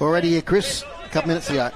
Already here, Chris. A couple minutes to go.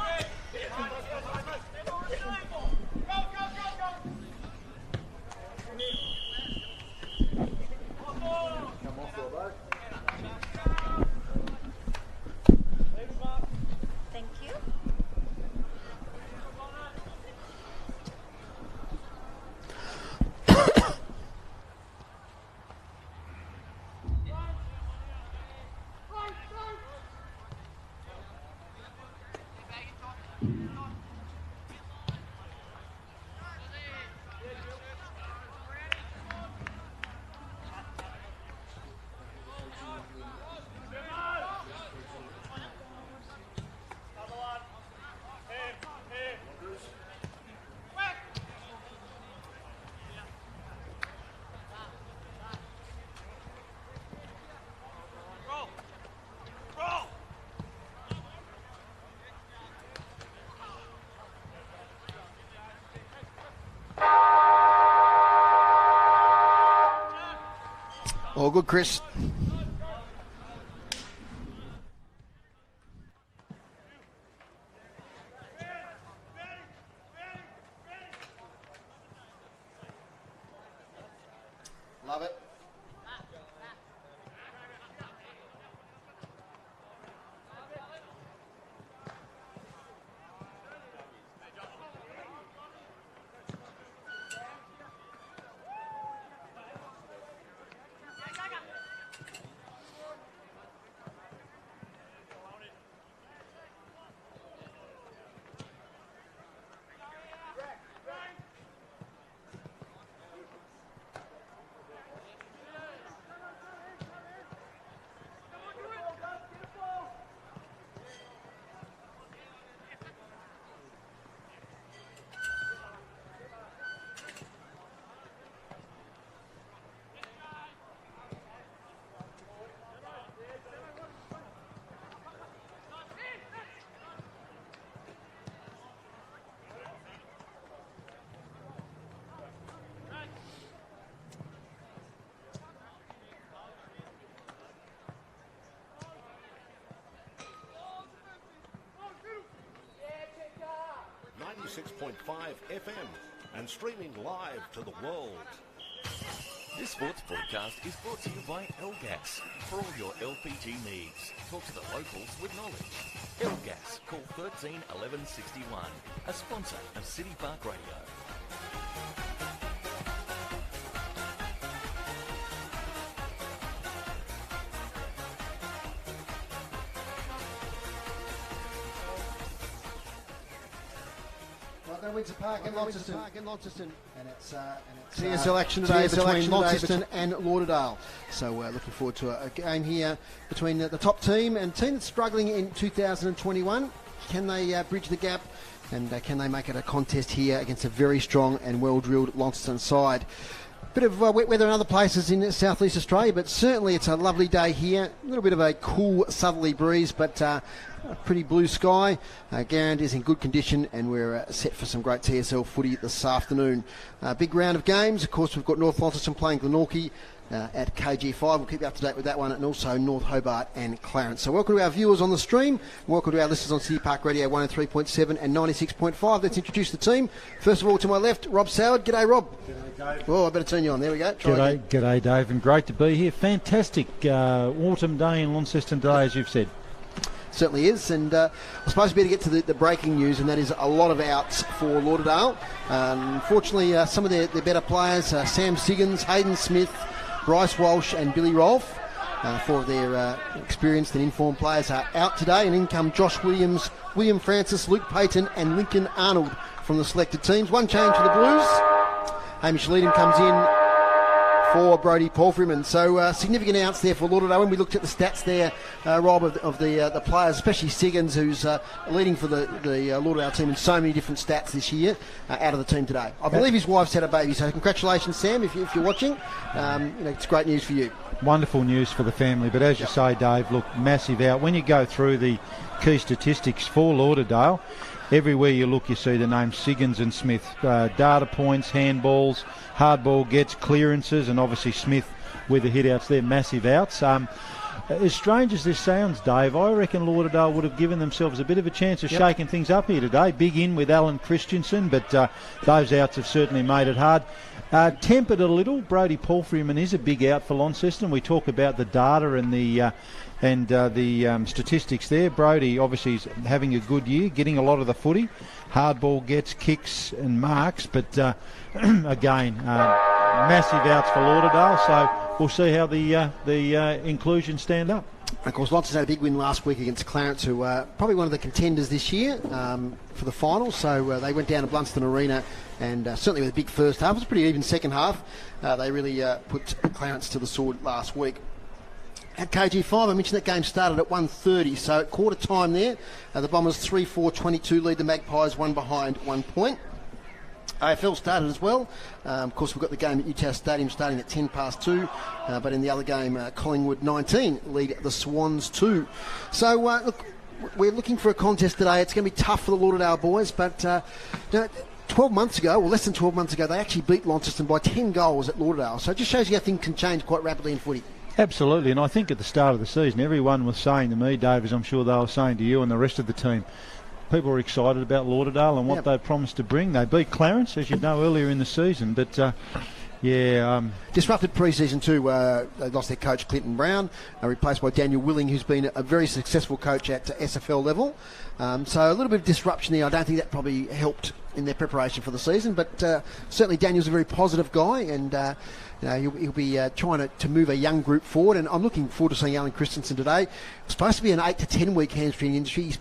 All good, Chris. Love it. FM and streaming live to the world. This sports broadcast is brought to you by L-Gas. For all your LPG needs, talk to the locals with knowledge. L-Gas, call 13 11 61, a sponsor of City Park Radio. Windsor Park and Launceston. And it's TSL action today between Launceston and Lauderdale. So we're looking forward to a game here between the top team and team that's struggling in 2021. Can they bridge the gap? And can they make it a contest here against a very strong and well-drilled Launceston side? Bit of wet weather in other places in southeast Australia, but certainly it's a lovely day here. A little bit of a cool southerly breeze, but a pretty blue sky. Garand is in good condition, and we're set for some great TSL footy this afternoon. Big round of games. Of course, we've got North Launceston playing Glenorchy at KG5. We'll keep you up to date with that one, and also North Hobart and Clarence. So welcome to our viewers on the stream. Welcome to our listeners on City Park Radio 103.7 and 96.5. Let's introduce the team. First of all, to my left, Rob Soward. G'day, Rob. G'day, Dave. Oh, I better turn you on. There we go. G'day, Dave, and great to be here. Fantastic autumn day in Launceston today, as you've said. Certainly is, and I suppose we better get to the breaking news, and that is a lot of outs for Lauderdale. Unfortunately, some of their better players, Sam Siggins, Hayden Smith, Bryce Walsh and Billy Rolfe, four of their experienced and informed players are out today, and in come Josh Williams, William Francis, Luke Payton and Lincoln Arnold from the selected teams. One change for the Blues. Hamish Leadham comes in for Brodie Palfreyman. So significant outs there for Lauderdale. When we looked at the stats there, Rob, of the players, especially Siggins, who's leading for the Lauderdale team in so many different stats this year, out of the team today. I believe his wife's had a baby, so congratulations, Sam, if you're watching. It's great news for you. Wonderful news for the family, but as you say, Dave, look, massive out. When you go through the key statistics for Lauderdale, everywhere you look, you see the names Siggins and Smith. Data points, handballs, hardball gets, clearances, and obviously Smith with the hit-outs there, massive outs. As strange as this sounds, Dave, I reckon Lauderdale would have given themselves a bit of a chance of shaking things up here today. Big in with Alan Christensen, but those outs have certainly made it hard. Tempered a little. Brodie Palfreyman is a big out for Launceston. We talk about the data and the statistics there. Brodie obviously is having a good year, getting a lot of the footy. Hardball gets, kicks and marks, but again, massive outs for Lauderdale. So we'll see how the inclusions stand up. Of course, Launceston had a big win last week against Clarence, who are probably one of the contenders this year for the finals. So they went down to Blunston Arena, and certainly with a big first half. It was a pretty even second half. They really put Clarence to the sword last week. At KG5, I mentioned that game started at 1:30, so at quarter time there, the Bombers 3-4-22 lead the Magpies, one behind 1 point. AFL started as well. Of course, we've got the game at Utah Stadium starting at 2:10, but in the other game, Collingwood 19 lead the Swans 2. So, look, we're looking for a contest today. It's going to be tough for the Lauderdale boys, but 12 months ago, or less than 12 months ago, they actually beat Launceston by 10 goals at Lauderdale. So it just shows you how things can change quite rapidly in footy. Absolutely, and I think at the start of the season, everyone was saying to me, Dave, as I'm sure they were saying to you and the rest of the team, people were excited about Lauderdale and what they promised to bring. They beat Clarence, as you know, earlier in the season, but disrupted pre-season too. They lost their coach Clinton Brown, replaced by Daniel Willing, who's been a very successful coach at SFL level. So a little bit of disruption there. I don't think that probably helped in their preparation for the season, but certainly Daniel's a very positive guy, and he'll be trying to move a young group forward, and I'm looking forward to seeing Alan Christensen today. It's supposed to be an 8 to 10 week hamstring injury. He's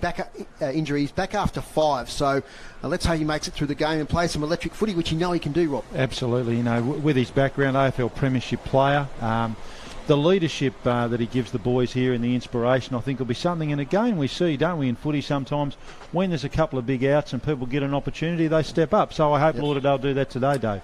back after 5, so let's hope he makes it through the game and play some electric footy, which you know he can do, Rob. Absolutely, with his background, AFL Premiership player, the leadership that he gives the boys here and the inspiration, I think, will be something. And again, we see, don't we, in footy sometimes, when there's a couple of big outs and people get an opportunity, they step up. So I hope Lauderdale do that today, Dave.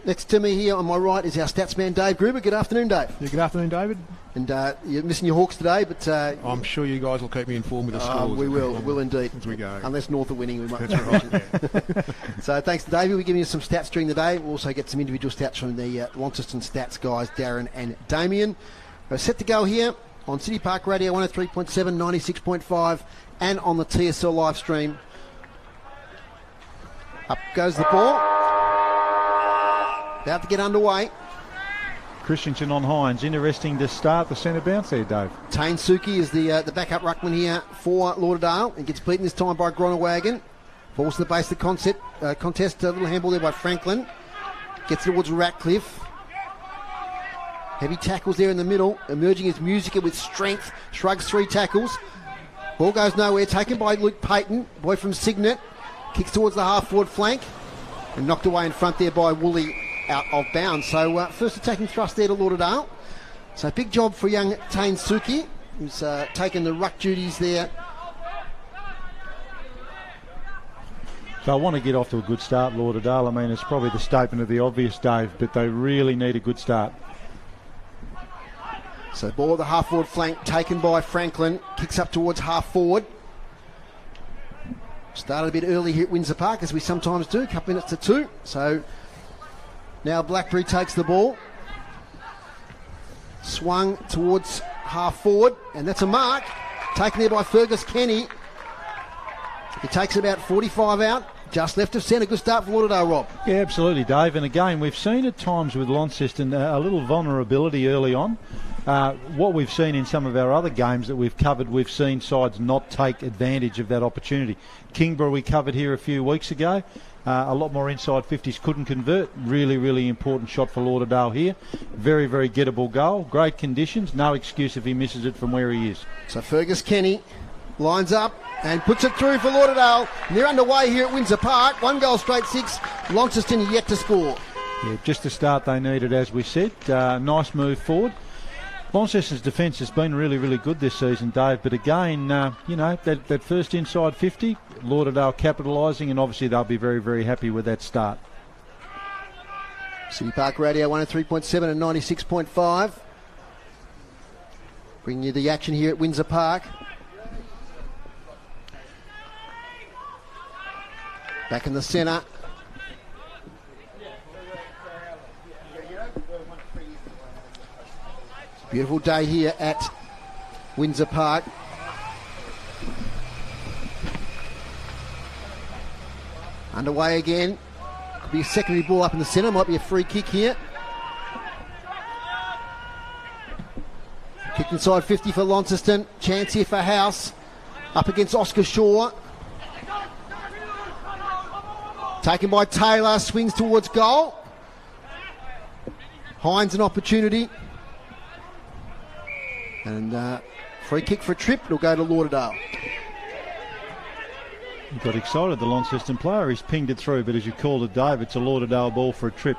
Next to me here on my right is our stats man, Dave Gruber. Good afternoon, Dave. Yeah, good afternoon, David. And you're missing your Hawks today, but... I'm sure you guys will keep me informed with the scores. We will indeed. As we go. Unless North are winning, we might. That's right. So thanks to Davey. We're giving you some stats during the day. We'll also get some individual stats from the Launceston stats guys, Darren and Damien. We're set to go here on City Park Radio 103.7, 96.5, and on the TSL live stream. Up goes the ball. About to get underway. Christensen on Hines. Interesting to start the centre bounce there, Dave. Tane Suki is the backup ruckman here for Lauderdale. He gets beaten this time by Gronawagon. Falls to the base of the contest. A little handball there by Franklin. Gets towards Ratcliffe. Heavy tackles there in the middle. Emerging as Musica with strength. Shrugs 3 tackles. Ball goes nowhere. Taken by Luke Payton. Boy from Signet. Kicks towards the half-forward flank. And knocked away in front there by Woolley out of bounds. So first attacking thrust there to Lauderdale. So big job for young Tane Suki, who's taken the ruck duties there. So I want to get off to a good start, Lauderdale. I mean, it's probably the statement of the obvious, Dave, but they really need a good start. So ball at the half-forward flank taken by Franklin. Kicks up towards half-forward. Started a bit early here at Windsor Park, as we sometimes do, a couple minutes to 2. So now Blackberry takes the ball. Swung towards half-forward, and that's a mark. Taken there by Fergus Kenny. He takes about 45 out. Just left of centre. Good start for Lauderdale, Rob. Yeah, absolutely, Dave. And again, we've seen at times with Launceston a little vulnerability early on. What we've seen in some of our other games that we've covered, we've seen sides not take advantage of that opportunity. Kingborough we covered here a few weeks ago. A lot more inside 50s couldn't convert. Really, really important shot for Lauderdale here. Very, very gettable goal. Great conditions. No excuse if he misses it from where he is. So Fergus Kenny lines up and puts it through for Lauderdale. And they're underway here at Windsor Park. 1 goal straight 6. Launceston yet to score. Yeah, just the start they needed, as we said. Nice move forward. Launceston's defence has been really, really good this season, Dave. But again, that first inside 50, Lauderdale capitalising, and obviously they'll be very, very happy with that start. City Park Radio 103.7 and 96.5. Bringing you the action here at Windsor Park. Back in the centre. Beautiful day here at Windsor Park. Underway again. Could be a secondary ball up in the centre. Might be a free kick here. Kicked inside 50 for Launceston. Chance here for House. Up against Oscar Shaw. Taken by Taylor. Swings towards goal. Hines an opportunity. And free kick for a trip. It'll go to Lauderdale. He got excited, the Launceston player. He's pinged it through, but as you called it, Dave, it's a Lauderdale ball for a trip.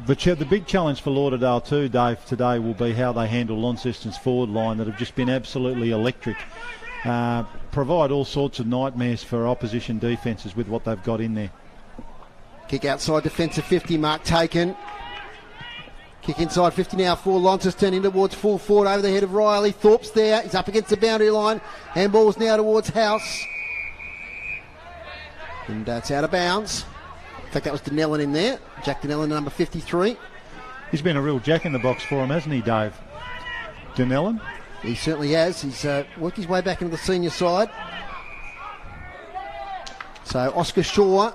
But the big challenge for Lauderdale too, Dave, today will be how they handle Launceston's forward line that have just been absolutely electric. Provide all sorts of nightmares for opposition defences with what they've got in there. Kick outside defensive 50, mark taken. Kick inside 50 now for Launceston, in towards full forward over the head of Riley. Thorpe's there, he's up against the boundary line. Handball's now towards House. And it's out of bounds. In fact, that was Denellen in there. Jack Denellen, number 53. He's been a real jack in the box for him, hasn't he, Dave? Denellen? He certainly has. He's worked his way back into the senior side. So Oscar Shaw,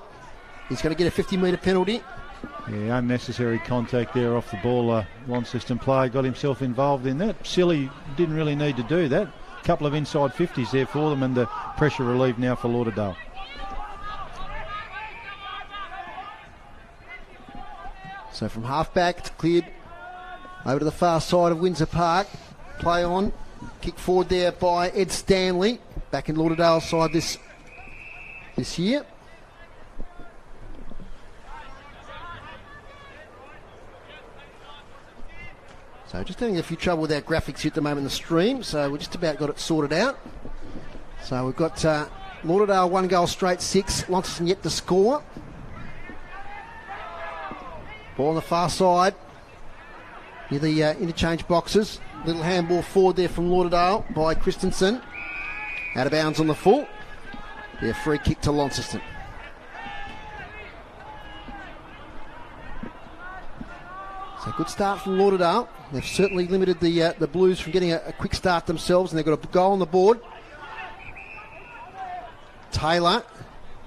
he's going to get a 50-metre penalty. Yeah, unnecessary contact there off the ball. Launceston player got himself involved in that. Silly, didn't really need to do that. A couple of inside 50s there for them, and the pressure relieved now for Lauderdale. So from half-back, it's cleared over to the far side of Windsor Park. Play on. Kick forward there by Ed Stanley. Back in Lauderdale's side this year. So just having a few trouble with our graphics here at the moment in the stream. So we just about got it sorted out. So we've got Lauderdale 1 goal straight, 6. Launceston yet to score. Ball on the far side, near the interchange boxes. Little handball forward there from Lauderdale by Christensen. Out of bounds on the full. Yeah, free kick to Launceston. So good start from Lauderdale. They've certainly limited the Blues from getting a quick start themselves, and they've got a goal on the board. Taylor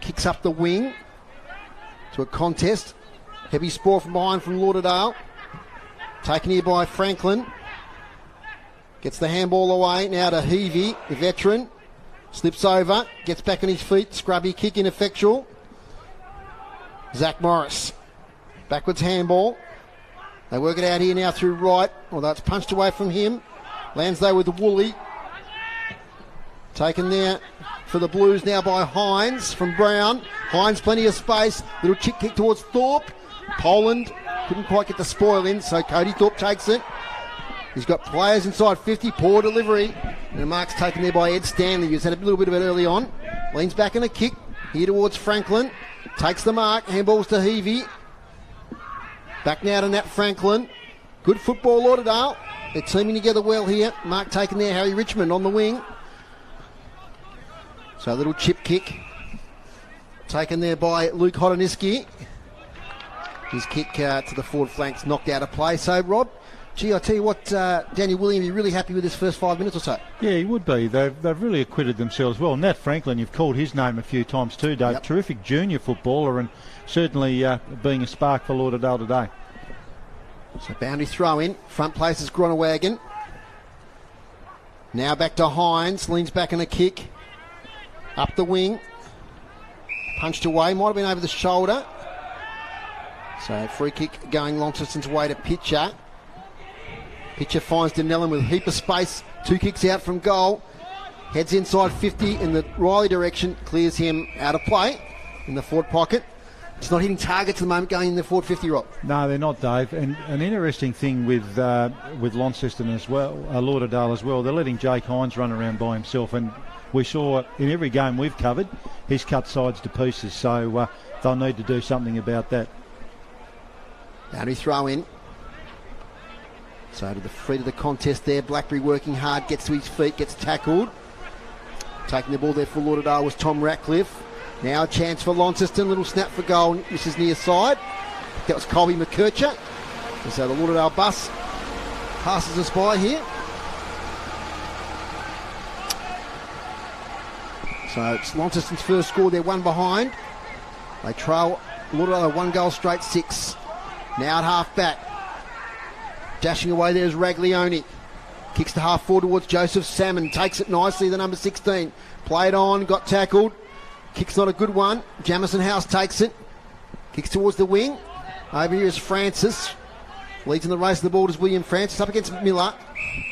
kicks up the wing to a contest. Heavy sprawl from behind from Lauderdale. Taken here by Franklin. Gets the handball away. Now to Heavey, the veteran. Slips over. Gets back on his feet. Scrubby kick ineffectual. Zach Morris. Backwards handball. They work it out here now through right. Although it's punched away from him. Lands though with the Woolley. Taken there for the Blues now by Hines from Brown. Hines plenty of space. Little chick kick towards Thorpe. Poland couldn't quite get the spoil in, so Cody Thorpe takes it. He's got players inside 50, poor delivery. And the mark's taken there by Ed Stanley, who's had a little bit of it early on. Leans back in a kick, here towards Franklin. Takes the mark, handballs to Heavey. Back now to Nat Franklin. Good football, Lauderdale. They're teaming together well here. Mark taken there, Harry Richmond on the wing. So a little chip kick. Taken there by Luke Hodoniski. His kick to the forward flank's knocked out of play. So, Rob, gee, I tell you what, Daniel William, you're really happy with his first 5 minutes or so? Yeah, he would be. They've really acquitted themselves well. Nat Franklin, you've called his name a few times too, Dave. Yep. Terrific junior footballer, and certainly being a spark for Lauderdale today. So boundary throw in. Front places Gronewagen. Now back to Hines. Leans back in a kick. Up the wing. Punched away. Might have been over the shoulder. So free kick going Launceston's way to Pitcher. Pitcher finds Denellen with a heap of space. 2 kicks out from goal. Heads inside 50 in the Riley direction. Clears him out of play in the forward pocket. It's not hitting targets at the moment going in the forward 50, Rob. No, they're not, Dave. And an interesting thing with Launceston as well, Lauderdale as well, they're letting Jake Hines run around by himself. And we saw in every game we've covered, he's cut sides to pieces. So they'll need to do something about that. Boundary throw in. So to the feet of the contest there. Blackberry working hard, gets to his feet, gets tackled. Taking the ball there for Lauderdale was Tom Ratcliffe. Now a chance for Launceston. Little snap for goal. Misses near side. That was Colby McKercher. So the Lauderdale bus passes us by here. So it's Launceston's first score. They're one behind. They trail Lauderdale 1 goal straight, 6. Now at half back. Dashing away there is Raglione. Kicks to half forward towards Joseph Salmon. Takes it nicely, the number 16. Played on, got tackled. Kick's not a good one. Jamison House takes it. Kicks towards the wing. Over here is Francis. Leads in the race of the ball is William Francis up against Miller.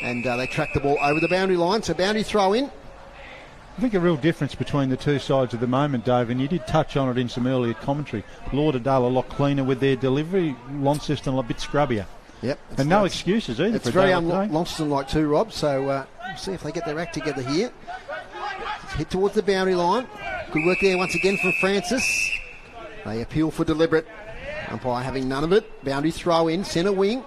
And they track the ball over the boundary line. So boundary throw in. I think a real difference between the two sides at the moment, Dave, and you did touch on it in some earlier commentary. Lauderdale a lot cleaner with their delivery. Launceston a bit scrubbier. Yep. And no excuses either. It's very Launceston-like too, Rob. So we'll see if they get their act together here. Let's hit towards the boundary line. Good work there once again from Francis. They appeal for deliberate. Umpire having none of it. Boundary throw in, centre wing.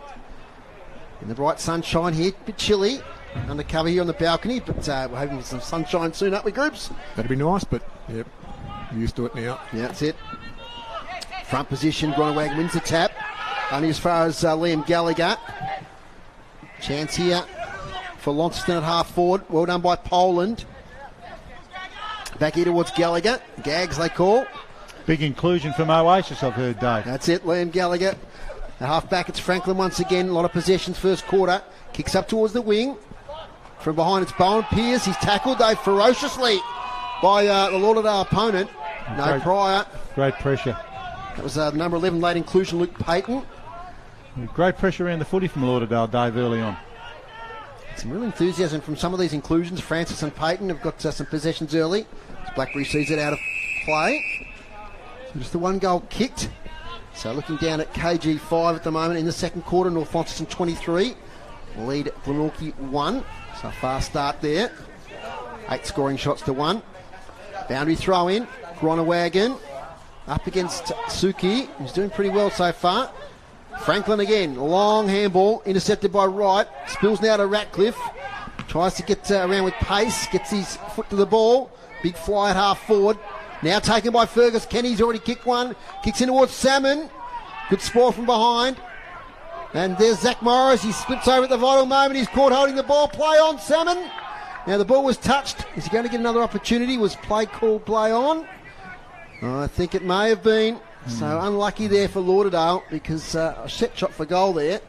In the bright sunshine here, a bit chilly. Undercover here on the balcony, but we're hoping for some sunshine soon, aren't we, groups? That'd be nice, but yep, used to it now. Yeah, that's it. Front position, Gronawag wins the tap. Only as far as Liam Gallagher. Chance here for Launceston at half forward. Well done by Poland. Back here towards Gallagher. Gags, they call. Big inclusion from Oasis, I've heard, Dave. That's it, Liam Gallagher. At half back, it's Franklin once again. A lot of possessions first quarter. Kicks up towards the wing. From behind, it's Bowen Pierce. He's tackled, though, ferociously by the Lauderdale opponent. No prior. Great pressure. That was number 11, late inclusion, Luke Payton. Great pressure around the footy from Lauderdale, Dave, early on. Some real enthusiasm from some of these inclusions. Francis and Payton have got some possessions early. Blackberry sees it out of play. So just the 1 goal kicked. So looking down at KG 5 at the moment in the second quarter. North Launceston 23. Lead Glenorchy 1. So a fast start there. 8 scoring shots to 1. Boundary throw in. Gronawagon up against Suki, who's doing pretty well so far. Franklin again. Long handball. Intercepted by Wright. Spills now to Ratcliffe. Tries to get around with pace. Gets his foot to the ball. Big fly at half forward. Now taken by Fergus. Kenny's already kicked one. Kicks in towards Salmon. Good spoil from behind. And there's Zach Morris. He slips over at the vital moment. He's caught holding the ball. Play on, Salmon. Now the ball was touched. Is he going to get another opportunity? Was play called play on? I think it may have been. So unlucky there for Lauderdale because a set shot for goal there.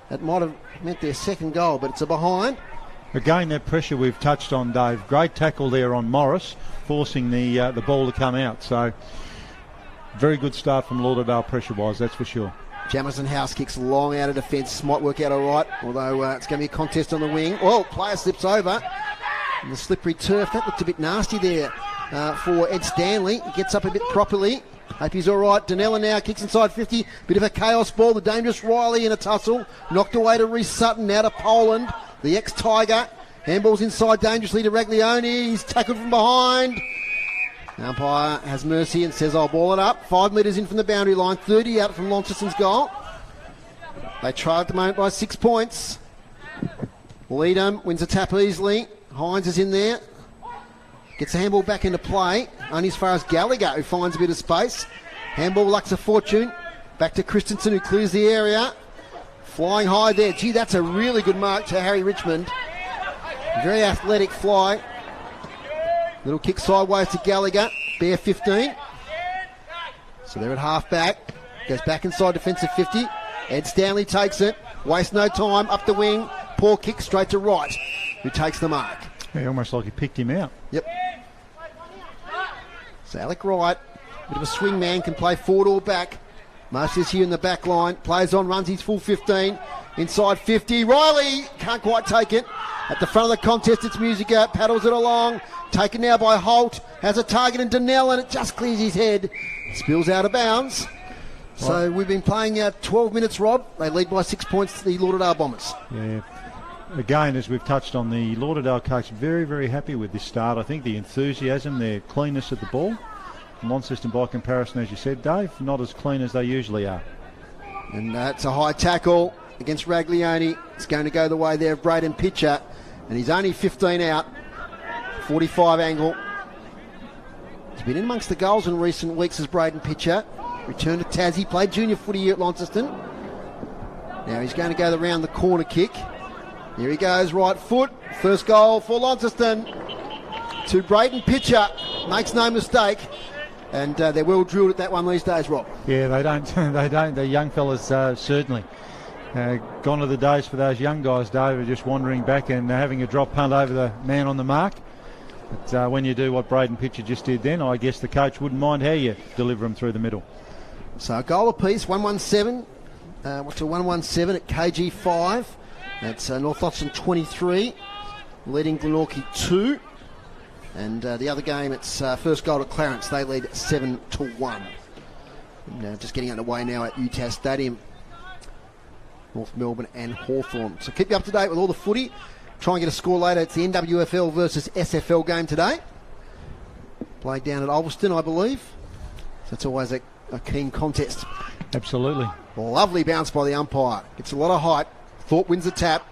That might have meant their second goal, but it's a behind. Again, that pressure we've touched on, Dave. Great tackle there on Morris, forcing the ball to come out. So very good start from Lauderdale pressure-wise, that's for sure. Jamison House kicks long out of defence. Might work out all right, although it's going to be a contest on the wing. Oh, player slips over. And the slippery turf. That looked a bit nasty there for Ed Stanley. He gets up a bit properly. Hope he's all right. Danella now kicks inside 50. Bit of a chaos ball. The dangerous Riley in a tussle. Knocked away to Reece Sutton. Now to Poland, the ex-Tiger. Handballs inside dangerously to Raglione. He's tackled from behind. The umpire has mercy and says, I'll ball it up. 5 metres in from the boundary line. 30 out from Launceston's goal. They trail at the moment by 6 points. Leadham wins a tap easily. Hines is in there. Gets the handball back into play. Only as far as Gallagher, who finds a bit of space. Handball lucks of fortune. Back to Christensen, who clears the area. Flying high there. Gee, that's a really good mark to Harry Richmond. Very athletic fly. Little kick sideways to Gallagher. Bare 15. So they're at half back. Goes back inside defensive 50. Ed Stanley takes it. Waste no time. Up the wing. Poor kick straight to Wright, who takes the mark. Yeah, almost like he picked him out. Yep. So Alec Wright, bit of a swing man, can play forward or back. Most is here in the back line. Plays on, runs his full 15. Inside 50. Riley can't quite take it. At the front of the contest, it's Musica. Paddles it along. Taken now by Holt. Has a target in Donnell, and it just clears his head. Spills out of bounds. So we've been playing 12 minutes, Rob. They lead by 6 points to the Lauderdale Bombers. Yeah. Again, as we've touched on, the Lauderdale coach very, very happy with this start. I think the enthusiasm, their cleanness of the ball. Launceston, by comparison, as you said, Dave, not as clean as they usually are. And it's a high tackle against Raglione. It's going to go the way there of Braden Pitcher. And he's only 15 out. 45 angle. He's been in amongst the goals in recent weeks as Braden Pitcher. Returned to Tassie, played junior footy here at Launceston. Now he's going to go around the corner kick. Here he goes, right foot. First goal for Launceston to Braden Pitcher. Makes no mistake. And they're well drilled at that one these days, Rob. Yeah, they don't. They don't. The young fellas certainly. Gone are the days for those young guys, Dave, just wandering back and having a drop punt over the man on the mark. But when you do what Braden Pitcher just did then, I guess the coach wouldn't mind how you deliver them through the middle. So a goal apiece, 117. What's a 117 at KG 5? That's North Launceston 23, leading Glenorchy 2. And the other game, it's first goal to Clarence. They lead 7-1. And, just getting underway now at UTAS Stadium. North Melbourne and Hawthorn. So keep you up to date with all the footy. Try and get a score later. It's the NWFL versus SFL game today. Played down at Ulverston, I believe. So it's always a keen contest. Absolutely. Lovely bounce by the umpire. Gets a lot of height. Thorpe wins the tap.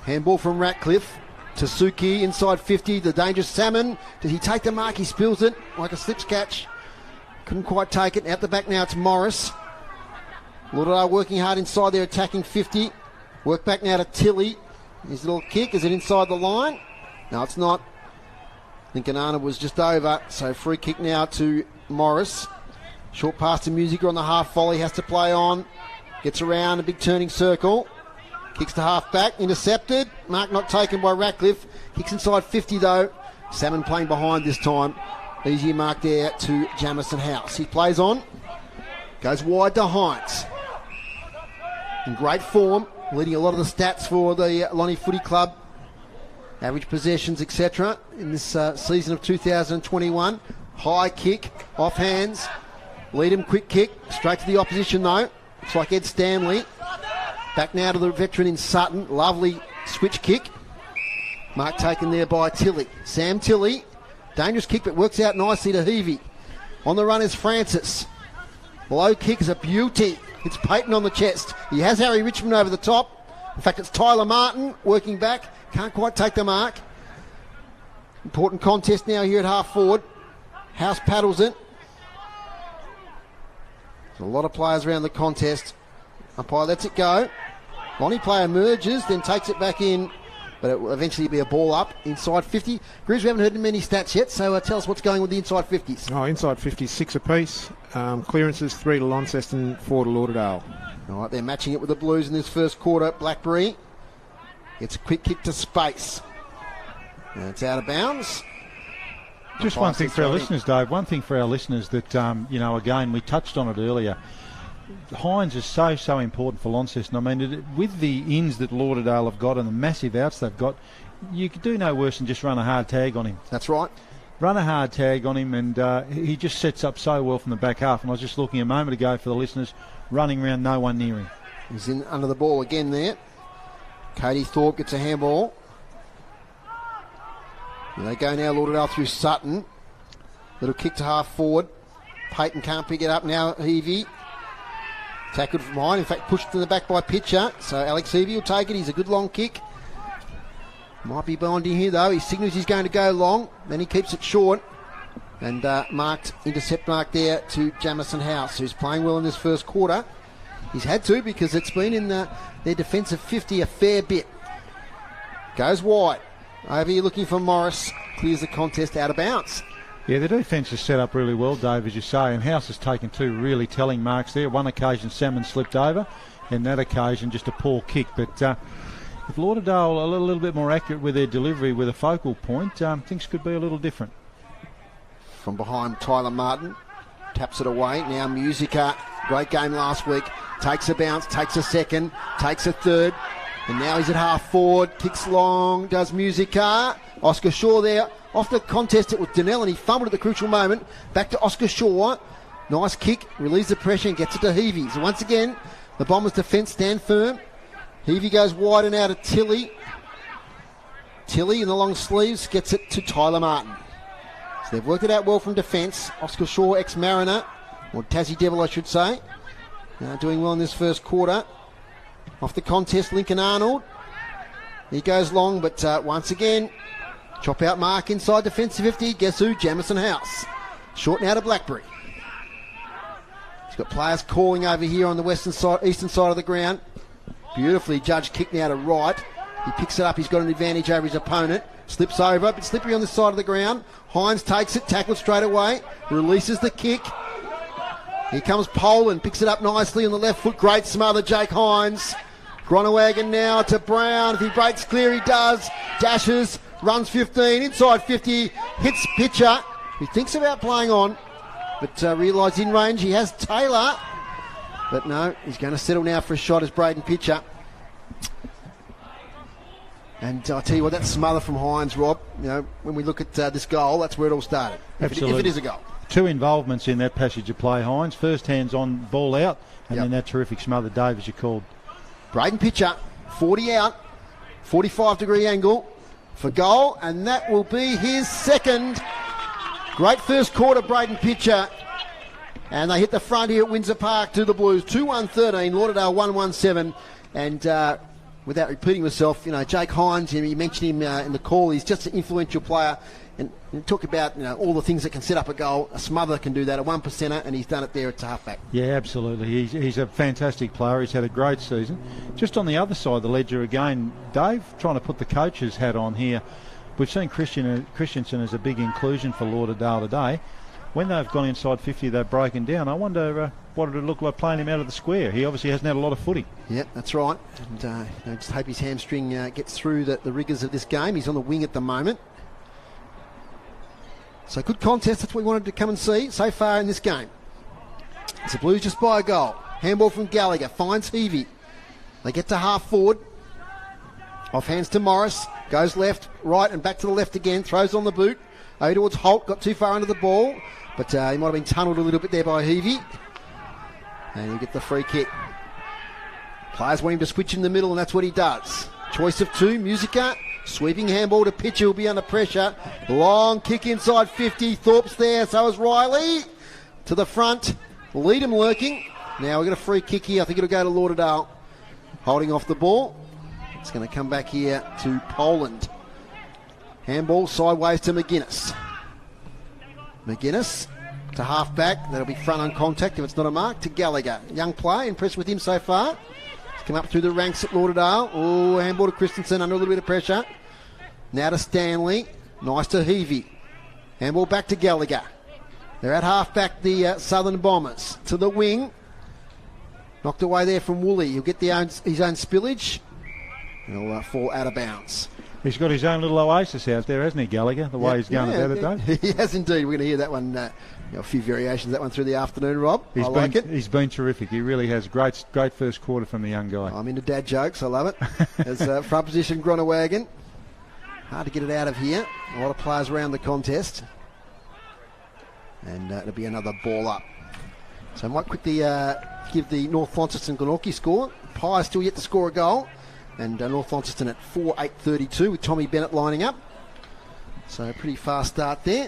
Handball from Ratcliffe. Tasuki inside 50. The dangerous Salmon. Did he take the mark? He spills it like a slips catch. Couldn't quite take it. Out the back now it's Morris. Lauderdale working hard inside there, attacking 50. Work back now to Tilly. His little kick. Is it inside the line? No, it's not. Lincoln Arnold was just over. So free kick now to Morris. Short pass to Musiker on the half volley. Has to play on. Gets around a big turning circle. Kicks to half back. Intercepted. Mark not taken by Ratcliffe. Kicks inside 50 though. Salmon playing behind this time. Easier mark there to Jamison House. He plays on. Goes wide to Hines. In great form. Leading a lot of the stats for the Lonnie Footy Club. Average possessions, etc. in this season of 2021. High kick. Off hands. Lead him, quick kick. Straight to the opposition though. It's like Ed Stanley. Back now to the veteran in Sutton. Lovely switch kick. Mark taken there by Tilly. Sam Tilly. Dangerous kick but works out nicely to Heavey. On the run is Francis. Low kick is a beauty. It's Payton on the chest. He has Harry Richmond over the top. In fact, it's Tyler Martin working back. Can't quite take the mark. Important contest now here at half forward. House paddles it. There's a lot of players around the contest. Umpire lets it go. Lonnie player emerges, then takes it back in, but it will eventually be a ball up inside 50. Grizz, we haven't heard many stats yet, so tell us what's going with the inside 50s. Oh, inside 50s, 6 apiece. Clearances 3 to Launceston, 4 to Lauderdale. All right, they're matching it with the Blues in this first quarter. Blackberry gets a quick kick to space. And it's out of bounds. Just one thing for our listeners, Dave. One thing for our listeners that, again, we touched on it earlier. Hines is so important for Launceston. I mean, with the ins that Lauderdale have got and the massive outs they've got, you could do no worse than just run a hard tag on him. That's right. Run a hard tag on him, and he just sets up so well from the back half. And I was just looking a moment ago for the listeners, running around, no one near him. He's in under the ball again there. Cody Thorpe gets a handball. Here they go now, Lauderdale through Sutton. Little kick to half forward. Payton can't pick it up now, Heavey. Tackled from behind, in fact pushed to the back by Pitcher. So Alex Heavey will take it, he's a good long kick. Might be binding here though, he signals he's going to go long, then he keeps it short. And intercept mark there to Jamison House, who's playing well in this first quarter. He's had to because it's been in their defensive 50 a fair bit. Goes wide. Over here looking for Morris. Clears the contest out of bounds. Yeah, the defence is set up really well, Dave, as you say, and House has taken 2 really telling marks there. One occasion Salmon slipped over, and that occasion just a poor kick. But if Lauderdale a little bit more accurate with their delivery with a focal point, things could be a little different. From behind, Tyler Martin taps it away. Now Musiker, great game last week. Takes a bounce, takes a second, takes a third. And now he's at half forward, kicks long, does Musiker. Oscar Shaw there. Off the contest, it was Donnell, and he fumbled at the crucial moment. Back to Oscar Shaw. Nice kick, relieves the pressure and gets it to Heavey. So once again, the Bombers' defence stand firm. Heavey goes wide and out of Tilly. Tilly in the long sleeves gets it to Tyler Martin. So they've worked it out well from defence. Oscar Shaw, ex-Mariner, or Tassie Devil I should say. Doing well in this first quarter. Off the contest, Lincoln Arnold. He goes long, but once again, chop out mark inside defensive 50. Guess who? Jamison House. Short now to Blackberry. He's got players calling over here on the eastern side of the ground. Beautifully judged kick now to right. He picks it up. He's got an advantage over his opponent. Slips over, a bit slippery on this side of the ground. Hines takes it, tackled straight away. Releases the kick. Here comes Poland, picks it up nicely on the left foot. Great smother, Jake Hines. Groenewegen now to Brown. If he breaks clear, he does. Dashes, runs 15, inside 50, hits pitcher. He thinks about playing on, but realised in range he has Taylor. But no, he's going to settle now for a shot as Braden pitcher. And I'll tell you what, that smother from Hines, Rob, when we look at this goal, that's where it all started. Absolutely. If it is a goal. 2 involvements in that passage of play, Hines. First hands on, ball out, and then that terrific smother, Dave, as you called. Braden pitcher, 40 out, 45-degree angle for goal, and that will be his second. Great first quarter, Braden pitcher. And they hit the front here at Windsor Park to the Blues. 2-1-13, Lauderdale 1-1-7. And without repeating myself, Jake Hines, you mentioned him in the call. He's just an influential player. And talk about all the things that can set up a goal. A smother can do that, a 1%er, and he's done it there at halfback. Yeah, absolutely. He's a fantastic player. He's had a great season. Just on the other side of the ledger again, Dave, trying to put the coach's hat on here. We've seen Christensen as a big inclusion for Lauderdale today. When they've gone inside 50, they've broken down. I wonder what it would look like playing him out of the square. He obviously hasn't had a lot of footy. Yeah, that's right. And just hope his hamstring gets through the rigours of this game. He's on the wing at the moment. So good contest. That's what we wanted to come and see so far in this game. It's the Blues just by a goal. Handball from Gallagher. Finds Heavey. They get to half forward. Off hands to Morris. Goes left, right, and back to the left again. Throws on the boot. Over towards Holt. Got too far under the ball. But he might have been tunnelled a little bit there by Heavey. And he'll get the free kick. Players want him to switch in the middle, and that's what he does. Choice of 2. Musica. Sweeping handball to pitcher, will be under pressure. Long kick inside 50. Thorpe's there, so is Riley. To the front. Leadham lurking. Now we've got a free kick here. I think it'll go to Lauderdale. Holding off the ball. It's going to come back here to Poland. Handball sideways to McGuinness. McGuinness to half back. That'll be front on contact if it's not a mark. To Gallagher. Young player, impressed with him so far. He's come up through the ranks at Lauderdale. Oh, handball to Christensen under a little bit of pressure. Now to Stanley. Nice to Heavey. Handball back to Gallagher. They're at half back, the Southern Bombers. To the wing. Knocked away there from Woolley. He'll get his own spillage. He'll fall out of bounds. He's got his own little oasis out there, hasn't he, Gallagher? The way he's going about it, Dave. He has indeed. We're going to hear that one, a few variations of that one through the afternoon, Rob. I like it. He's been terrific. He really has. Great first quarter from the young guy. I'm into dad jokes. I love it. As front position, Groenewegen. Hard to get it out of here. A lot of players around the contest. And it'll be another ball up. So I might quickly give the North Launceston Glenorchy score. Pye still yet to score a goal. And North Launceston at 4-8-32 with Tommy Bennett lining up. So a pretty fast start there.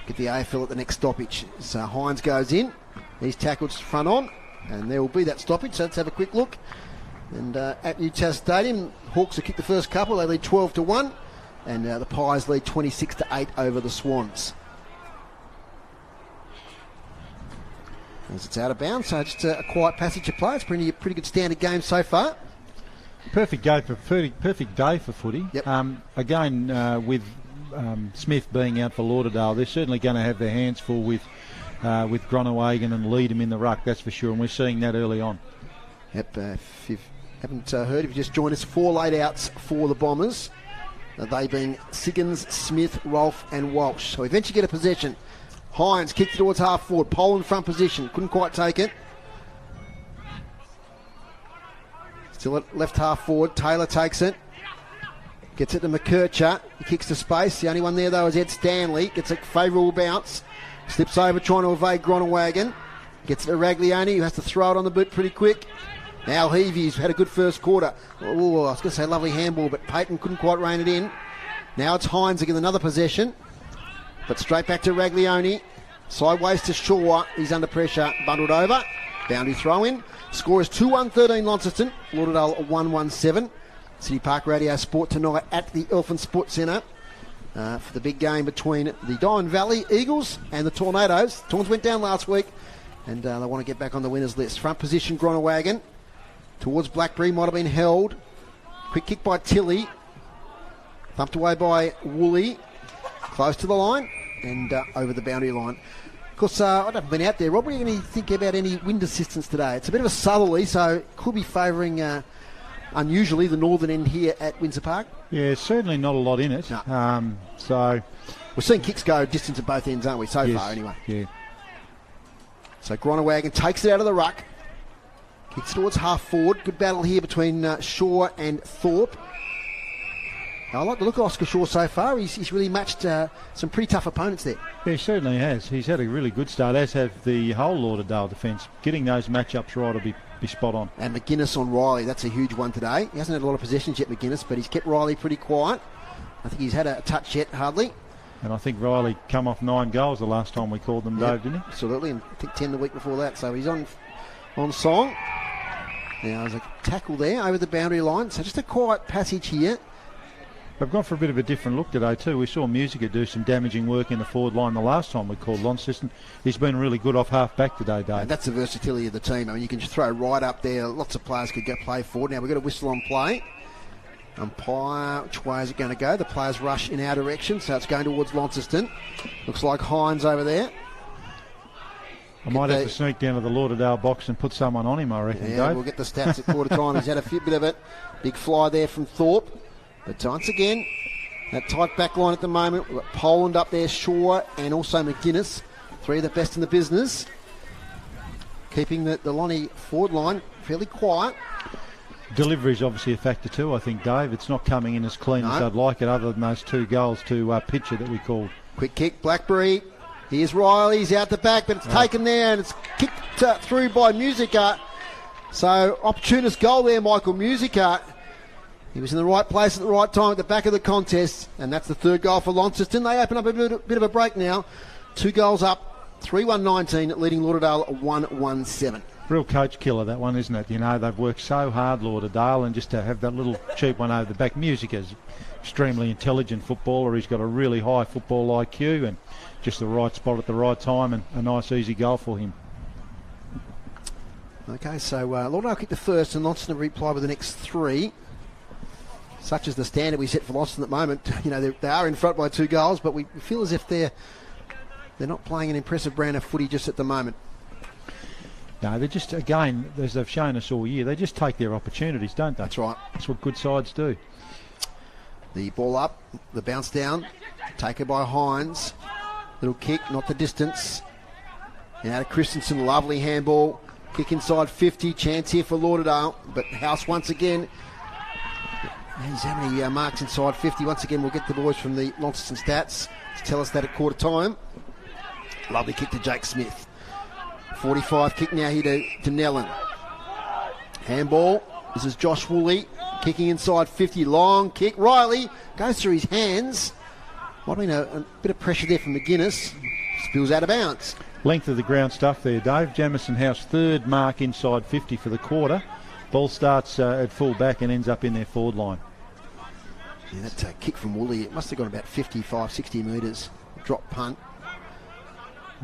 Get the AFL at the next stoppage. So Hines goes in. He's tackled front on. And there will be that stoppage. So let's have a quick look. And at UTAS Stadium, Hawks have kicked the first couple. They lead 12-1. And the Pies lead 26-8 over the Swans. As it's out of bounds, so just a quiet passage of play. It's pretty good standard game so far. Perfect day for footy. Yep. Again, with Smith being out for Lauderdale, they're certainly going to have their hands full with Groenewegen and Leadham in the ruck, that's for sure, and we're seeing that early on. Yep, if you haven't heard, if you just joined us, 4 laid outs for the Bombers. They being Siggins, Smith, Rolfe and Walsh. So eventually get a possession. Hines kicked it towards half forward. Poland front position. Couldn't quite take it. Still at left half forward. Taylor takes it. Gets it to McKercher. He kicks to space. The only one there, though, is Ed Stanley. Gets a favourable bounce. Slips over trying to evade Groenewegen. Gets it to Raglione, who has to throw it on the boot pretty quick. Now Heavey's had a good first quarter. Oh, I was going to say lovely handball, but Payton couldn't quite rein it in. Now it's Hines again, another possession. But straight back to Raglione. Sideways to Shaw. He's under pressure. Bundled over. Boundary throw in. Score is 2-1-13 Launceston. Lauderdale 1-1-7. City Park Radio Sport tonight at the Elfin Sports Centre. for the big game between the Diamond Valley Eagles and the Tornadoes. Torns went down last week, and they want to get back on the winners list. Front position, Gronawagon towards Blackberry, might have been held. Quick kick by Tilly, thumped away by Woolley, close to the line and over the boundary line. Of course, I haven't been out there. Rob, what do you think about any wind assistance today? It's a bit of a southerly, so it could be favouring unusually the northern end here at Windsor Park. Yeah, certainly not a lot in it. No. So we're seeing kicks go distance at both ends, aren't we? So yes, far, anyway. Yeah. So Gronawagon takes it out of the ruck, kicks towards half forward. Good battle here between Shaw and Thorpe. I like the look of Oscar Shaw so far. He's really matched some pretty tough opponents there. Yeah, he certainly has. He's had a really good start, as have the whole Lauderdale defence. Getting those matchups right will be spot on. And McGuinness on Riley, that's a huge one today. He hasn't had a lot of possessions yet, McGuinness, but he's kept Riley pretty quiet. I think he's had a touch yet, hardly. And I think Riley come off 9 goals the last time we called them, Dave, didn't he? Absolutely, and I think 10 the week before that. So he's on song. Now there's a tackle there over the boundary line. So just a quiet passage here. They've gone for a bit of a different look today too. We saw Musica do some damaging work in the forward line the last time we called Launceston. He's been really good off half back today, Dave. And that's the versatility of the team. I mean, you can just throw right up there. Lots of players could go play forward. Now we've got a whistle on play. Umpire, which way is it going to go? The players rush in our direction, so it's going towards Launceston. Looks like Hines over there. I might have to sneak down to the Lauderdale box and put someone on him, I reckon, Yeah, Dave. we'll get the stats at quarter time. He's had a bit of it. Big fly there from Thorpe. But once again, that tight back line at the moment. We've got Poland up there, Shaw, and also McGuinness. 3 of the best in the business. Keeping the Lonnie forward line fairly quiet. Delivery is obviously a factor too, I think, Dave. It's not coming in as clean as I'd like it, other than those 2 goals to Pitcher that we called. Quick kick, Blackberry. Here's Riley. He's out the back, but it's taken there, and it's kicked through by Musica. So, opportunist goal there, Michael Musica. He was in the right place at the right time at the back of the contest, and that's the 3rd goal for Launceston. They open up a bit of a break now. 2 goals up, 3-1-19, leading Lauderdale 1-1-7. Real coach killer, that one, isn't it? You know, they've worked so hard, Lauderdale, and just to have that little cheap one over the back. Musica's extremely intelligent footballer. He's got a really high football IQ and just the right spot at the right time, and a nice easy goal for him. Okay, so Lauderdale kicked the first, and Launceston reply with the next 3. Such is the standard we set for Launceston at the moment. You know, they are in front by 2 goals, but we feel as if they're not playing an impressive brand of footy just at the moment. No, they're just, again, as they've shown us all year, they just take their opportunities, don't they? That's right. That's what good sides do. The ball up, the bounce down, taken by Hines. Little kick, not the distance. Now to Christensen, lovely handball. Kick inside 50, chance here for Lauderdale, but House once again. He's how many marks inside 50? Once again, we'll get the boys from the Launceston stats to tell us that at quarter time. Lovely kick to Jake Smith. 45 kick now here to Nellen. Handball. This is Josh Woolley kicking inside 50. Long kick. Riley goes through his hands. Might have been a bit of pressure there from McGuinness. Spills out of bounds. Length of the ground stuff there, Dave. Jamison House 3rd mark inside 50 for the quarter. Ball starts at full back and ends up in their forward line. Yeah, that kick from Woolley, it must have gone about 55, 60 metres. Drop punt.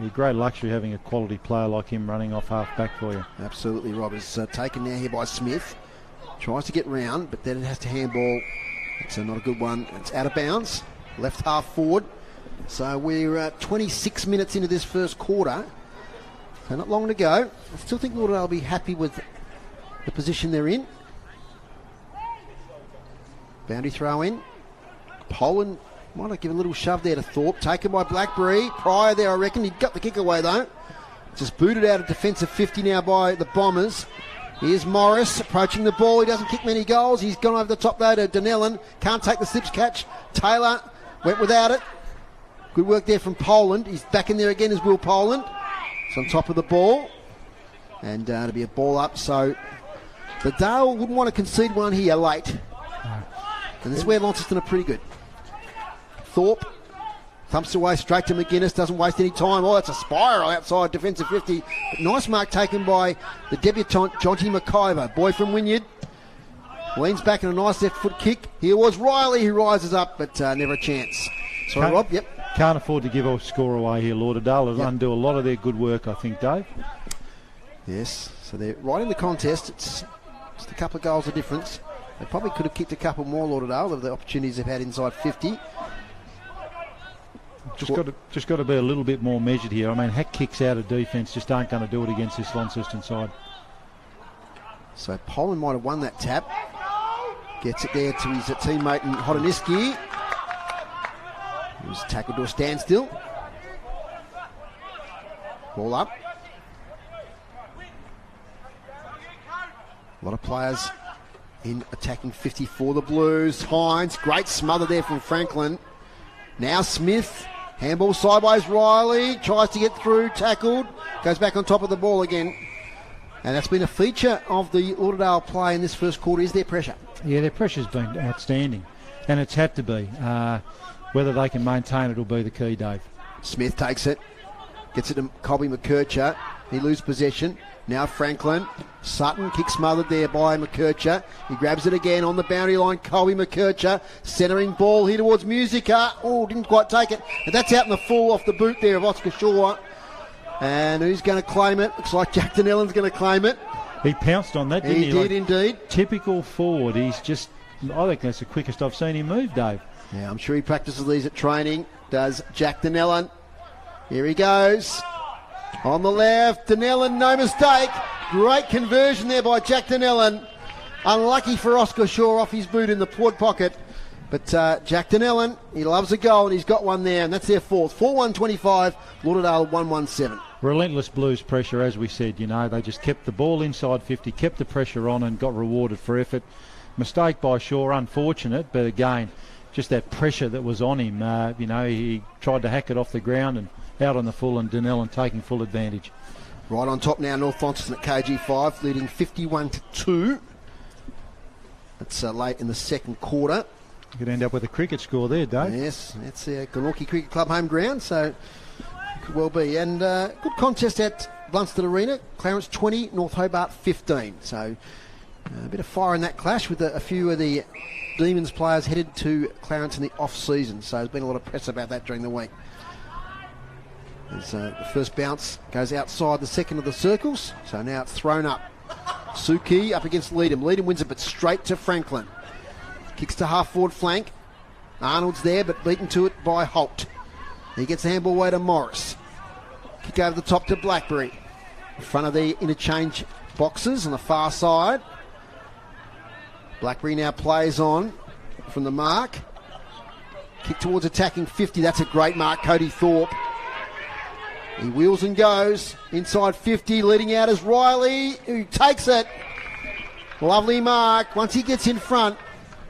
Yeah, great luxury having a quality player like him running off half back for you. Absolutely, Rob. Is taken now here by Smith. Tries to get round, but then it has to handball. It's not a good one. It's out of bounds. Left half forward. So we're 26 minutes into this first quarter. So not long to go. I still think Lauderdale will be happy with the position they're in. Boundary throw in. Poland might have given a little shove there to Thorpe. Taken by Blackberry. Pryor there, I reckon. He got the kick away, though. Just booted out of defensive 50 now by the Bombers. Here's Morris approaching the ball. He doesn't kick many goals. He's gone over the top, though, to Donnellan. Can't take the slips catch. Taylor went without it. Good work there from Poland. He's back in there again as Will Poland. He's on top of the ball. And it'll be a ball up. So the Dale wouldn't want to concede one here late. And this is where Launceston are pretty good. Thorpe thumps away straight to McGuinness, doesn't waste any time. Oh, that's a spiral outside defensive 50. But nice mark taken by the debutant, Jonty McIver, boy from Wynyard. Leans back in a nice left foot kick. Here was Riley who rises up, but never a chance. Sorry, Rob. Yep. Can't afford to give a score away here, Lauderdale. It'll undo a lot of their good work, I think, Dave. Yes, so they're right in the contest. It's just a couple of goals of difference. They probably could have kicked a couple more, Lauderdale, of the opportunities they've had inside 50. Just got to be a little bit more measured here. I mean, hack kicks out of defence just aren't going to do it against this Launceston side. So Poland might have won that tap. Gets it there to his teammate Hodoniski. He was tackled to a standstill. Ball up. A lot of players in attacking 50 for the Blues. Hines, great smother there from Franklin. Now Smith, handball sideways, Riley, tries to get through, tackled, goes back on top of the ball again. And that's been a feature of the Lauderdale play in this first quarter, is their pressure. Yeah, their pressure's been outstanding, and it's had to be. Whether they can maintain it will be the key, Dave. Smith takes it, gets it to Colby McKercher. He loses possession. Now Franklin. Sutton kicks smothered there by McKercher. He grabs it again on the boundary line. Colby McKercher centering ball here towards Musica. Oh, didn't quite take it. And that's out in the full off the boot there of Oscar Shaw. And who's going to claim it? Looks like Jack Donnellan's going to claim it. He pounced on that, didn't he? He did indeed. Typical forward. He's just, I think that's the quickest I've seen him move, Dave. Yeah, I'm sure he practices these at training. Does Jack Donnellan. Here he goes. On the left, Donnellan, no mistake. Great conversion there by Jack Donnellan. Unlucky for Oscar Shaw off his boot in the forward pocket. But Jack Donnellan, he loves a goal and he's got one there, and that's their fourth. 4-1-25, Lauderdale 1-1-7. Relentless Blues pressure, as we said, you know. They just kept the ball inside 50, kept the pressure on and got rewarded for effort. Mistake by Shaw, unfortunate, but again, just that pressure that was on him. You know, he tried to hack it off the ground and out on the full, and Donnellan taking full advantage. Right on top now, North Launceston at KG5, leading 51-2. It's late in the second quarter. You could end up with a cricket score there, Dave. Yes, it's Glenorchy Cricket Club home ground, so could well be. And good contest at Launceston Arena. Clarence 20, North Hobart 15. So a bit of fire in that clash with a few of the Demons players headed to Clarence in the off-season. So there's been a lot of press about that during the week. As the first bounce goes outside the second of the circles. So now it's thrown up. Suki up against Leadham. Leadham wins it, but straight to Franklin. Kicks to half-forward flank. Arnold's there, but beaten to it by Holt. He gets the handball away to Morris. Kick over the top to Blackberry. In front of the interchange boxes on the far side. Blackberry now plays on from the mark. Kick towards attacking 50. That's a great mark, Cody Thorpe. He wheels and goes inside 50, leading out as Riley, who takes it. Lovely mark. Once he gets in front,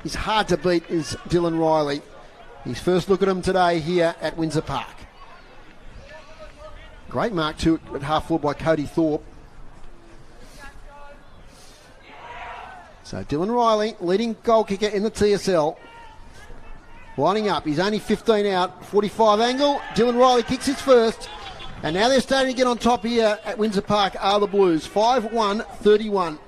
he's hard to beat, is Dylan Riley. His first look at him today here at Windsor Park. Great mark too at half forward by Cody Thorpe. So Dylan Riley, leading goal kicker in the TSL. Lining up, he's only 15 out, 45 angle. Dylan Riley kicks his first. And now they're starting to get on top here at Windsor Park are the Blues. 5-1-31.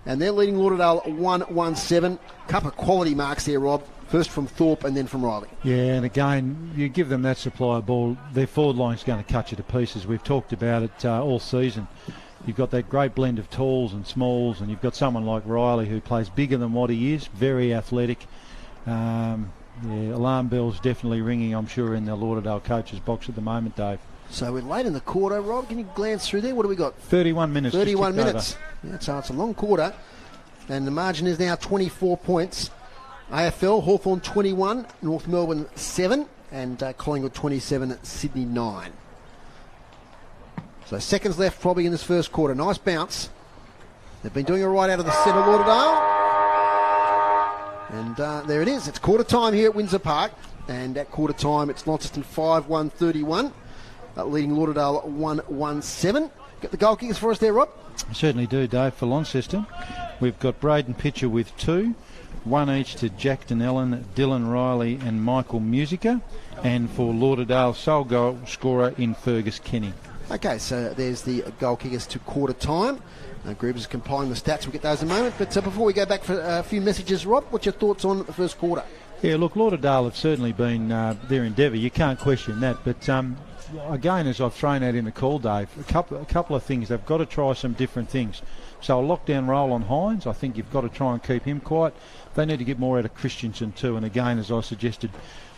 And they're leading Lauderdale 1-1-7. Couple of quality marks there, Rob. First from Thorpe and then from Riley. Yeah, and again, you give them that supply of ball, their forward line's going to cut you to pieces. We've talked about it all season. You've got that great blend of talls and smalls, and you've got someone like Riley who plays bigger than what he is, very athletic. Yeah, alarm bells definitely ringing, I'm sure, in the Lauderdale coach's box at the moment, Dave. So we're late in the quarter, Rob. Can you glance through there? What do we got? 31 minutes. 31 minutes. Yeah, so it's a long quarter. And the margin is now 24 points. AFL, Hawthorn 21, North Melbourne 7, and Collingwood 27, Sydney 9. So seconds left probably in this first quarter. Nice bounce. They've been doing it right out of the centre, Lauderdale. And there it is. It's quarter time here at Windsor Park. And at quarter time, it's Launceston 5-1-31, leading Lauderdale 1-1-7. Got the goal kickers for us there, Rob? I certainly do, Dave. For Launceston, we've got Braden Pitcher with 2, 1 each to Jack Donnellan, Dylan Riley and Michael Musica. And for Lauderdale, sole goal scorer in Fergus Kenny. Okay, so there's the goal kickers to quarter time. Gruber is compiling the stats. We'll get those in a moment. But before we go back for a few messages, Rob, what's your thoughts on the first quarter? Yeah, look, Lauderdale have certainly been their endeavour. You can't question that. But again, as I've thrown out in the call, Dave, a couple of things. They've got to try some different things. So a lockdown roll on Hines, I think you've got to try and keep him quiet. They need to get more out of Christensen too. And again, as I suggested,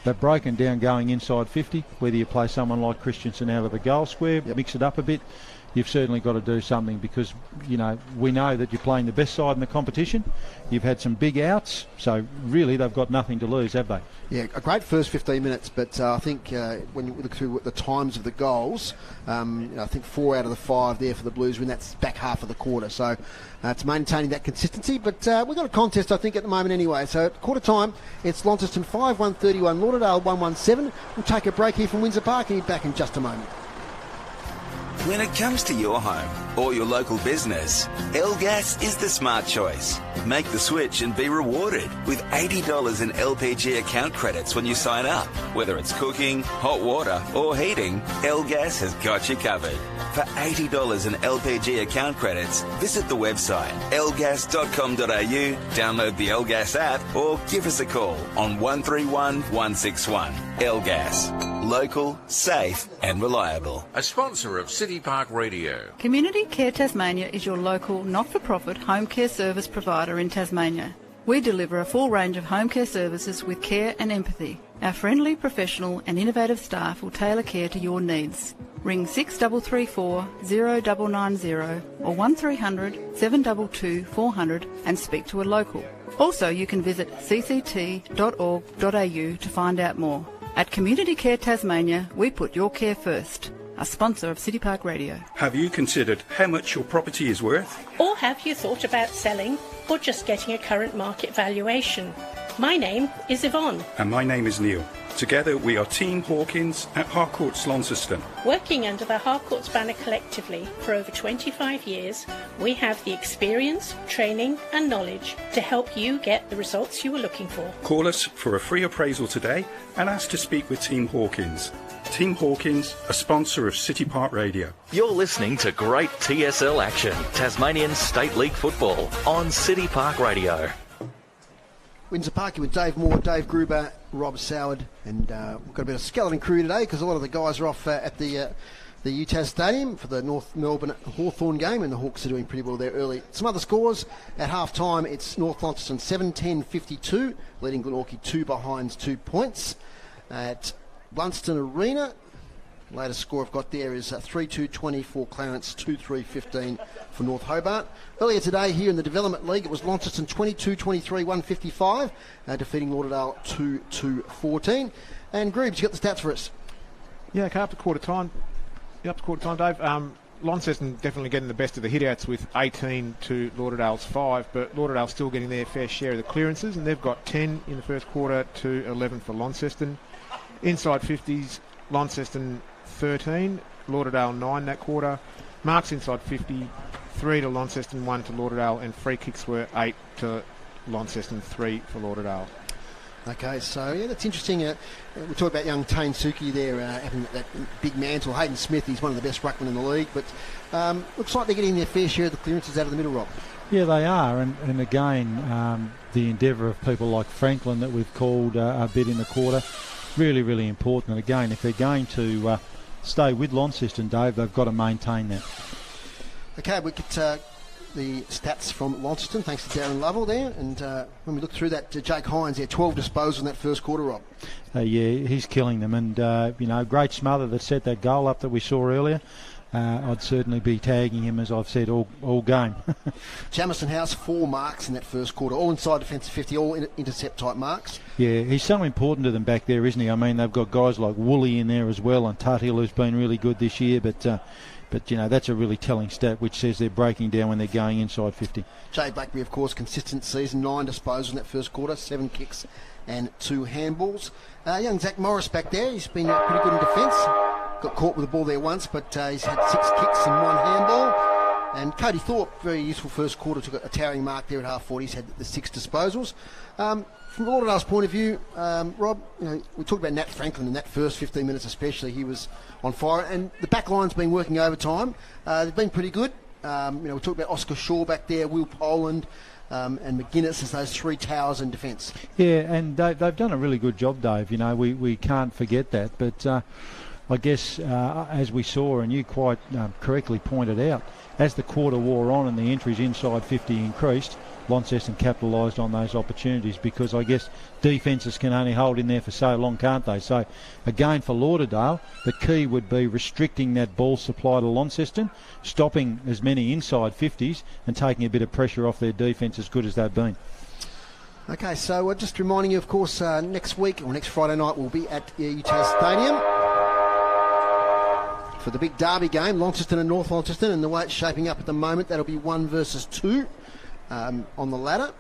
they've broken down going inside 50. Whether you play someone like Christensen out of the goal square, mix it up a bit. You've certainly got to do something because, you know, we know that you're playing the best side in the competition. You've had some big outs, so really they've got nothing to lose, have they? Yeah, a great first 15 minutes, but I think when you look through the times of the goals, I think 4 out of the 5 there for the Blues win. That's back half of the quarter, so it's maintaining that consistency. But we've got a contest, I think, at the moment anyway. So at quarter time, it's Launceston 5-131, Lauderdale 1-1-7. We'll take a break here from Windsor Park and be back in just a moment. When it comes to your home or your local business, L-Gas is the smart choice. Make the switch and be rewarded with $80 in LPG account credits when you sign up. Whether it's cooking, hot water or heating, L-Gas has got you covered. For $80 in LPG account credits, visit the website lgas.com.au, download the L-Gas app or give us a call on 131 161. L-Gas. Local, safe and reliable. A sponsor of City Park Radio. Community Care Tasmania is your local not-for-profit home care service provider in Tasmania. We deliver a full range of home care services with care and empathy. Our friendly, professional and innovative staff will tailor care to your needs. Ring 6334 0990 or 1300 722 400 and speak to a local. Also, you can visit cct.org.au to find out more. At Community Care Tasmania, we put your care first. A sponsor of City Park Radio. Have you considered how much your property is worth? Or have you thought about selling or just getting a current market valuation? My name is Yvonne. And my name is Neil. Together we are Team Hawkins at Harcourts Launceston. Working under the Harcourts banner collectively for over 25 years, we have the experience, training and knowledge to help you get the results you were looking for. Call us for a free appraisal today and ask to speak with Team Hawkins. Team Hawkins, a sponsor of City Park Radio. You're listening to great TSL action, Tasmanian State League football, on City Park Radio. Windsor Park with Dave Moore, Dave Gruber, Rob Soward, and we've got a bit of skeleton crew today because a lot of the guys are off at the UTAS Stadium for the North Melbourne Hawthorn game, and the Hawks are doing pretty well there early. Some other scores at half time: it's North Launceston 7-10-52, leading Glenorchy 2 behind 2 points. At Blunston Arena, latest score I've got there is 3-2-20 for Clarence, 2-3-15 for North Hobart. Earlier today here in the Development League, it was Launceston 22-23, 155, defeating Lauderdale 2-14. And Groobs, you got the stats for us? Yeah, okay, up to quarter time. Dave. Launceston definitely getting the best of the hit-outs with 18 to Lauderdale's 5, but Lauderdale still getting their fair share of the clearances, and they've got 10 in the first quarter to 11 for Launceston. Inside 50s, Launceston 13, Lauderdale 9 that quarter. Marks inside 50, 3 to Launceston, 1 to Lauderdale, and free kicks were 8 to Launceston, 3 for Lauderdale. Okay, so yeah, that's interesting. We talked about young Tane Suki there having that big mantle. Hayden Smith, he's one of the best ruckmen in the league, but looks like they're getting their fair share of the clearances out of the middle, Rob. Yeah, they are, and again, the endeavour of people like Franklin that we've called a bit in the quarter, really, really important. And again, if they're going to stay with Launceston, Dave, they've got to maintain that. Okay, we get the stats from Launceston, thanks to Darren Lovell there. And when we look through that, Jake Hines, 12 disposals in that first quarter, Rob. Yeah, he's killing them. And, great smother that set that goal up that we saw earlier. I'd certainly be tagging him, as I've said, all game. Jamison House, 4 marks in that first quarter, all inside defensive 50, all intercept type marks. Yeah, he's so important to them back there, isn't he? I mean, they've got guys like Woolley in there as well, and Tuthill, who's been really good this year, but that's a really telling stat which says they're breaking down when they're going inside 50. Jay Blackberry, of course, consistent season, 9 disposals in that first quarter, 7 kicks and 2 handballs. Young Zach Morris back there, he's been pretty good in defence. Got caught with the ball there once, but he's had 6 kicks and 1 handball. And Cody Thorpe, very useful first quarter, took a towering mark there at half 40. He's had the 6 disposals. From Lauderdale's point of view, Rob, we talked about Nat Franklin in that first 15 minutes especially. He was on fire, and the back line's been working overtime. They've been pretty good. We talked about Oscar Shaw back there, Will Poland, and McGuinness as those 3 towers in defence. Yeah, and they've done a really good job, Dave. We can't forget that. But I guess, as we saw, and you quite correctly pointed out, as the quarter wore on and the entries inside 50 increased, Launceston capitalised on those opportunities, because I guess defences can only hold in there for so long, can't they? So again, for Lauderdale, the key would be restricting that ball supply to Launceston, stopping as many inside 50s and taking a bit of pressure off their defence, as good as they've been. Okay, so just reminding you, of course, next week, or next Friday night, we'll be at UTAS Stadium for the big derby game, Launceston and North Launceston, and the way it's shaping up at the moment, that'll be 1 versus 2 on the ladder,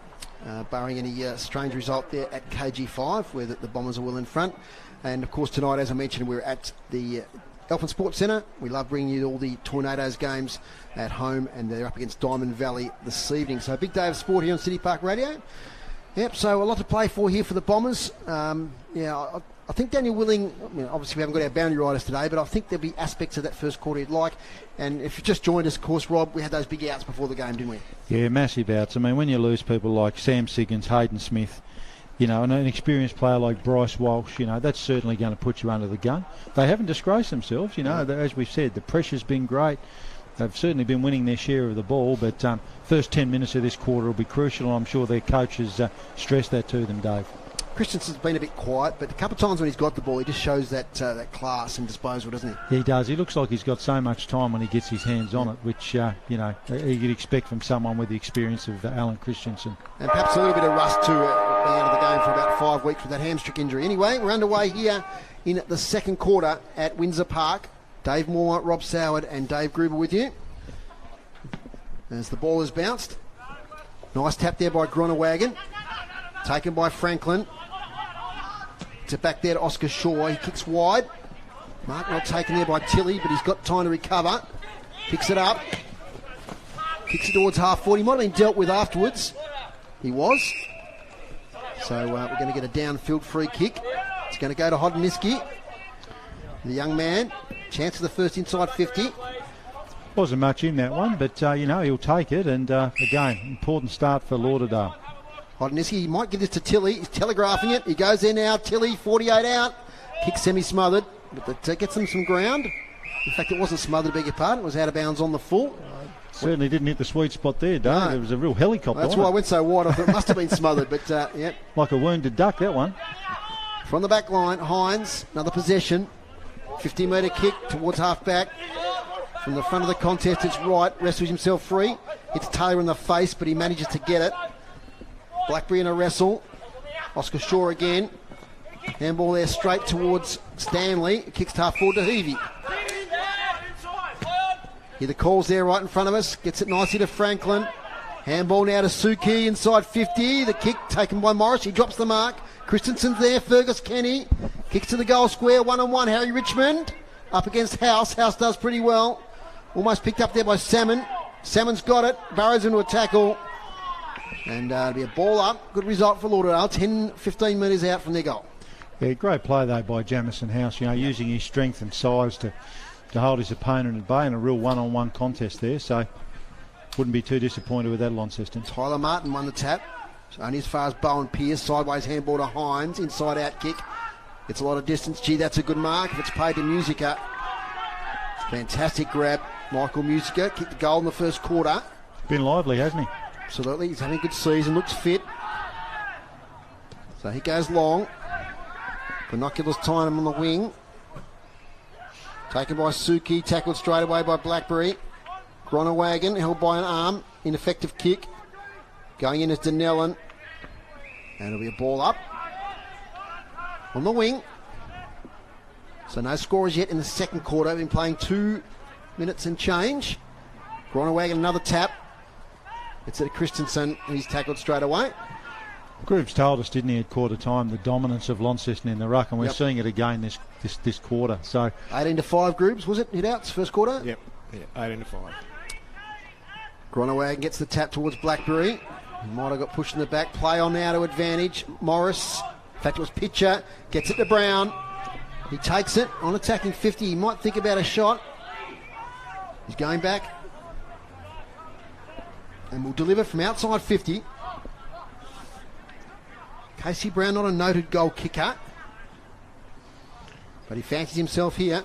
barring any strange result there at KG5, where the Bombers are well in front. And of course tonight, as I mentioned, we're at the Elfin Sports Centre. We love bringing you all the Tornadoes games at home, and they're up against Diamond Valley this evening. So a big day of sport here on City Park Radio. Yep, so a lot to play for here for the Bombers. I think Daniel Willing, obviously we haven't got our boundary riders today, but I think there'll be aspects of that first quarter he'd like. And if you just joined us, of course, Rob, we had those big outs before the game, didn't we? Yeah, massive outs. I mean, when you lose people like Sam Siggins, Hayden Smith, and an experienced player like Bryce Walsh, that's certainly going to put you under the gun. They haven't disgraced themselves, as we've said, the pressure's been great. They've certainly been winning their share of the ball, but first 10 minutes of this quarter will be crucial, and I'm sure their coaches stress that to them, Dave. Christensen's been a bit quiet, but a couple of times when he's got the ball, he just shows that class and disposal, doesn't he? He does. He looks like he's got so much time when he gets his hands on it, which, you'd expect from someone with the experience of Alan Christensen. And perhaps a little bit of rust too, being out of the game for about 5 weeks with that hamstring injury. Anyway, we're underway here in the second quarter at Windsor Park. Dave Moore, Rob Soward and Dave Gruber with you. As the ball is bounced. Nice tap there by Gronewagen. Taken by Franklin. It's it back there to Oscar Shaw. He kicks wide. Mark not taken there by Tilly, but he's got time to recover. Picks it up. Kicks it towards half 40. Might have been dealt with afterwards. He was. So we're going to get a downfield free kick. It's going to go to Hodniski. The young man. Chance of the first inside 50. Wasn't much in that one, but, he'll take it. And, again, important start for Lauderdale. Hodniski, he might give this to Tilly. He's telegraphing it. He goes there now. Tilly, 48 out. Kick semi-smothered, but that gets him some ground. In fact, it wasn't smothered, beg your pardon. It was out of bounds on the full. Certainly didn't hit the sweet spot there, Dave. No. It was a real helicopter. That's why I went so wide. I thought it must have been smothered, but, yeah. Like a wounded duck, that one. From the back line, Hines, another possession. 50-metre kick towards half-back. From the front of the contest, it's right. Wrestles himself free. Hits Taylor in the face, but he manages to get it. Blackberry in a wrestle. Oscar Shaw again. Handball there straight towards Stanley. Kicks to half forward to Heavey. Here the call's there right in front of us. Gets it nicely to Franklin. Handball now to Suki inside 50. The kick taken by Morris. He drops the mark. Christensen's there. Fergus Kenny. Kicks to the goal square. 1-on-1. Harry Richmond up against House. House does pretty well. Almost picked up there by Salmon. Salmon's got it. Burrows into a tackle. And it'll be a ball up. Good result for Lauderdale. 10-15 metres out from their goal. Yeah, great play though by Jamison House, using his strength and size to hold his opponent at bay in a real one-on-one contest there. So wouldn't be too disappointed with that, Launceston. Tyler Martin won the tap. So only as far as Bowen Pearce. Sideways handball to Hines. Inside out kick. Gets a lot of distance. Gee, that's a good mark. If it's paid to Musica. Fantastic grab. Michael Musica kicked the goal in the first quarter. Been lively, hasn't he? Absolutely, he's having a good season, looks fit. So he goes long. Binoculars tying him on the wing. Taken by Suki, tackled straight away by Blackberry. Gronewagen held by an arm, ineffective kick. Going in is Denellen. And it'll be a ball up. On the wing. So no scorers yet in the second quarter. Been playing 2 minutes and change. Gronewagen another tap. It's at Christensen, he's tackled straight away. Grooves told us, didn't he, at quarter time, the dominance of Launceston in the ruck, and we're seeing it again this quarter. So 18-5 Grooves, was it? Hit outs first quarter? Yep, 18-5. Groenewegen gets the tap towards Blackberry. Might have got pushed in the back. Play on now to advantage. Morris, in fact it was Pitcher, gets it to Brown. He takes it on attacking 50. He might think about a shot. He's going back. And will deliver from outside 50. Casey Brown, not a noted goal kicker. But he fancies himself here.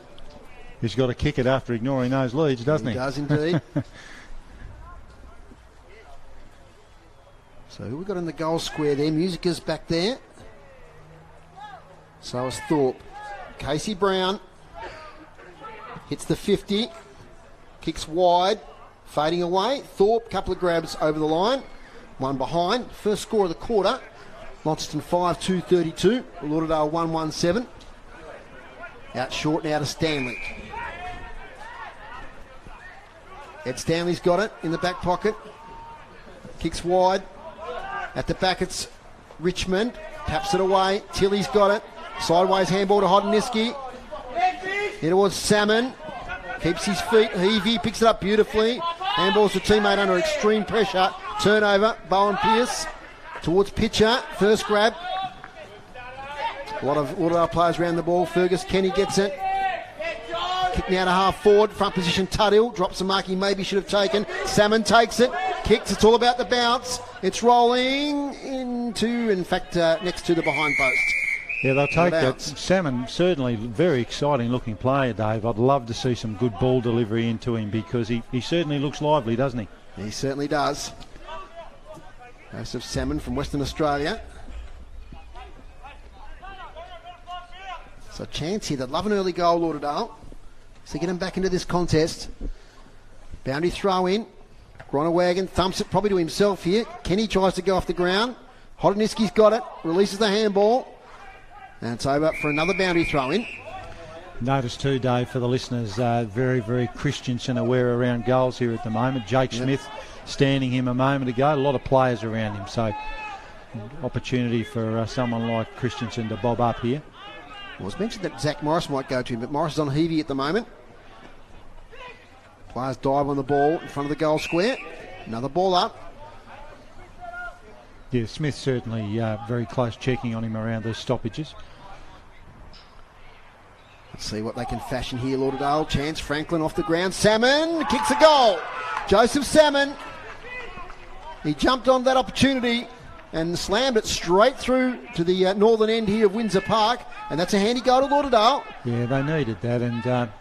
He's got to kick it after ignoring those leads, doesn't he? He does indeed. So who we got in the goal square there? Musica's back there. So is Thorpe. Casey Brown hits the 50. Kicks wide. Fading away. Thorpe, couple of grabs over the line. One behind. First score of the quarter. Launceston 5-2-32. Lauderdale 1-1-7. Out short now to Stanley. Ed Stanley's got it in the back pocket. Kicks wide. At the back it's Richmond. Taps it away. Tilly's got it. Sideways handball to Hodniski. Here towards Salmon. Keeps his feet. Heavey picks it up beautifully. Handballs to teammate under extreme pressure. Turnover. Bowen Pierce towards Pitcher. First grab. A lot of our players around the ball. Fergus Kenny gets it. Kick now to half forward. Front position Tuthill. Drops a mark he maybe should have taken. Salmon takes it. Kicks. It's all about the bounce. It's rolling into, in fact, next to the behind post. Yeah, they'll take that. Salmon, certainly very exciting looking player, Dave. I'd love to see some good ball delivery into him because he certainly looks lively, doesn't he? He certainly does. Joseph Salmon from Western Australia. So a chance here. They'd love an early goal, Lauderdale. So get him back into this contest. Boundary throw in. Groenewegen thumps it probably to himself here. Kenny tries to go off the ground. Hodniski's got it. Releases the handball. And it's over for another boundary throw in. Notice too, Dave, for the listeners, very, very Christensen aware around goals here at the moment. Jake Smith standing him a moment ago. A lot of players around him. So opportunity for someone like Christensen to bob up here. Well, it was mentioned that Zach Morris might go to him, but Morris is on Heavey at the moment. Players dive on the ball in front of the goal square. Another ball up. Yeah, Smith certainly very close checking on him around those stoppages. Let's see what they can fashion here, Lauderdale. Chance, Franklin off the ground. Salmon kicks a goal. Joseph Salmon. He jumped on that opportunity and slammed it straight through to the northern end here of Windsor Park. And that's a handy goal to Lauderdale. Yeah, they needed that. And,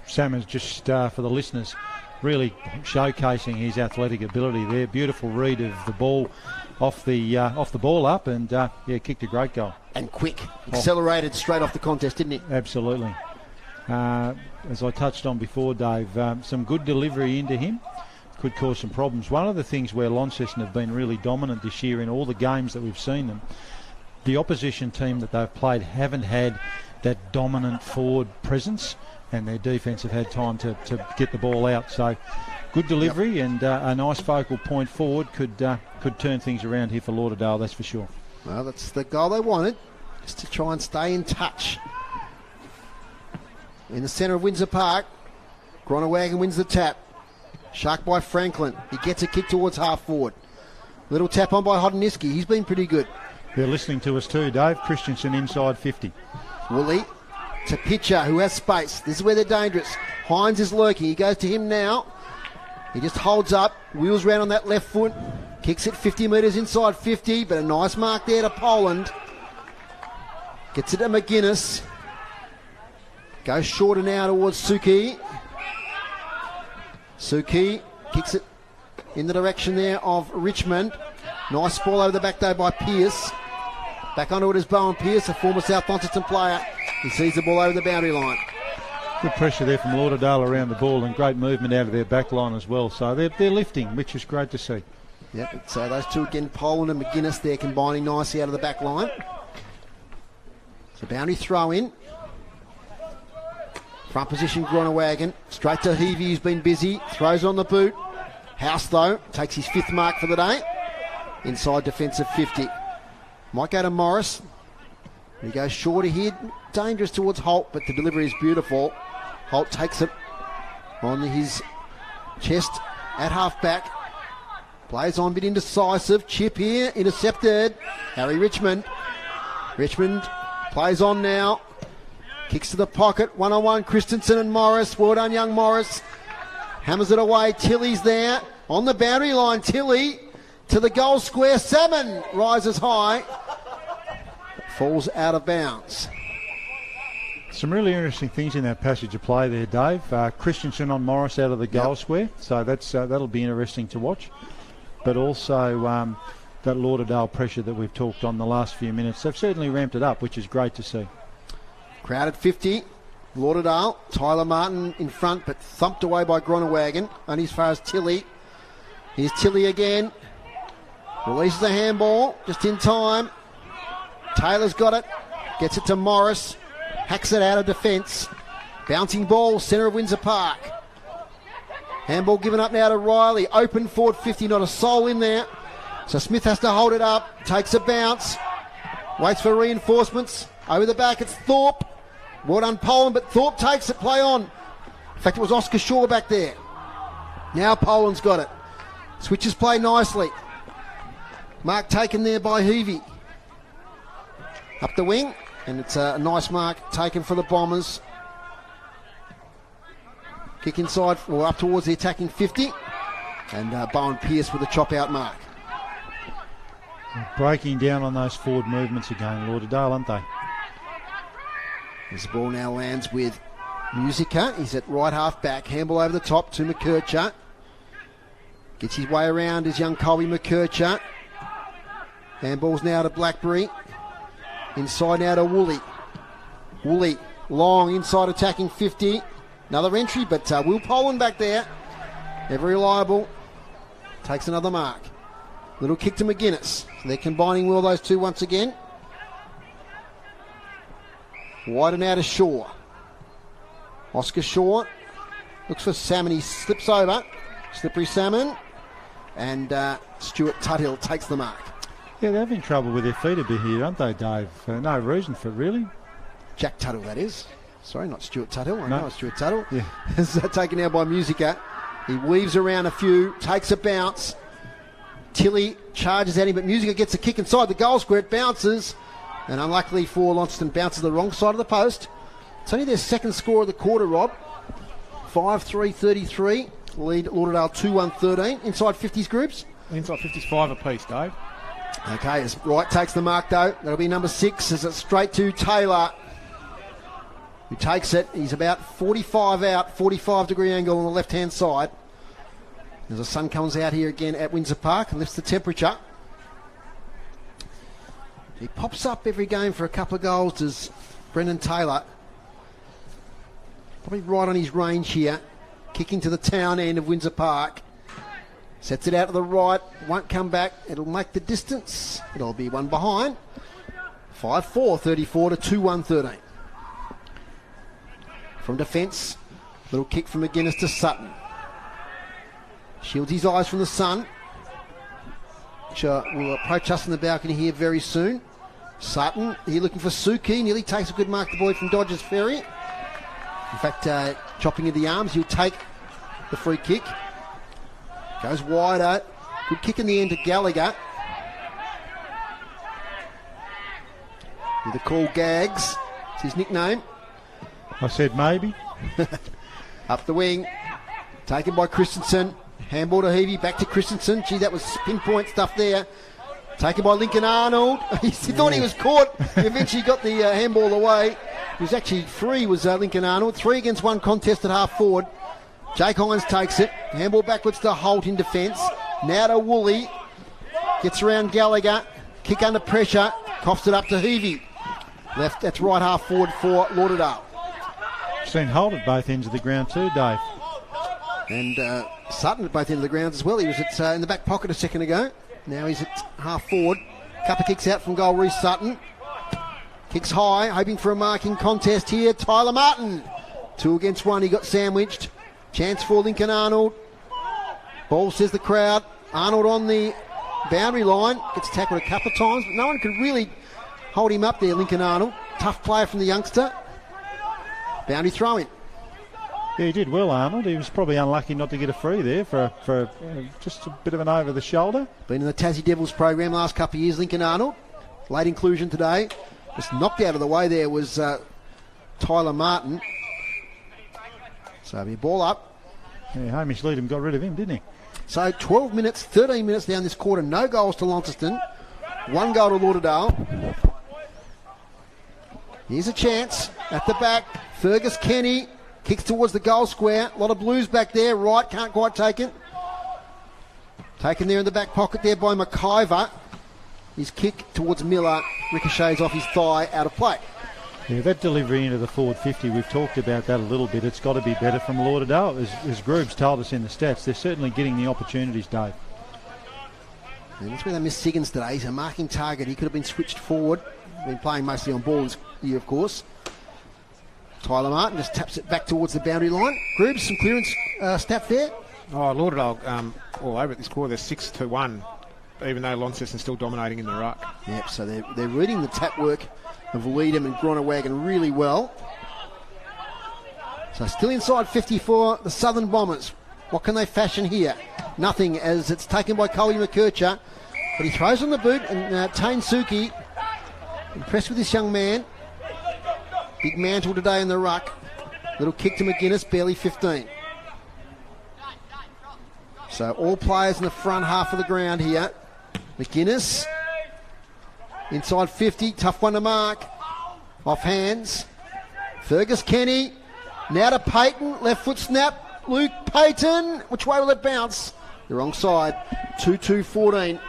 Salmon's just, for the listeners, really showcasing his athletic ability there. Beautiful read of the ball off the ball up and, kicked a great goal. And quick. Accelerated straight off the contest, didn't he? Absolutely. As I touched on before, Dave, some good delivery into him could cause some problems. One of the things where Launceston have been really dominant this year in all the games that we've seen them, the opposition team that they've played haven't had that dominant forward presence, and their defence have had time to get the ball out. So good delivery and a nice focal point forward could turn things around here for Lauderdale, that's for sure. Well, that's the goal they wanted, just to try and stay in touch. In the centre of Windsor Park, Groenewegen wins the tap. Shark by Franklin. He gets a kick towards half forward. Little tap on by Hodniski. He's been pretty good. They're listening to us too, Dave. Christensen inside 50. Woolley to Pitcher, who has space. This is where they're dangerous. Hines is lurking. He goes to him now. He just holds up, wheels round on that left foot, kicks it 50 metres inside 50, but a nice mark there to Poland. Gets it to McGuinness. Goes shorter now towards Suki. Suki kicks it in the direction there of Richmond. Nice ball over the back though by Pierce. Back onto it is Bowen Pierce, a former South Launceston player. He sees the ball over the boundary line. Good pressure there from Lauderdale around the ball and great movement out of their back line as well. So they're lifting, which is great to see. Yep, so those two again, Poland and McGuinness, they're combining nicely out of the back line. So boundary throw in. Front position, Groenewegen. Straight to Heavey, who's been busy. Throws on the boot. House, though, takes his 5th mark for the day. Inside defensive 50. Might go to Morris. He goes shorter here. Dangerous towards Holt, but the delivery is beautiful. Holt takes it on his chest at half-back. Plays on, bit indecisive. Chip here, intercepted. Harry Richmond. Richmond plays on now. Kicks to the pocket. One-on-one, Christensen and Morris. Well done, young Morris. Hammers it away. Tilly's there. On the boundary line, Tilly to the goal square. Salmon rises high. Falls out of bounds. Some really interesting things in that passage of play there, Dave. Christensen on Morris out of the goal square. So that'll be interesting to watch. But also that Lauderdale pressure that we've talked on the last few minutes. They've certainly ramped it up, which is great to see. Crowd at 50. Lauderdale. Tyler Martin in front, but thumped away by Gronewagen. Only as far as Tilly. Here's Tilly again. Releases a handball. Just in time. Taylor's got it. Gets it to Morris. Hacks it out of defence. Bouncing ball. Centre of Windsor Park. Handball given up now to Riley. Open forward 50. Not a soul in there. So Smith has to hold it up. Takes a bounce. Waits for reinforcements. Over the back, it's Thorpe. Well done, Poland, but Thorpe takes it. Play on. In fact, it was Oscar Shaw back there. Now Poland's got it. Switches play nicely. Mark taken there by Heavey. Up the wing, and it's a nice mark taken for the Bombers. Kick inside, or up towards the attacking 50. And Bowen Pearce with a chop-out mark. Breaking down on those forward movements again, Lauderdale, aren't they? This ball now lands with Musica. He's at right half back. Handball over the top to McKercher. Gets his way around is young Colby McKercher. Handball's now to Blackberry. Inside now to Woolley. Woolley long inside attacking 50. Another entry, but Will Poland back there. Ever reliable. Takes another mark. Little kick to McGuinness. They're combining well, those two once again. Wide and out of Shaw. Oscar Shaw looks for Salmon. He slips over. Slippery Salmon. And Stuart Tuthill takes the mark. Yeah, they're having trouble with their feet a bit here, aren't they, Dave? No reason for it, really. Jack Tuthill, that is. Sorry, not Stuart Tuthill. I know it's Stuart Tuthill. Yeah. It's taken out by Musica. He weaves around a few, takes a bounce. Tilly charges at him, but Musica gets a kick inside the goal square. It bounces. And unluckily for Launceston, bounces the wrong side of the post. It's only their second score of the quarter, Rob. 5-3-33. Lead Lauderdale 2-1-13. Inside 50s groups. Inside 50s 5 apiece, Dave. Okay, as Wright takes the mark though. That'll be number 6 as it's straight to Taylor, who takes it. He's about 45 out, 45 degree angle on the left hand side. As the sun comes out here again at Windsor Park and lifts the temperature. He pops up every game for a couple of goals, does Brendan Taylor. Probably right on his range here. Kicking to the town end of Windsor Park. Sets it out to the right. Won't come back. It'll make the distance. It'll be one behind. 5-4-34 to 2-1-13. From defence. Little kick from McGuinness to Sutton. Shields his eyes from the sun. Which will approach us in the balcony here very soon. Sutton, here looking for Suki. Nearly takes a good mark, the boy from Dodgers Ferry. In fact, chopping of the arms, he'll take the free kick. Goes wider. Good kick in the end to Gallagher. With the call Gags. It's his nickname. I said maybe. Up the wing. Taken by Christensen. Handball to Heavey. Back to Christensen. Gee, that was pinpoint stuff there. Taken by Lincoln Arnold. He thought he was caught. He eventually got the handball away. It was actually free, was Lincoln Arnold. 3 against 1 contest at half forward. Jake Hines takes it. Handball backwards to Holt in defence. Now to Woolley. Gets around Gallagher. Kick under pressure. Coughs it up to Heavey. Left, that's right half forward for Lauderdale. Seen Holt at both ends of the ground too, Dave. And Sutton at both ends of the grounds as well. He was in the back pocket a second ago. Now he's at half forward. Couple kicks out from goal, Reece Sutton. Kicks high, hoping for a marking contest here. Tyler Martin. 2 against 1, he got sandwiched. Chance for Lincoln Arnold. Ball, says the crowd. Arnold on the boundary line. Gets tackled a couple of times, but no one could really hold him up there, Lincoln Arnold. Tough player from the youngster. Boundary throw in. Yeah, he did well, Arnold. He was probably unlucky not to get a free there for just a bit of an over the shoulder. Been in the Tassie Devils program last couple of years, Lincoln Arnold. Late inclusion today. Just knocked out of the way there was Tyler Martin. So the ball up. Yeah, Hamish Leadham got rid of him, didn't he? So 12 minutes, 13 minutes down this quarter. No goals to Launceston. 1 goal to Lauderdale. Here's a chance at the back. Fergus Kenny kicks towards the goal square. A lot of blues back there. Right, can't quite take it. Taken there in the back pocket there by McIver. His kick towards Miller ricochets off his thigh, out of play. Yeah, that delivery into the forward 50, we've talked about that a little bit. It's got to be better from Lauderdale. As Groob's told us in the stats, they're certainly getting the opportunities, Dave. And that's where they missed Siggins today. He's a marking target. He could have been switched forward. Been playing mostly on ball this year, of course. Tyler Martin just taps it back towards the boundary line. Groobs, some clearance stat there. Oh, Lauderdale all over at this quarter. They're 6-1, even though Launceston's still dominating in the ruck. Yep, so they're reading the tap work of Leadham and Gronawagon really well. So still inside 54, the Southern Bombers. What can they fashion here? Nothing, as it's taken by Coley McKercher. But he throws on the boot, and Tane Suki, impressed with this young man. Big mantle today in the ruck. Little kick to McGuinness, barely 15. So all players in the front half of the ground here. McGuinness, inside 50, tough one to mark. Off hands. Fergus Kenny, now to Payton, left foot snap. Luke Payton, which way will it bounce? The wrong side, 2-2-14.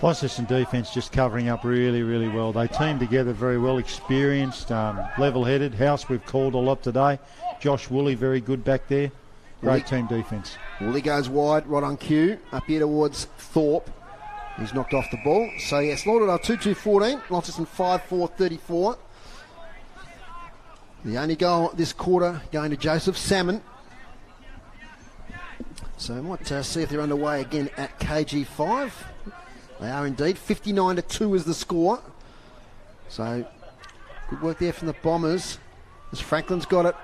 Launceston defence just covering up really, really well. They team together very well, experienced, level-headed. House we've called a lot today. Josh Woolley, very good back there. Great team defence. Woolley goes wide, right on cue, up here towards Thorpe. He's knocked off the ball. So yes, Lauderdale 2-2-14, Launceston 5-4-34. The only goal this quarter going to Joseph Salmon. So we might see if they're underway again at KG5. They are indeed. 59-2 is the score. So good work there from the Bombers. As Franklin's got it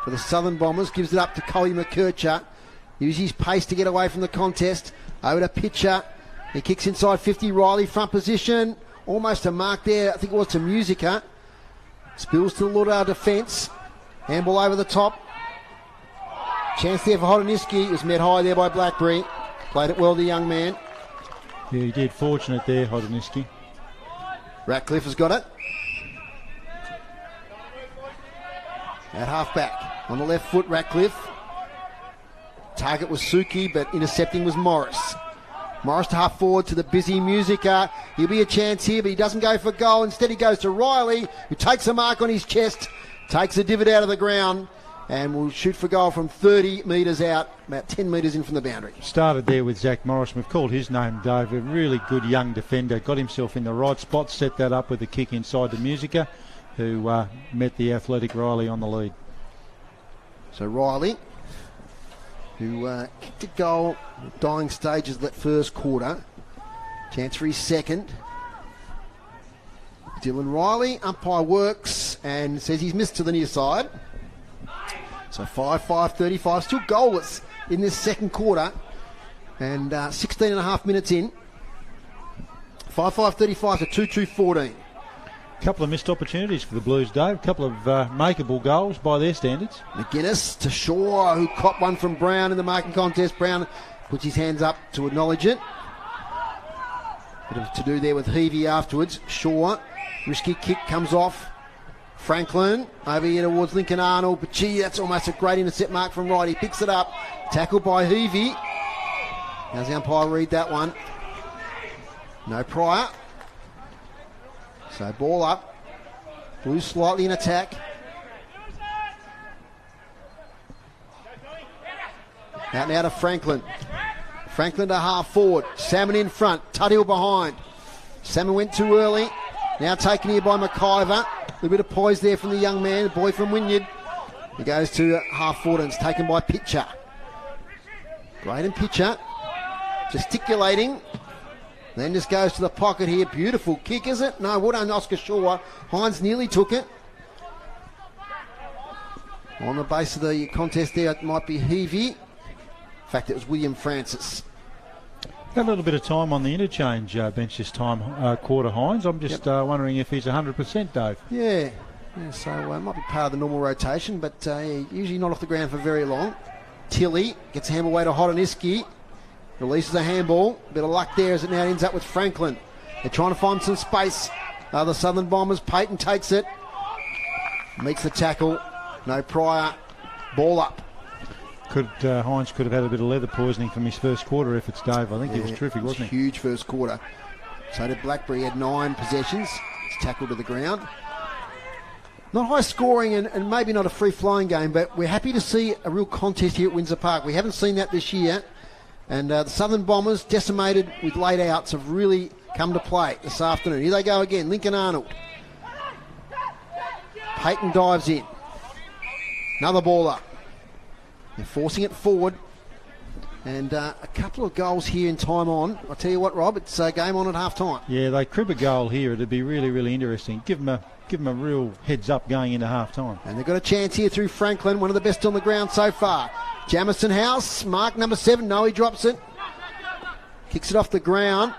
for the Southern Bombers. Gives it up to Coley McKercher. Uses his pace to get away from the contest. Over to Pitcher. He kicks inside 50. Riley front position. Almost a mark there. I think it was to Musica. Spills to the Lauderdale defence. Handball over the top. Chance there for Hodoniski. Was met high there by Blackberry. Played it well, the young man. Yeah, he did. Fortunate there, Hodoniski. Ratcliffe has got it. At half back. On the left foot, Ratcliffe. Target was Suki, but intercepting was Morris. Morris to half forward to the busy Musica. He'll be a chance here, but he doesn't go for goal. Instead, he goes to Riley, who takes a mark on his chest, takes a divot out of the ground, and will shoot for goal from 30 metres out, about 10 metres in from the boundary. Started there with Zach Morris. We've called his name, Dave. A really good young defender. Got himself in the right spot, set that up with a kick inside to Musica, who met the athletic Riley on the lead. So Riley, who kicked a goal in the dying stages of that first quarter. Chance for his second. Dylan Riley, umpire works and says he's missed to the near side. So 5-5-35, still goalless in this second quarter, and 16 and a half minutes in. 5-5-35 to 2-2-14. A couple of missed opportunities for the Blues, Dave. A couple of makeable goals by their standards. McGuinness to Shaw, who caught one from Brown in the marking contest. Brown puts his hands up to acknowledge it. Bit of to do there with Heavey afterwards. Shaw, risky kick comes off. Franklin over here towards Lincoln Arnold, but gee, that's almost a great intercept mark from Wright. He picks it up, tackled by Heavey. How's the umpire read that one? No prior. So ball up. Blues slightly in attack. Out now to Franklin. Franklin to half forward. Salmon in front. Tuthill behind. Salmon went too early. Now taken here by McIver. A little bit of poise there from the young man, the boy from Wynyard. He goes to half forward and it's taken by Pitcher. Graydon Pitcher gesticulating. Then just goes to the pocket here. Beautiful kick, is it? No, well done, Oscar Shaw. Hines nearly took it. On the base of the contest there, it might be Heavey. In fact, it was William Francis. Got a little bit of time on the interchange bench this time, quarter Hines. I'm just wondering if he's 100%, Dave. Yeah, so it might be part of the normal rotation, but usually not off the ground for very long. Tilly gets handball away to Hodoniski. Releases a handball. Bit of luck there as it now ends up with Franklin. They're trying to find some space. The Southern Bombers. Payton takes it. Meets the tackle. No Pryor. Ball up. Hines could have had a bit of leather poisoning from his first quarter efforts, Dave. I think he was terrific, wasn't he? Huge first quarter. So did Blackberry. Had 9 possessions. It's tackled to the ground. Not high scoring and maybe not a free-flowing game, but we're happy to see a real contest here at Windsor Park. We haven't seen that this year. And the Southern Bombers, decimated with late outs, have really come to play this afternoon. Here they go again. Lincoln Arnold. Payton dives in. Another ball up. They're forcing it forward. And a couple of goals here in time on. I'll tell you what, Rob, it's game on at half time. Yeah, they crib a goal here. It'd be really, really interesting. Give them a real heads up going into half time. And they've got a chance here through Franklin, one of the best on the ground so far. Jamison House, mark number 7. No, he drops it. Kicks it off the ground.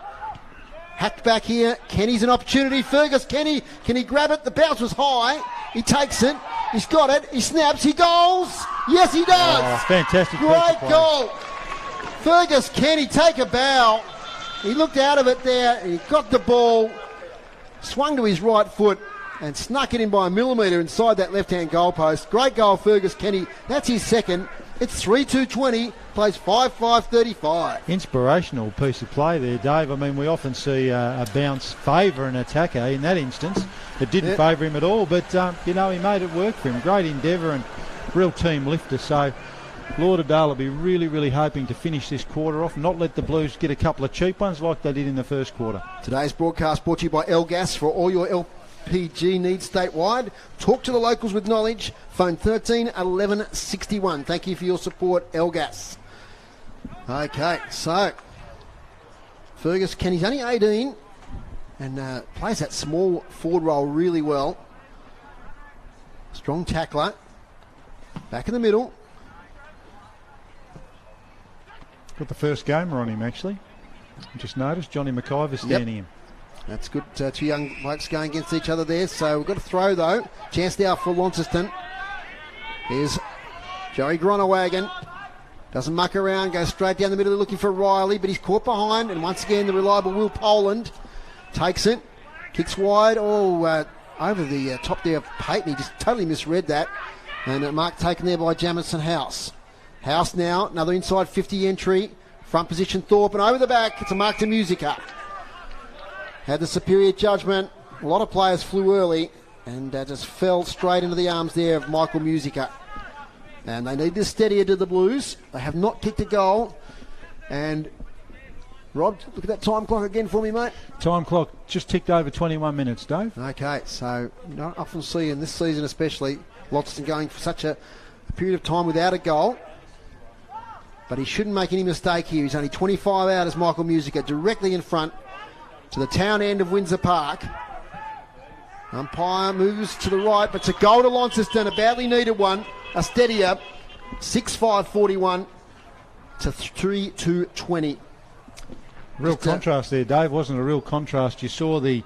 Hacked back here. Kenny's an opportunity. Fergus Kenny, can he grab it? The bounce was high. He takes it. He's got it. He snaps. He goals. Yes, he does. Oh, fantastic. Great goal. Fergus Kenny, take a bow. He looked out of it there. He got the ball. Swung to his right foot and snuck it in by a millimetre inside that left-hand goalpost. Great goal, Fergus Kenny. That's his second. It's 3-2-20, plays 5-5-35. Inspirational piece of play there, Dave. I mean, we often see a bounce favour an attacker. In that instance, it didn't favour him at all, but, he made it work for him. Great endeavour and real team lifter. So Lauderdale will be really, really hoping to finish this quarter off, not let the Blues get a couple of cheap ones like they did in the first quarter. Today's broadcast brought to you by Elgas for all your LPG needs statewide. Talk to the locals with knowledge. Phone 13 11 61. Thank you for your support, Elgas. Okay, so Fergus Kenny's only 18 and plays that small forward role really well. Strong tackler. Back in the middle. Got the first gamer on him, actually. Just noticed Johnny McIver standing him. That's good. 2 young blokes going against each other there. So we've got a throw, though. Chance now for Launceston. Here's Joey Gronawagon. Doesn't muck around. Goes straight down the middle looking for Riley, but he's caught behind. And once again, the reliable Will Poland takes it. Kicks wide. Over the top there of Payton. He just totally misread that. And a mark taken there by Jamison House. House now. Another inside 50 entry. Front position Thorpe. And over the back, it's a mark to Musica. Had the superior judgment. A lot of players flew early and just fell straight into the arms there of Michael Musica. And they need this steadier to the Blues. They have not kicked a goal. And Rob, look at that time clock again for me, mate. Time clock just ticked over 21 minutes, Dave. Okay, so not often see in this season especially Launceston going for such a period of time without a goal. But he shouldn't make any mistake here. He's only 25 out as Michael Musica, directly in front to the town end of Windsor Park. Umpire moves to the right, but it's a goal to Launceston, a badly needed one. A steadier, 6-5-41 to 3-2-20. Real contrast there, Dave. Wasn't a real contrast. You saw the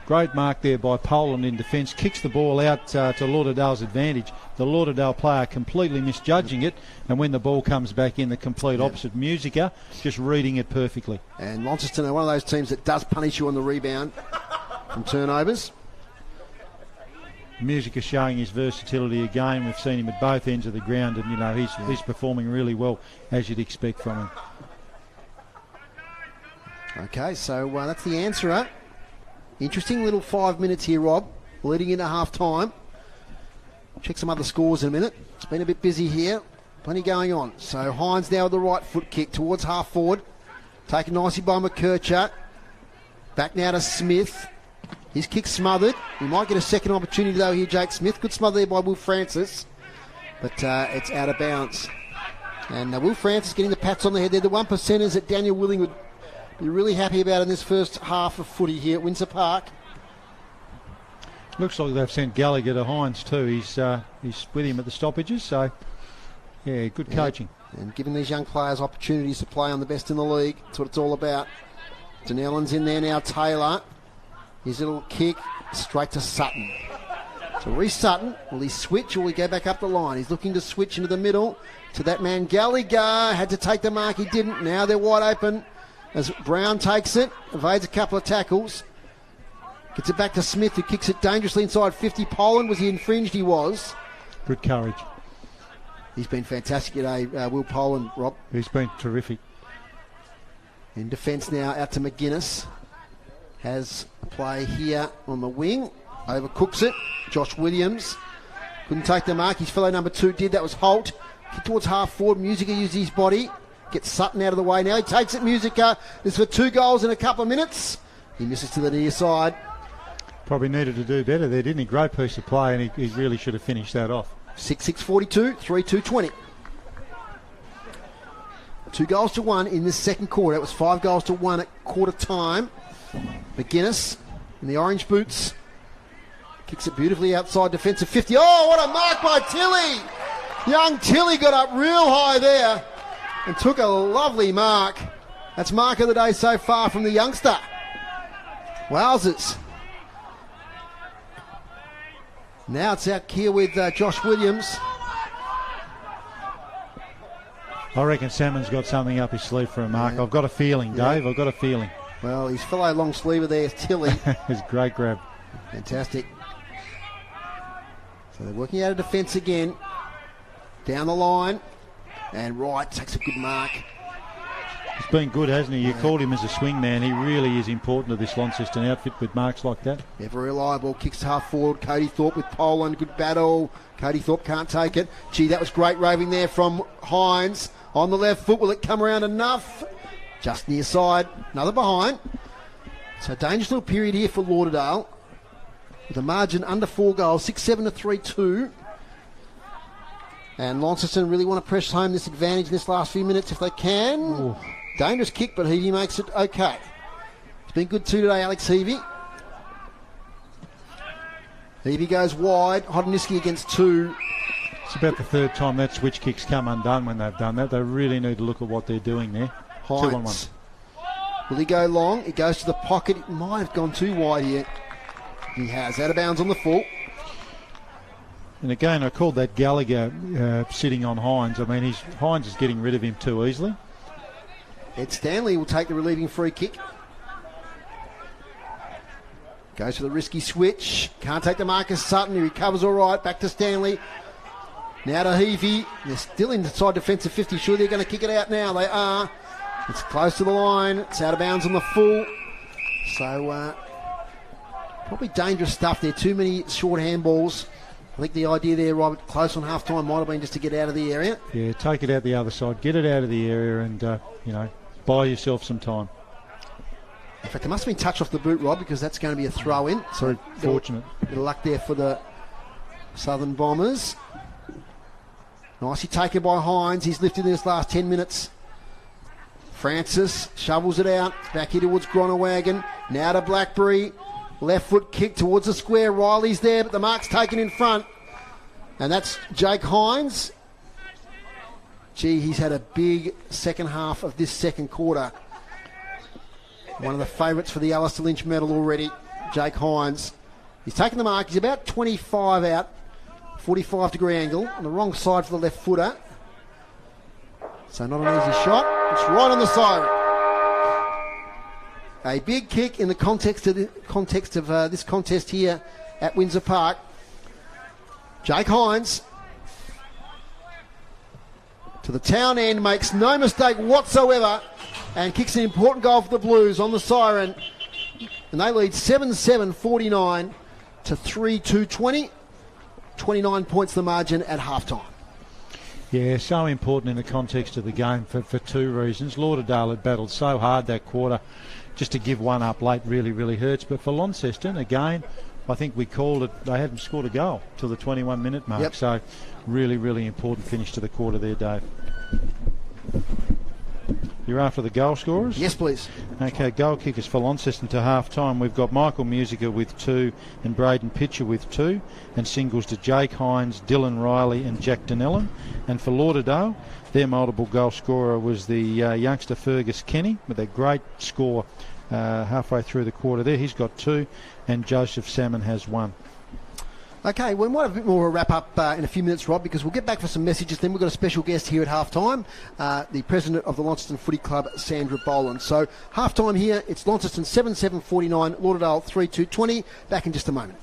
great mark there by Poland in defence. Kicks the ball out to Lauderdale's advantage. The Lauderdale player completely misjudging it, and when the ball comes back in, the complete opposite. Musica just reading it perfectly. And Launceston are one of those teams that does punish you on the rebound from turnovers. Musica showing his versatility again. We've seen him at both ends of the ground, and he's performing really well, as you'd expect from him. Okay, so that's the answer. Interesting little 5 minutes here, Rob, leading into half time. Check some other scores in a minute. It's been a bit busy here. Plenty going on. So Hines now with the right foot kick towards half forward. Taken nicely by McKercher. Back now to Smith. His kick smothered. We might get a second opportunity though here, Jake Smith. Good smother there by Will Francis. But it's out of bounds. And Will Francis getting the pats on the head there. The 1%ers that Daniel Willing would be really happy about in this first half of footy here at Windsor Park. Looks like they've sent Gallagher to Hines too. He's with him at the stoppages, so yeah, good coaching. And giving these young players opportunities to play on the best in the league. That's what it's all about. Dunellan's in there now. Taylor. His little kick straight to Sutton. So Reece Sutton, will he switch or will he go back up the line? He's looking to switch into the middle to that man Gallagher. Had to take the mark, he didn't. Now they're wide open as Brown takes it, evades a couple of tackles. Gets it back to Smith, who kicks it dangerously inside 50. Poland, was he infringed? He was. Good courage. He's been fantastic today, Will Poland, Rob. He's been terrific. In defence now, out to McGuinness. Has play here on the wing. Overcooks it. Josh Williams couldn't take the mark. His fellow number 2 did. That was Holt. Kick towards half forward. Musica used his body. Gets Sutton out of the way now. He takes it. Musica. This is for 2 goals in a couple of minutes. He misses to the near side. Probably needed to do better there, didn't he? Great piece of play, and he really should have finished that off. 6-6-42, 3-2-20. 2 goals to 1 in this second quarter. It was 5 goals to 1 at quarter time. McGuinness in the orange boots. Kicks it beautifully outside defensive 50. Oh, what a mark by Tilly! Young Tilly got up real high there and took a lovely mark. That's mark of the day so far from the youngster. Wowzers. Now it's out here with Josh Williams. I reckon Salmon's got something up his sleeve for a mark. Yeah. I've got a feeling, Dave. I've got a feeling. Well, his fellow long sleever there is Tilly. It's a great grab. Fantastic. So they're working out of defence again. Down the line. And Wright takes a good mark. He's been good, hasn't he? You called him as a swing man. He really is important to this Launceston outfit with marks like that. Yeah, very reliable. Kicks to half forward. Cody Thorpe with Poland. Good battle. Cody Thorpe can't take it. Gee, that was great raving there from Hines. On the left foot. Will it come around enough? Just near side. Another behind. So dangerous little period here for Lauderdale. With a margin under 4 goals. 6-7 to 3-2. And Launceston really want to press home this advantage in this last few minutes if they can. Ooh. Dangerous kick, but Heavey makes it okay. It's been good too today, Alex Heavey. Heavey goes wide. Hodniski against 2. It's about the 3rd time that switch kick's come undone when they've done that. They really need to look at what they're doing there. Hines. 2-on-1. Will he go long? It goes to the pocket. It might have gone too wide here. He has. Out of bounds on the full. And again, I called that Gallagher sitting on Hines. I mean, Hines is getting rid of him too easily. Ed Stanley will take the relieving free kick. Goes for the risky switch. Can't take the Marcus Sutton. He recovers all right. Back to Stanley. Now to Heavey. They're still inside defensive 50. Sure, they're going to kick it out now. They are. It's close to the line. It's out of bounds on the full. So, probably dangerous stuff there. Too many short handballs. I think the idea there, Robert, close on half-time might have been just to get out of the area. Yeah, take it out the other side. Get it out of the area and, buy yourself some time. In fact, it must have been touched off the boot, Rob, because that's going to be a throw-in. So fortunate. Bit of luck there for the Southern Bombers. Nicely taken by Hines. He's lifted in this last 10 minutes. Francis shovels it out. Back here towards Gronawagon. Now to Blackberry. Left foot kick towards the square. Riley's there, but the mark's taken in front. And that's Jake Hines. Gee, he's had a big second half of this second quarter. One of the favourites for the Alistair Lynch medal already, Jake Hines. He's taken the mark. He's about 25 out, 45-degree angle, on the wrong side for the left footer. So not an easy shot. It's right on the side. A big kick in the context of this contest here at Windsor Park. Jake Hines to the town end, makes no mistake whatsoever, and kicks an important goal for the Blues on the siren. And they lead 7-7-49 to 3-2-20. 29 points the margin at halftime. Yeah, so important in the context of the game for 2 reasons. Lauderdale had battled so hard that quarter. Just to give one up late really, really hurts. But for Launceston, again, I think we called it, they hadn't scored a goal till the 21-minute mark. Yep. So really, really important finish to the quarter there, Dave. You're after the goal scorers? Yes, please. Okay, goal kickers for Launceston to half-time. We've got Michael Musica with 2 and Braden Pitcher with 2, and singles to Jake Hines, Dylan Riley and Jack Donnellan. And for Lauderdale, their multiple goal scorer was the youngster Fergus Kenny with a great score halfway through the quarter there. He's got 2, and Joseph Salmon has 1. Okay, we might have a bit more of a wrap-up in a few minutes, Rob, because we'll get back for some messages. Then we've got a special guest here at half-time, the president of the Launceston Footy Club, Sandra Boland. So, half-time here, it's Launceston 7-7-49, Lauderdale 3-2-20. Back in just a moment.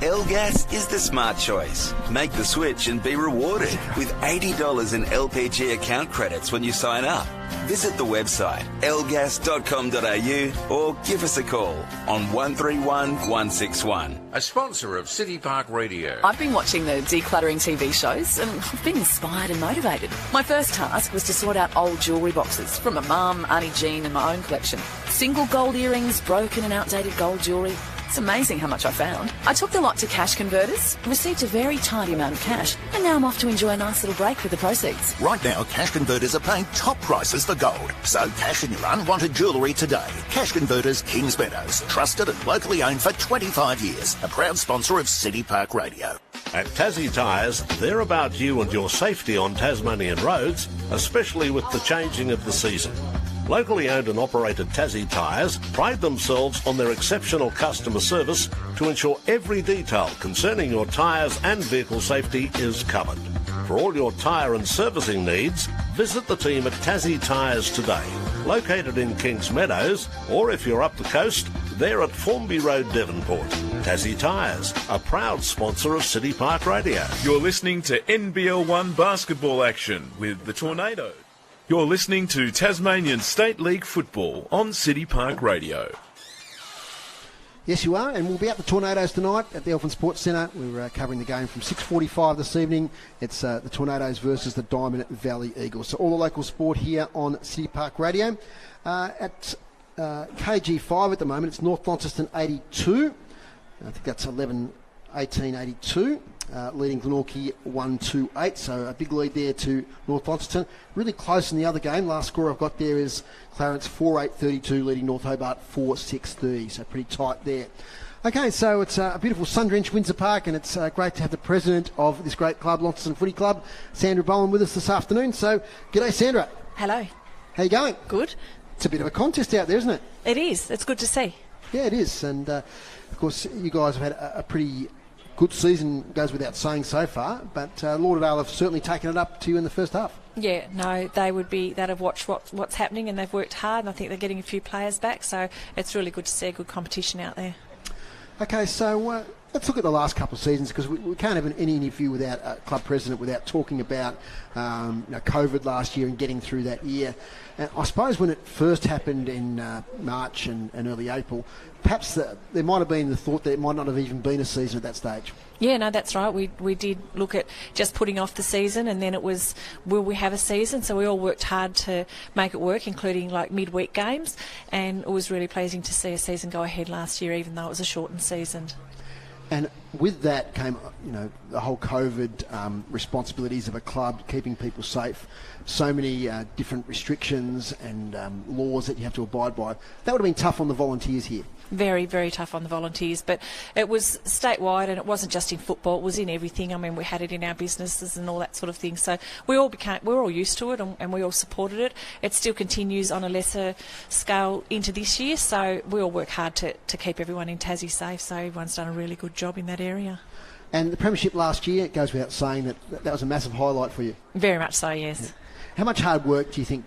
L-Gas is the smart choice. Make the switch and be rewarded with $80 in LPG account credits when you sign up. Visit the website lgas.com.au or give us a call on 131 161. A sponsor of City Park Radio. I've been watching the decluttering TV shows and I've been inspired and motivated. My first task was to sort out old jewellery boxes from my mum, Auntie Jean and my own collection. Single gold earrings, broken and outdated gold jewellery. It's amazing how much I found. I took the lot to cash converters, received a very tidy amount of cash, and now I'm off to enjoy a nice little break with the proceeds. Right now, cash converters are paying top prices for gold. So cash in your unwanted jewellery today. Cash Converters, Kings Meadows. Trusted and locally owned for 25 years. A proud sponsor of City Park Radio. At Tassie Tyres, they're about you and your safety on Tasmanian roads, especially with the changing of the season. Locally owned and operated Tassie Tyres pride themselves on their exceptional customer service to ensure every detail concerning your tyres and vehicle safety is covered. For all your tyre and servicing needs, visit the team at Tassie Tyres today, located in Kings Meadows, or if you're up the coast, they're at Formby Road, Devonport. Tassie Tyres, a proud sponsor of City Park Radio. You're listening to NBL1 basketball action with the Tornadoes. You're listening to Tasmanian State League football on City Park Radio. Yes, you are, and we'll be at the Tornadoes tonight at the Elfin Sports Centre. We're covering the game from 6:45 this evening. It's the Tornadoes versus the Diamond Valley Eagles. So all the local sport here on City Park Radio. At KG5 at the moment, it's North Launceston 82. I think that's 11-18-82. Leading Glenorchy 1-2-8, so a big lead there to North Launceston. Really close in the other game. Last score I've got there is Clarence 4-8-32, leading North Hobart 4-6-30, so pretty tight there. Okay, so it's a beautiful sun-drenched Windsor Park, and it's great to have the president of this great club, Launceston Footy Club, Sandra Boland, with us this afternoon. So, g'day Sandra. Hello. How you going? Good. It's a bit of a contest out there, isn't it? It is. It's good to see. Yeah, it is, and of course you guys have had a pretty good season, goes without saying so far, but Lauderdale have certainly taken it up to you in the first half. Yeah, no, they'd have watched what's happening, and they've worked hard, and I think they're getting a few players back, so it's really good to see a good competition out there. Okay, so let's look at the last couple of seasons, because we can't have any interview without a club president without talking about COVID last year and getting through that year. And I suppose when it first happened in March and early April, perhaps there might have been the thought that it might not have even been a season at that stage. Yeah, no, that's right. We did look at just putting off the season, and then it was, will we have a season? So we all worked hard to make it work, including like midweek games, and it was really pleasing to see a season go ahead last year, even though it was a shortened season. And with that came, the whole COVID responsibilities of a club, keeping people safe, so many different restrictions and laws that you have to abide by. That would have been tough on the volunteers here. Very, very tough on the volunteers, but it was statewide, and it wasn't just in football, it was in everything. I mean, we had it in our businesses and all that sort of thing, so we're all used to it, and we all supported it. It still continues on a lesser scale into this year, so we all work hard to keep everyone in Tassie safe, so everyone's done a really good job in that area. And the premiership last year, it goes without saying that was a massive highlight for you. Very much so, yes. Yeah. How much hard work do you think,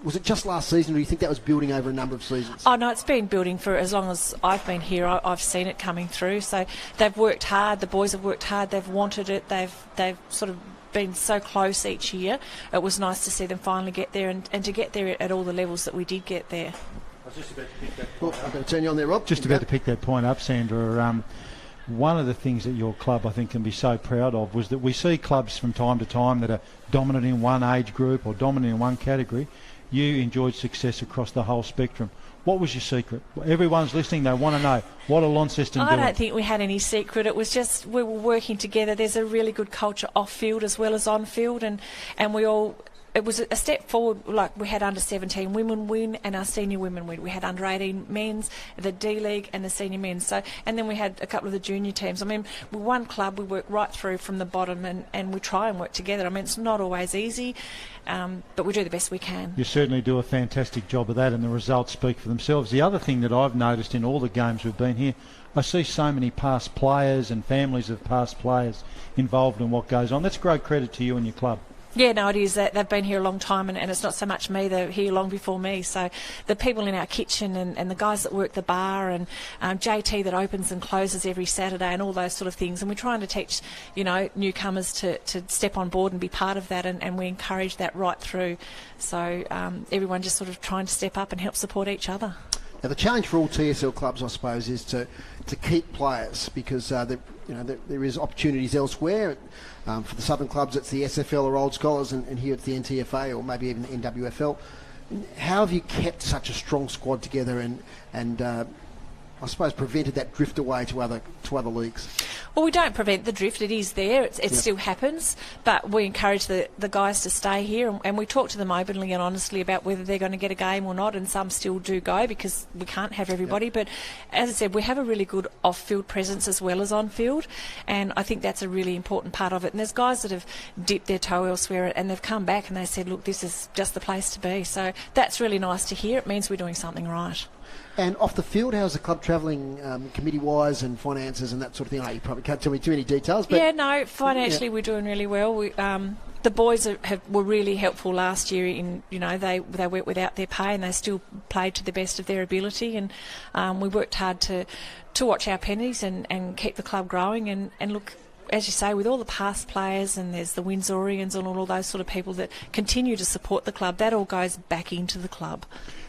was it just last season, or do you think that was building over a number of seasons? Oh, no, it's been building for as long as I've been here. I've seen it coming through. So they've worked hard, the boys have worked hard, they've wanted it, they've sort of been so close each year. It was nice to see them finally get there, and to get there at all the levels that we did get there. I was just about to pick that point up. I'm going to turn you on there, Rob. Just about to pick that point up, Sandra. One of the things that your club, I think, can be so proud of was that we see clubs from time to time that are dominant in one age group or dominant in one category. You enjoyed success across the whole spectrum. What was your secret? Everyone's listening. They want to know, what are Launceston doing? I don't think we had any secret. It was just we were working together. There's a really good culture off-field as well as on-field, and we all it was a step forward. Like we had under 17 women win and our senior women win. We had under 18 men's, the D League and the senior men's. So, and then we had a couple of the junior teams. I mean, we're one club. We work right through from the bottom, and we try and work together. I mean, it's not always easy, but we do the best we can. You certainly do a fantastic job of that, and the results speak for themselves. The other thing that I've noticed in all the games we've been here, I see so many past players and families of past players involved in what goes on. That's great credit to you and your club. Yeah, no, it is. They've been here a long time, and it's not so much me, they're here long before me. So the people in our kitchen and the guys that work the bar and JT that opens and closes every Saturday and all those sort of things. And we're trying to teach, newcomers to step on board and be part of that, and we encourage that right through. So everyone just sort of trying to step up and help support each other. Now, the challenge for all TSL clubs, I suppose, is to keep players, because there is opportunities elsewhere. For the southern clubs, it's the SFL or Old Scholars, and here it's the NTFA or maybe even the NWFL. How have you kept such a strong squad together and I suppose prevented that drift away to other leagues? Well, we don't prevent the drift. It is there. It still happens, but we encourage the guys to stay here, and we talk to them openly and honestly about whether they're going to get a game or not, and some still do go because we can't have everybody. But as I said, we have a really good off-field presence as well as on-field, and I think that's a really important part of it. And there's guys that have dipped their toe elsewhere and they've come back and they said, look, this is just the place to be. So that's really nice to hear. It means we're doing something right. And off the field, how's the club travelling committee-wise and finances and that sort of thing? You probably can't tell me too many details. But yeah, no, financially we're doing really well. We, the boys were really helpful last year in, they worked without their pay and they still played to the best of their ability, and we worked hard to watch our pennies and keep the club growing and look, as you say, with all the past players, and there's the Windsorians and all those sort of people that continue to support the club, that all goes back into the club.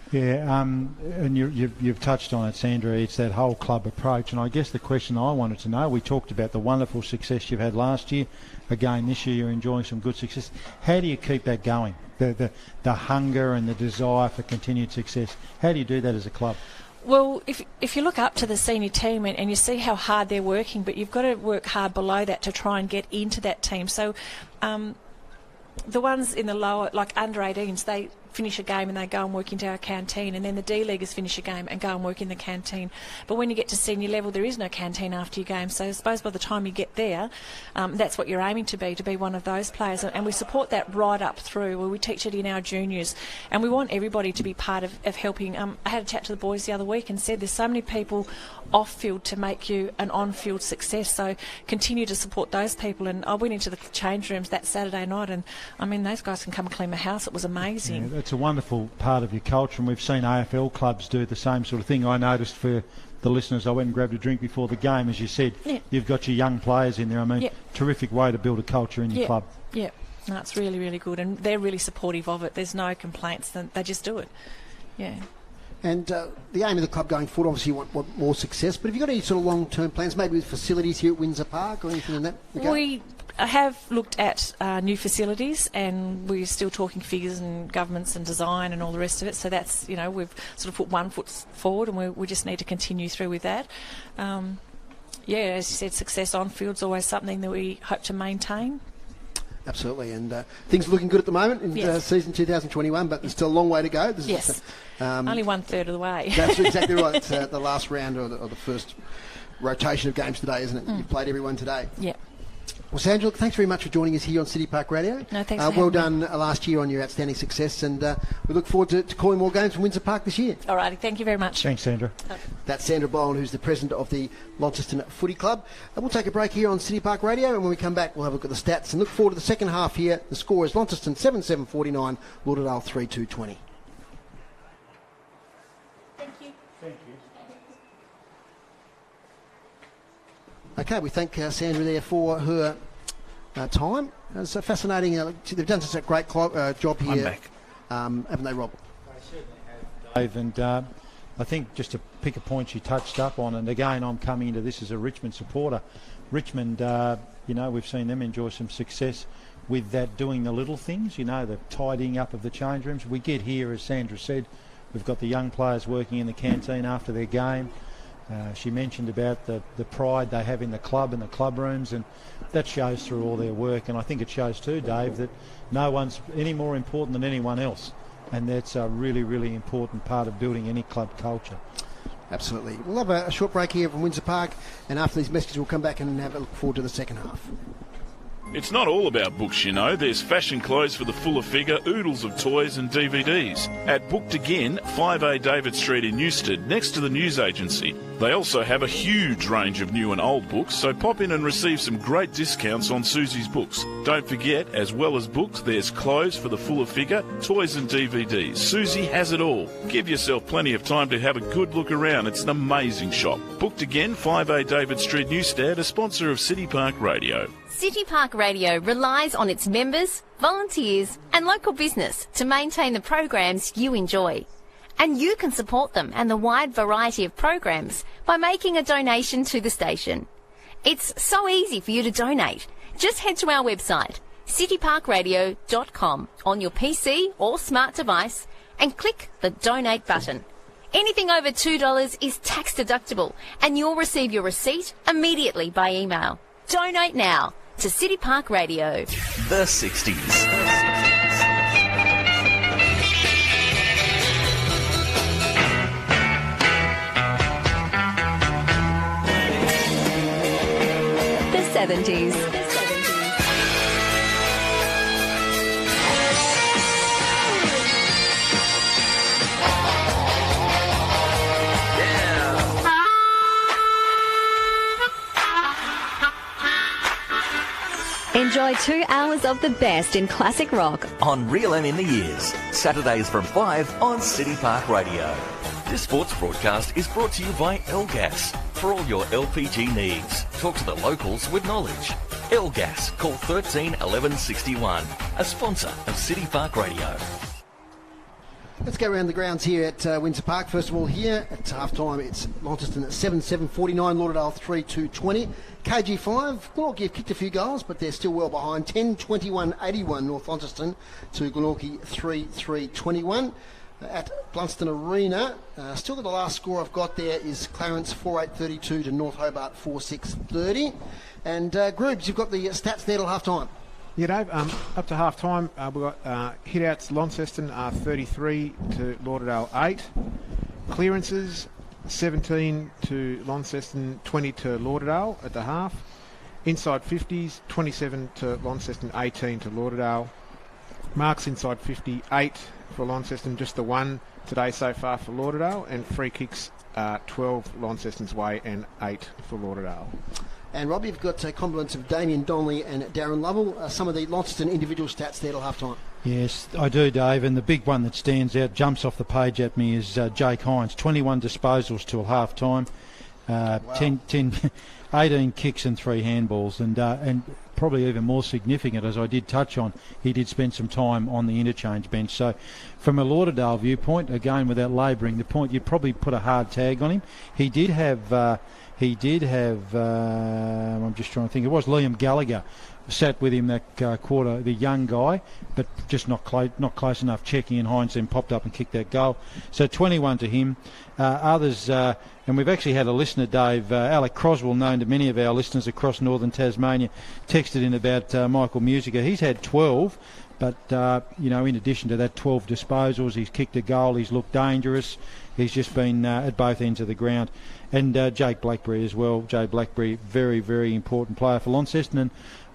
Yeah, and you've touched on it, Sandra. It's that whole club approach, and I guess the question I wanted to know, we talked about the wonderful success you've had last year. Again, this year you're enjoying some good success. How do you keep that going? The hunger and the desire for continued success. How do you do that as a club? Well, if you look up to the senior team and you see how hard they're working, but you've got to work hard below that to try and get into that team. So the ones in the lower, like under 18s, they finish a game and they go and work into our canteen, and then the D-Leaguers finish a game and go and work in the canteen. But when you get to senior level, there is no canteen after your game, so I suppose by the time you get there, that's what you're aiming to be one of those players, and we support that right up through, where we teach it in our juniors, and we want everybody to be part of helping. I had a chat to the boys the other week and said there's so many people off-field to make you an on-field success, so continue to support those people. And I went into the change rooms that Saturday night, and I mean, those guys can come and clean my house. It was amazing. Yeah, it's a wonderful part of your culture, and we've seen AFL clubs do the same sort of thing. I noticed for the listeners, I went and grabbed a drink before the game, as you said. Yeah. You've got your young players in there. I mean, terrific way to build a culture in your club. Yeah, no, it's really, really good, and they're really supportive of it. There's no complaints. They just do it. Yeah. And the aim of the club going forward, obviously you want more success, but have you got any sort of long-term plans, maybe with facilities here at Windsor Park or anything in that regard? We have looked at new facilities, and we're still talking figures and governments and design and all the rest of it. So that's, we've sort of put one foot forward, and we just need to continue through with that. As you said, success on field's always something that we hope to maintain. Absolutely, and things are looking good at the moment in season 2021, but there's still a long way to go. Only 1/3 of the way. That's exactly right. It's the last round or the first rotation of games today, isn't it? You've played everyone today. Yeah. Well, Sandra, thanks very much for joining us here on City Park Radio. No, thanks for well done last year on your outstanding success, and we look forward to calling more games from Windsor Park this year. All righty, thank you very much. Thanks, Sandra. That's Sandra Bowen, who's the president of the Launceston Footy Club. And we'll take a break here on City Park Radio, and when we come back, we'll have a look at the stats and look forward to the second half here. The score is Launceston 7-7-49, Lauderdale 3-2-20. Thank you. Thank you. Okay, we thank Sandra there for her time. It's fascinating. They've done such a great job here. I'm back. Haven't they, Rob? They certainly have, Dave. And I think just to pick a point you touched up on, and again, I'm coming into this as a Richmond supporter. Richmond, we've seen them enjoy some success with that, doing the little things, the tidying up of the change rooms. We get here, as Sandra said, we've got the young players working in the canteen after their game. She mentioned about the pride they have in the club and the club rooms, and that shows through all their work. And I think it shows too, Dave, that no one's any more important than anyone else, and that's a really, really important part of building any club culture. Absolutely. We'll have a short break here from Windsor Park, and after these messages we'll come back and have a look forward to the second half. It's not all about books, you know. There's fashion clothes for the fuller figure, oodles of toys and DVDs. At Booked Again, 5A David Street in Newstead, next to the news agency. They also have a huge range of new and old books, so pop in and receive some great discounts on Susie's books. Don't forget, as well as books, there's clothes for the fuller figure, toys and DVDs. Susie has it all. Give yourself plenty of time to have a good look around. It's an amazing shop. Booked Again, 5A David Street, Newstead, a sponsor of City Park Radio. City Park Radio relies on its members, volunteers and local business to maintain the programs you enjoy. And you can support them and the wide variety of programs by making a donation to the station. It's so easy for you to donate. Just head to our website, cityparkradio.com, on your PC or smart device and click the donate button. Anything over $2 is tax deductible and you'll receive your receipt immediately by email. Donate now to City Park Radio. The 60s. The 70s. Enjoy 2 hours of the best in classic rock On Real M in the Years, Saturdays from 5 on City Park Radio. This sports broadcast is brought to you by Elgas. For all your LPG needs, talk to the locals with knowledge. Elgas, call 13 11 61, a sponsor of City Park Radio. Let's go around the grounds here at Windsor Park. First of all, here at half-time, it's Launceston at 7-7-49, Lauderdale 3-2-20. KG5, Glenorchy have kicked a few goals, but they're still well behind. 10-21-81, North Launceston to Glenorchy 3-3-21. At Blunston Arena, still the last score I've got there is Clarence 4-8-32 to North Hobart 4-6-30. And Groobs, you've got the stats there till half-time. Yeah, Dave, up to half-time, we've got hit-outs Launceston 33 to Lauderdale 8. Clearances 17 to Launceston, 20 to Lauderdale at the half. Inside 50s, 27 to Launceston, 18 to Lauderdale. Marks inside 50, 8 for Launceston, just the 1 today so far for Lauderdale. And free kicks 12 Launceston's way and 8 for Lauderdale. And Rob, you've got compliments of Damien Donnelly and Darren Lovell. Some of the Launceston individual stats there till half-time. Yes, I do, Dave, and the big one that stands out, jumps off the page at me, is Jake Hines. 21 disposals till half-time, 18 kicks and 3 handballs, and probably even more significant, as I did touch on, he did spend some time on the interchange bench. So from a Lauderdale viewpoint, again, without labouring the point, you'd probably put a hard tag on him. He did have, I'm just trying to think, it was Liam Gallagher sat with him that quarter, the young guy, but just not close enough checking, and Hines then popped up and kicked that goal. So 21 to him. Others, and we've actually had a listener, Dave, Alec Croswell, known to many of our listeners across northern Tasmania, texted in about Michael Musica. He's had 12, but, in addition to that, 12 disposals. He's kicked a goal. He's looked dangerous. He's just been at both ends of the ground. And Jake Blackberry as well. Jay Blackberry, very, very important player for Launceston, and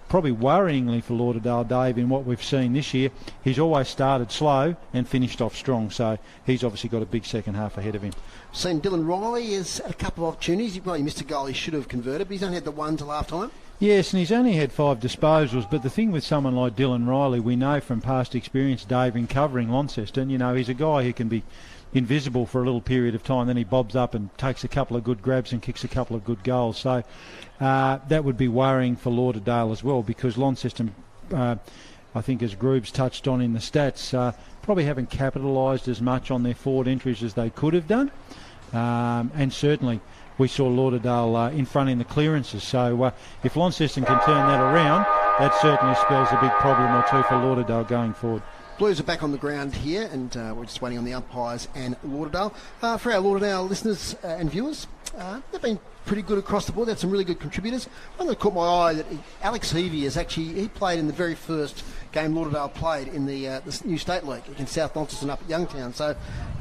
probably worryingly for Lauderdale, Dave, in what we've seen this year. He's always started slow and finished off strong, so he's obviously got a big second half ahead of him. Seen Dylan Riley has had a couple of opportunities. He missed a goal he should have converted, but he's only had the 1 till half-time. Yes, and he's only had 5 disposals, but the thing with someone like Dylan Riley, we know from past experience, Dave, in covering Launceston, he's a guy who can be invisible for a little period of time, then he bobs up and takes a couple of good grabs and kicks a couple of good goals. So that would be worrying for Lauderdale as well, because Launceston, I think as Groobs touched on in the stats, probably haven't capitalised as much on their forward entries as they could have done. And certainly we saw Lauderdale in front in the clearances. So if Launceston can turn that around, that certainly spells a big problem or two for Lauderdale going forward. Blues are back on the ground here, and we're just waiting on the umpires and Lauderdale. For our Lauderdale listeners and viewers, They've been pretty good across the board. They had some really good contributors. One that caught my eye, that Alex Heavey is actually, he played in the very first game Lauderdale played in the new state league against South Launceston up at Youngtown. So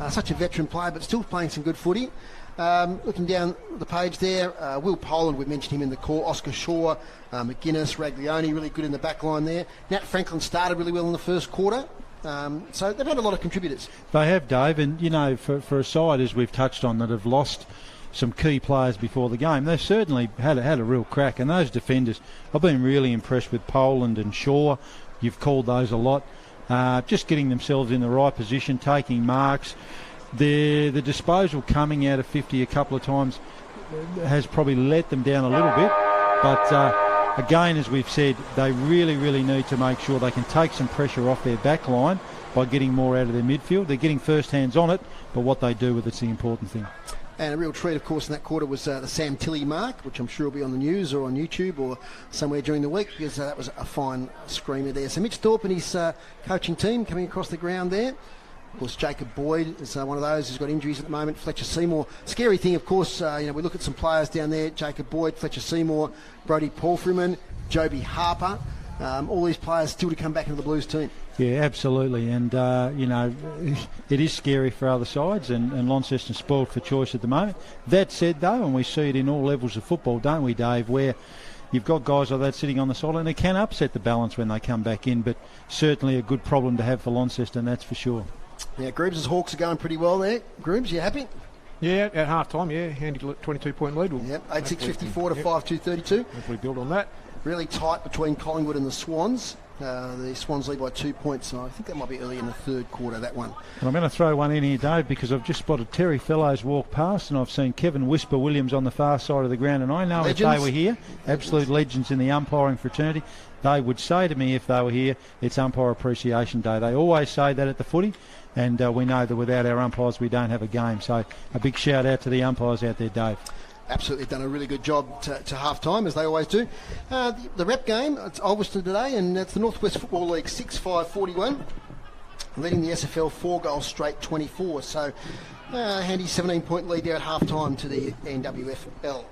such a veteran player, but still playing some good footy. Looking down the page there, Will Poland, we mentioned him in the core, Oscar Shaw, McGuinness, Raglioni, really good in the back line there. Nat Franklin started really well in the first quarter. So they've had a lot of contributors. They have, Dave, and, you know, for a side, as we've touched on, that have lost some key players before the game, they've certainly had a real crack. And those defenders, I've been really impressed with Poland and Shaw. You've called those a lot. Just getting themselves in the right position, taking marks. The disposal coming out of 50 a couple of times has probably let them down a little bit. But again, as we've said, they really, really need to make sure they can take some pressure off their back line by getting more out of their midfield. They're getting first hands on it, but what they do with it's the important thing. And a real treat, of course, in that quarter was the Sam Tilley mark, which I'm sure will be on the news or on YouTube or somewhere during the week, because that was a fine screamer there. So Mitch Thorpe and his coaching team coming across the ground there. Of course, Jacob Boyd is one of those who's got injuries at the moment. Fletcher Seymour. Scary thing, of course, we look at some players down there. Jacob Boyd, Fletcher Seymour, Brodie Palfreyman, Joby Harper. All these players still to come back into the Blues team. Yeah, absolutely. And, it is scary for other sides, and Launceston spoiled for choice at the moment. That said, though, and we see it in all levels of football, don't we, Dave, where you've got guys like that sitting on the sideline, and it can upset the balance when they come back in, but certainly a good problem to have for Launceston, that's for sure. Yeah, Groobs' Hawks are going pretty well there. Groobs, you happy? Yeah, at half-time, handy 22-point lead. Yep, 8-6-54 to 5-2-32. Hopefully build on that. Really tight between Collingwood and the Swans. The Swans lead by 2 points, so I think that might be early in the third quarter, that one. And I'm going to throw one in here, Dave, because I've just spotted Terry Fellows walk past, and I've seen Kevin Whisper Williams on the far side of the ground, and I know legends. If they were here, absolute legends in the umpiring fraternity, they would say to me if they were here, it's Umpire Appreciation Day. They always say that at the footy, and we know that without our umpires we don't have a game. So a big shout out to the umpires out there, Dave. Absolutely done a really good job to half-time, as they always do. The rep game, it's Ulverston today, and it's the Northwest Football League 6-5-41, leading the SFL 4 goals straight 24. So handy 17-point lead there at half-time to the NWFL.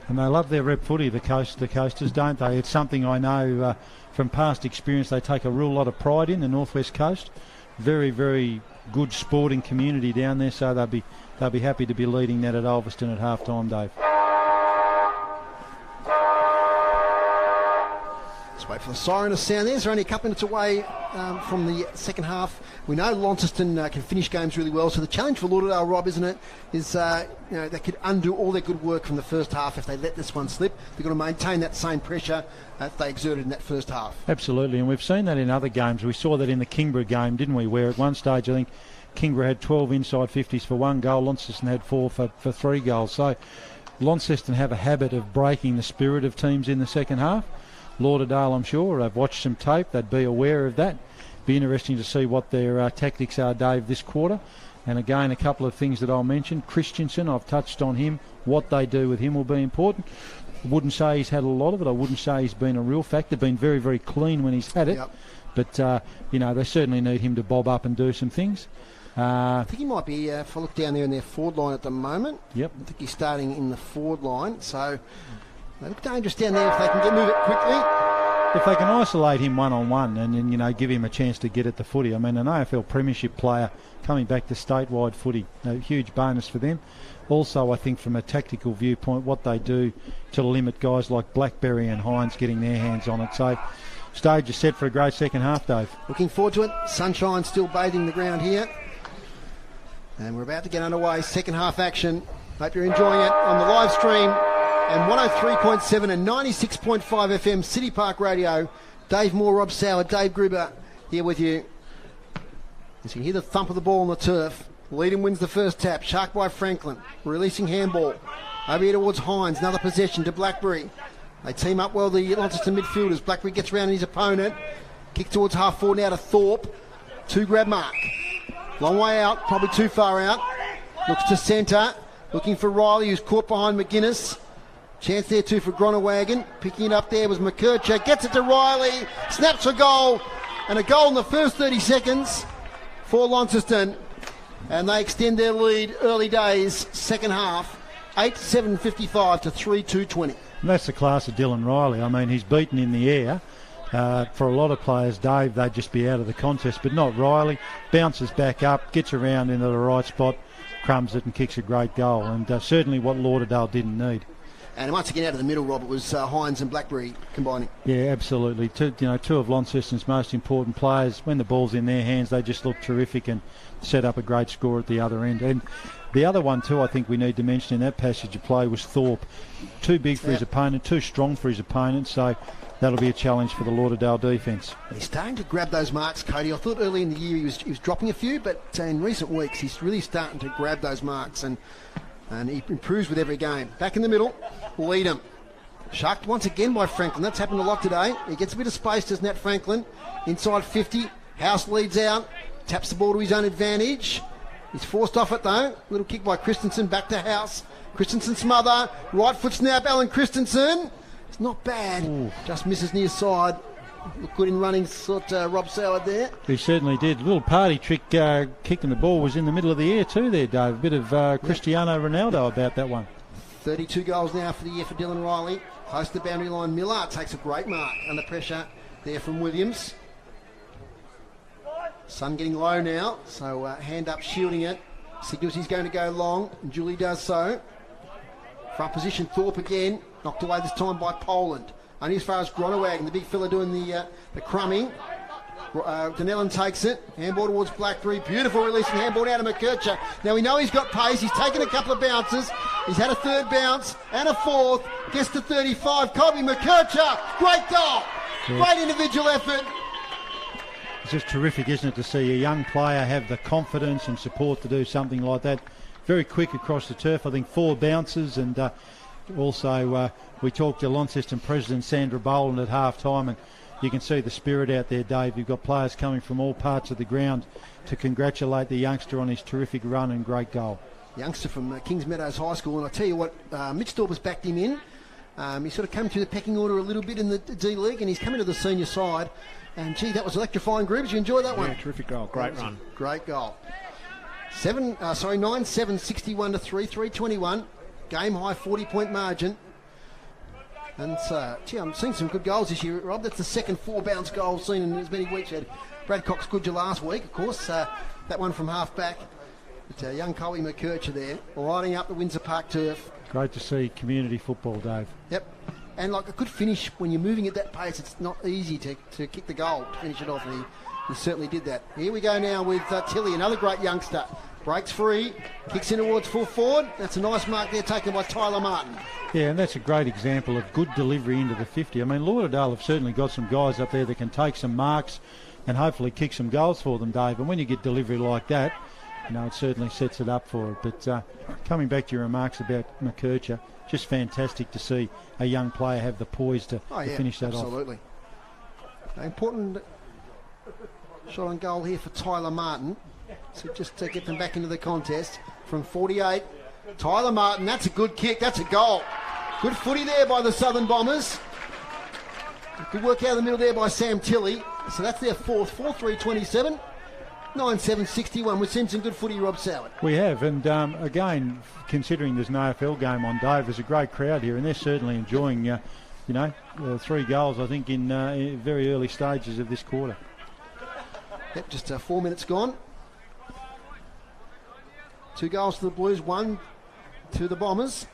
And they love their rep footy, the coasters, don't they? It's something I know from past experience they take a real lot of pride in, the Northwest Coast. Very, very good sporting community down there, so they'll be happy to be leading that at Ulverston at half-time, Dave. Let's wait for the siren to sound there. They're only a couple minutes away from the second half. We know Launceston can finish games really well, so the challenge for Lauderdale, Rob, isn't it, is they could undo all their good work from the first half if they let this one slip. They've got to maintain that same pressure that they exerted in that first half. Absolutely, and we've seen that in other games. We saw that in the Kingborough game, didn't we, where at one stage I think Kingborough had 12 inside 50s for 1 goal, Launceston had 4 for 3 goals. So Launceston have a habit of breaking the spirit of teams in the second half. Lauderdale, I'm sure, they've watched some tape, they'd be aware of that. Be interesting to see what their tactics are, Dave, this quarter. And again, a couple of things that I'll mention. Christensen, I've touched on him. What they do with him will be important. I wouldn't say he's had a lot of it. I wouldn't say he's been a real factor. Been very, very clean when he's had it. Yep. But, they certainly need him to bob up and do some things. I think he might be, if I look down there in their forward line at the moment. Yep. I think he's starting in the forward line. So they look dangerous down there if they can move it quickly. If they can isolate him one-on-one and then, give him a chance to get at the footy. I mean, an AFL Premiership player coming back to statewide footy, a huge bonus for them. Also, I think from a tactical viewpoint, what they do to limit guys like Blackberry and Hines getting their hands on it. So, stage is set for a great second half, Dave. Looking forward to it. Sunshine still bathing the ground here. And we're about to get underway. Second half action. Hope you're enjoying it on the live stream. And 103.7 and 96.5 FM City Park Radio. Dave Moore, Rob Sauer, Dave Gruber here with you. As you can hear the thump of the ball on the turf. Leadham wins the first tap. Shark by Franklin. Releasing handball. Over here towards Hines. Another possession to Blackberry. They team up well, the Launceston midfielders. Blackberry gets around his opponent. Kick towards half forward now to Thorpe. 2 grab mark. Long way out. Probably too far out. Looks to centre. Looking for Riley, who's caught behind McGuinness. Chance there too for Gronewagen. Picking it up there was McKercher. Gets it to Riley. Snaps a goal. And a goal in the first 30 seconds for Launceston. And they extend their lead early days, second half. 8-7.55 to 3-2.20. And that's the class of Dylan Riley. I mean, he's beaten in the air. For a lot of players, Dave, they'd just be out of the contest, but not Riley. Bounces back up, gets around into the right spot, crumbs it and kicks a great goal. And certainly what Lauderdale didn't need. And once again, out of the middle, Rob, it was Hines and Blackberry combining. Yeah, absolutely. Two of Launceston's most important players. When the ball's in their hands, they just look terrific and set up a great score at the other end. And the other one too, I think we need to mention in that passage of play was Thorpe. Too big for his opponent, too strong for his opponent, so that'll be a challenge for the Lauderdale defence. He's starting to grab those marks, Cody. I thought early in the year he was dropping a few, but in recent weeks he's really starting to grab those marks, and he improves with every game. Back in the middle, Leadham. Shucked once again by Franklin. That's happened a lot today. He gets a bit of space, doesn't that, Franklin? Inside 50. House leads out. Taps the ball to his own advantage. He's forced off it though. Little kick by Christensen. Back to House. Christensen smother. Right foot snap. Alan Christensen. It's not bad. Ooh. Just misses near side. Looked good in running, Rob Soward there. He certainly did. A little party trick kicking the ball was in the middle of the air too there, Dave. A bit of Cristiano Ronaldo about that one. 32 goals now for the year for Dylan Riley. Close to the boundary line. Miller takes a great mark under pressure there from Williams. Sun getting low now, so hand up shielding it. Signals he's going to go long, and Julie does so. Front position, Thorpe again. Knocked away this time by Poland. Only as far as Gronewagen, the big fella doing the crumbing. Dunellen takes it. Handball towards Blackberry. Beautiful releasing handball out of McKercher. Now we know he's got pace. He's taken a couple of bounces. He's had a third bounce and a fourth. Gets to 35. Colby McKercher. Great goal. Yeah. Great individual effort. It's just terrific, isn't it, to see a young player have the confidence and support to do something like that. Very quick across the turf. I think 4 bounces, and also we talked to Launceston President Sandra Boland at half-time, and you can see the spirit out there, Dave. You've got players coming from all parts of the ground to congratulate the youngster on his terrific run and great goal. Youngster from Kings Meadows High School, and I tell you what, Mitch Thorpe has backed him in. He sort of come through the pecking order a little bit in the D League, and he's coming to the senior side. And gee, that was electrifying, Group. Did you enjoy that one? Yeah, terrific goal. Great run. Great goal. 9-7, 61 to 3-3-21. Game high 40-point margin. And gee, I'm seeing some good goals this year, Rob. That's the second 4-bounce goal seen in as many weeks. Had Brad Cox Goodger last week, of course. That one from half back. But young Colby McKercher there, riding up the Windsor Park turf. Great to see community football, Dave. Yep. And like a good finish, when you're moving at that pace, it's not easy to kick the goal, to finish it off. And he certainly did that. Here we go now with Tilly, another great youngster. Breaks free, kicks in towards full forward. That's a nice mark there taken by Tyler Martin. Yeah, and that's a great example of good delivery into the 50. I mean, Lauderdale have certainly got some guys up there that can take some marks and hopefully kick some goals for them, Dave. And when you get delivery like that, you know, it certainly sets it up for it. But coming back to your remarks about McKercher, just fantastic to see a young player have the poise to finish that off. Absolutely. Important shot on goal here for Tyler Martin. So just to get them back into the contest from 48. Tyler Martin, that's a good kick. That's a goal. Good footy there by the Southern Bombers. Good work out of the middle there by Sam Tilley. So that's their fourth. 4-3-27. 9-7-61. We've seen some good footy, Rob Soward. We have, and again, considering there's an AFL game on, Dave, there's a great crowd here, and they're certainly enjoying, 3 goals, I think, in very early stages of this quarter. Yep, just 4 minutes gone. 2 goals to the Blues, 1 to the Bombers.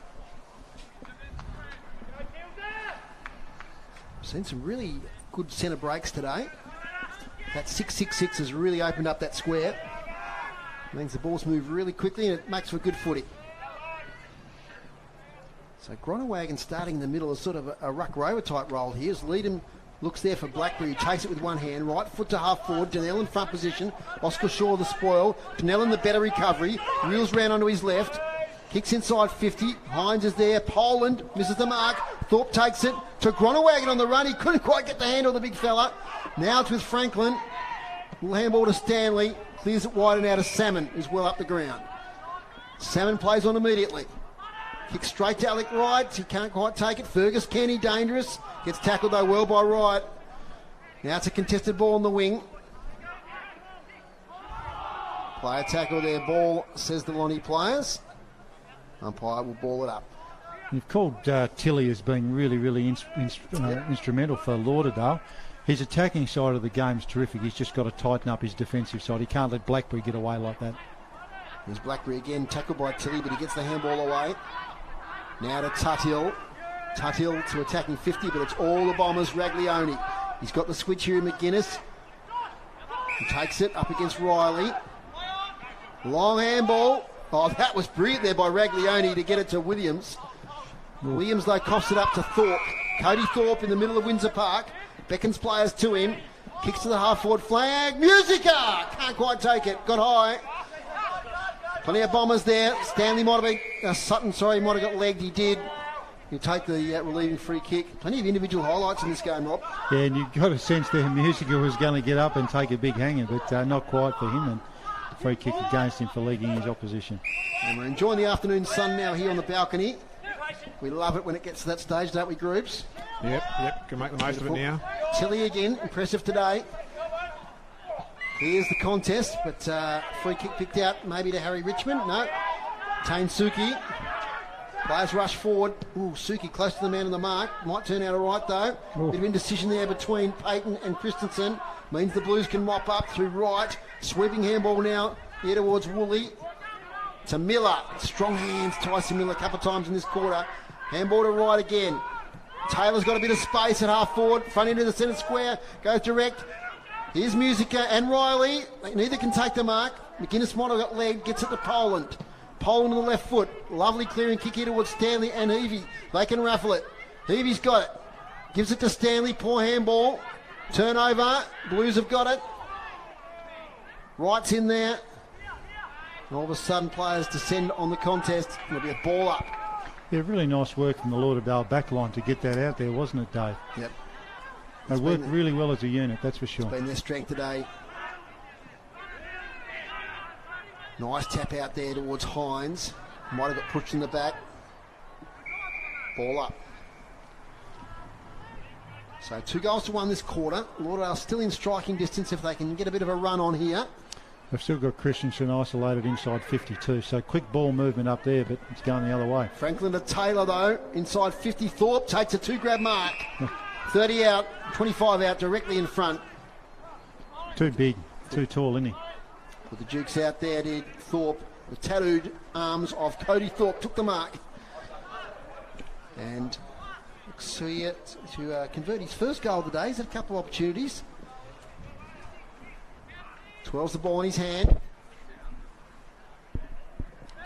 Seen some really good centre breaks today. That 6-6-6 has really opened up that square. Means the balls move really quickly and it makes for good footy. So Gronewagen starting in the middle is sort of a ruck rover type role here. As Leadham looks there for Blackberry, takes it with one hand, right foot to half forward. Dunellen in front position. Oscar Shaw the spoil. Dunellen the better recovery. Wheels round onto his left. Kicks inside 50. Hines is there. Poland misses the mark. Thorpe takes it to Gronewagen on the run. He couldn't quite get the handle of the big fella. Now it's with Franklin. Little handball to Stanley. Clears it wide and out of Salmon, who's well up the ground. Salmon plays on immediately. Kicks straight to Alec Wright. He can't quite take it. Fergus Kenny dangerous. Gets tackled though well by Wright. Now it's a contested ball on the wing. Player tackle there. Ball, says the Lonnie players. Umpire will ball it up. You've called Tilly as being really instrumental for Lauderdale. His attacking side of the game is terrific. He's just got to tighten up his defensive side. He can't let Blackberry get away like that. There's Blackberry again, tackled by Tilly, but he gets the handball away. Now to Tuthill. Tuthill to attacking 50, but it's all the Bombers. Raglione. He's got the switch here in McGuinness. He takes it up against Riley. Long handball. Oh, that was brilliant there by Raglione to get it to Williams. Williams, though, coughs it up to Thorpe. Cody Thorpe in the middle of Windsor Park. Beckons players to him. Kicks to the half-forward flag. Musica! Can't quite take it. Got high. Plenty of Bombers there. Stanley might have been... Sutton, sorry, might have got legged. He did. He'll take the relieving free kick. Plenty of individual highlights in this game, Rob. Yeah, and you got a sense there Musica was going to get up and take a big hanger, but not quite for him. And free kick against him for legging his opposition. And we're enjoying the afternoon sun now here on the balcony. We love it when it gets to that stage, don't we, Groups? Yep. Can make the most of it now. Tilly again, impressive today. Here's the contest, but free kick picked out maybe to Harry Richmond. No. Tane Suki. Players rush forward. Ooh, Suki close to the man on the mark. Might turn out all right, though. Bit of indecision there between Payton and Christensen. Means the Blues can mop up through right. Sweeping handball now here towards Woolley. To Miller. Strong hands. Tyson Miller a couple of times in this quarter. Handball to right again. Taylor's got a bit of space at half forward. Front into the centre square. Goes direct. Here's Musica and Riley. Neither can take the mark. McGuinness might have got leg. Gets it to Poland. Poland on the left foot. Lovely clearing kick here towards Stanley and Heavey. They can raffle it. Heavey's got it. Gives it to Stanley. Poor handball. Turnover. Blues have got it. Wright's in there. And all of a sudden players descend on the contest. There'll be a ball up. Yeah, really nice work from the Lauderdale backline to get that out there, wasn't it, Dave? Yep. They worked really well as a unit, that's for sure. It's been their strength today. Nice tap out there towards Hines. Might have got pushed in the back. Ball up. So 2-1 this quarter. Lauderdale still in striking distance if they can get a bit of a run on here. They've still got Christensen isolated inside 52, so quick ball movement up there, but it's going the other way. Franklin to Taylor, though, inside 50. Thorpe takes a 2-grab mark. 30 out, 25 out, directly in front. Too big, too tall, isn't he? Put the Dukes out there, did Thorpe. The tattooed arms of Cody Thorpe took the mark. And looks here to convert his first goal of the day. He's had a couple of opportunities. 12's the ball in his hand.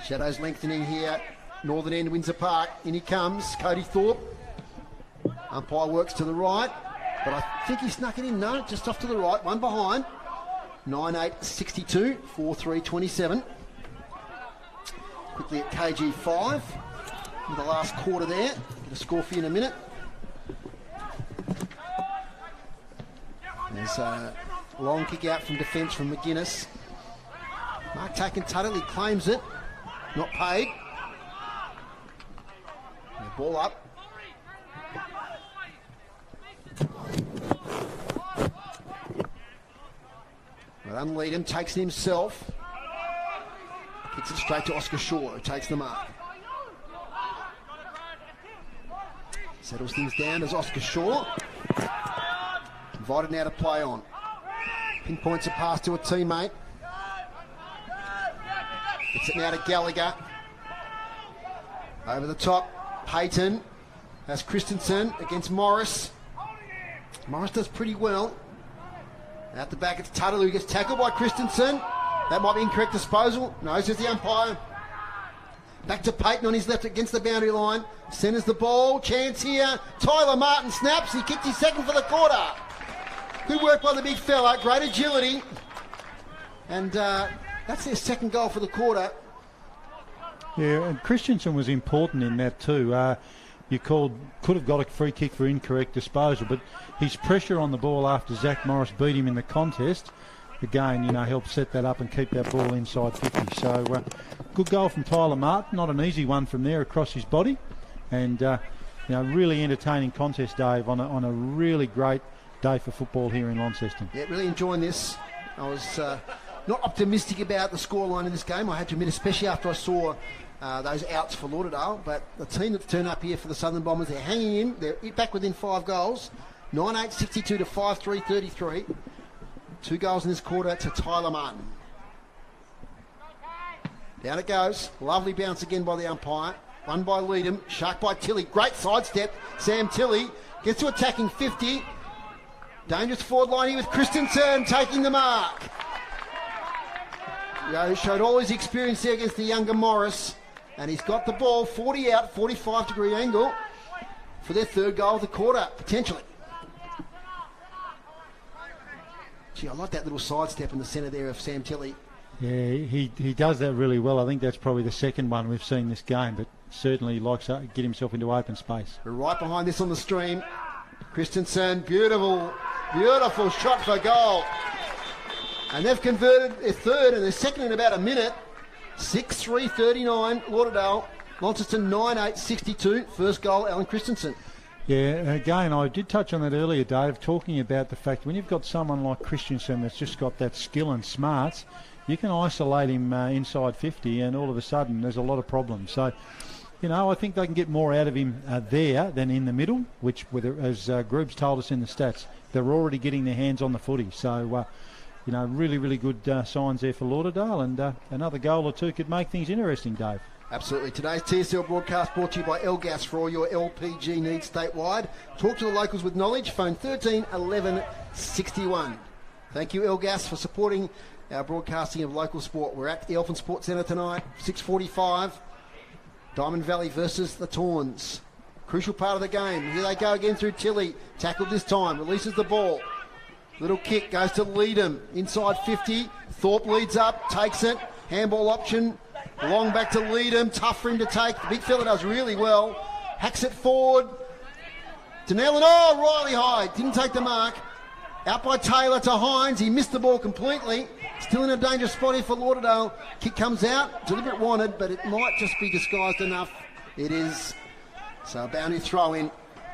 Shadows lengthening here. Northern end, Windsor Park. In he comes, Cody Thorpe. Umpire works to the right, but I think he snuck it in. No, just off to the right. One behind. 9-8-62, 4-3-27. Quickly at KG5. In the last quarter there. Get a score for you in a minute. There's a long kick out from defence from McGuinness. Mark taking Tuttle, he claims it. Not paid. And the ball up. But Unleadham takes it himself. Kicks it straight to Oscar Shaw, who takes the mark. Settles things down as Oscar Shaw. Invited now to play on. Pinpoints a pass to a teammate. Gets it now to Gallagher. Over the top, Payton. That's Christensen against Morris. Morris does pretty well. Out the back, it's Tuttle who gets tackled by Christensen. That might be incorrect disposal. No, says the umpire. Back to Payton on his left against the boundary line. Centres the ball. Chance here. Tyler Martin snaps. He kicked his second for the quarter. Good work by the big fella. Great agility. And that's their second goal for the quarter. Yeah, and Christensen was important in that too. Could have got a free kick for incorrect disposal, but his pressure on the ball after Zach Morris beat him in the contest, again, helped set that up and keep that ball inside 50. So good goal from Tyler Martin, not an easy one from there across his body, and really entertaining contest, Dave, on a really great day for football here in Launceston. Yeah, really enjoying this. I was not optimistic about the scoreline in this game, I had to admit, especially after I saw those outs for Lauderdale. But the team that's turned up here for the Southern Bombers, they're hanging in. They're back within 5 goals. 9-8-62 to 5-3-33. 2 goals in this quarter to Tyler Martin. Down it goes. Lovely bounce again by the umpire. Won by Leadham. Shark by Tilley. Great sidestep. Sam Tilley gets to attacking 50. Dangerous forward line here with Christensen taking the mark. Showed all his experience there against the younger Morris. And he's got the ball 40 out, 45-degree angle for their 3rd goal of the quarter, potentially. Gee, I like that little sidestep in the centre there of Sam Tilley. Yeah, he does that really well. I think that's probably the 2nd one we've seen this game, but certainly likes to get himself into open space. We're right behind this on the stream. Christensen, beautiful shot for goal. And they've converted their 3rd and their 2nd in about a minute. 6-3-39, Lauderdale. Launceston 9-8-62. First goal, Alan Christensen. Yeah, again, I did touch on that earlier, Dave, talking about the fact when you've got someone like Christensen that's just got that skill and smarts, you can isolate him inside 50 and all of a sudden there's a lot of problems. So, I think they can get more out of him there than in the middle, which, as Groob's told us in the stats, they're already getting their hands on the footy. So, really, really good signs there for Lauderdale, and another goal or two could make things interesting, Dave. Absolutely. Today's TSL broadcast brought to you by Elgas for all your LPG needs statewide. Talk to the locals with knowledge. Phone 13 11 61. Thank you, Elgas, for supporting our broadcasting of local sport. We're at the Elfin Sports Centre tonight, 6:45. Diamond Valley versus the Tawns. Crucial part of the game. Here they go again through Tilley. Tackled this time. Releases the ball. Little kick goes to Leadham. Inside 50. Thorpe leads up. Takes it. Handball option. Long back to Leadham. Tough for him to take. The big fella does really well. Hacks it forward. Denell and Riley High. Didn't take the mark. Out by Taylor to Hines. He missed the ball completely. Still in a dangerous spot here for Lauderdale. Kick comes out. Deliberate wanted, but it might just be disguised enough. It is. So a boundary throw in.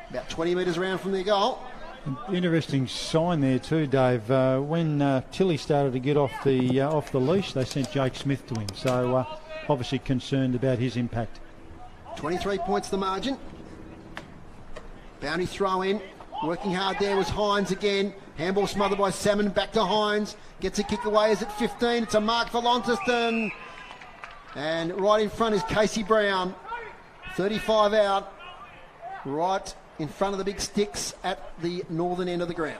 About 20 metres around from their goal. An interesting sign there too, Dave. When Tilley started to get off the leash, they sent Jake Smith to him. So obviously concerned about his impact. 23 points the margin. Boundary throw in. Working hard there was Hines again. Handball smothered by Salmon. Back to Hines. Gets a kick away as at 15. It's a mark for Launceston. And right in front is Casey Brown. 35 out. Right in front of the big sticks at the northern end of the ground.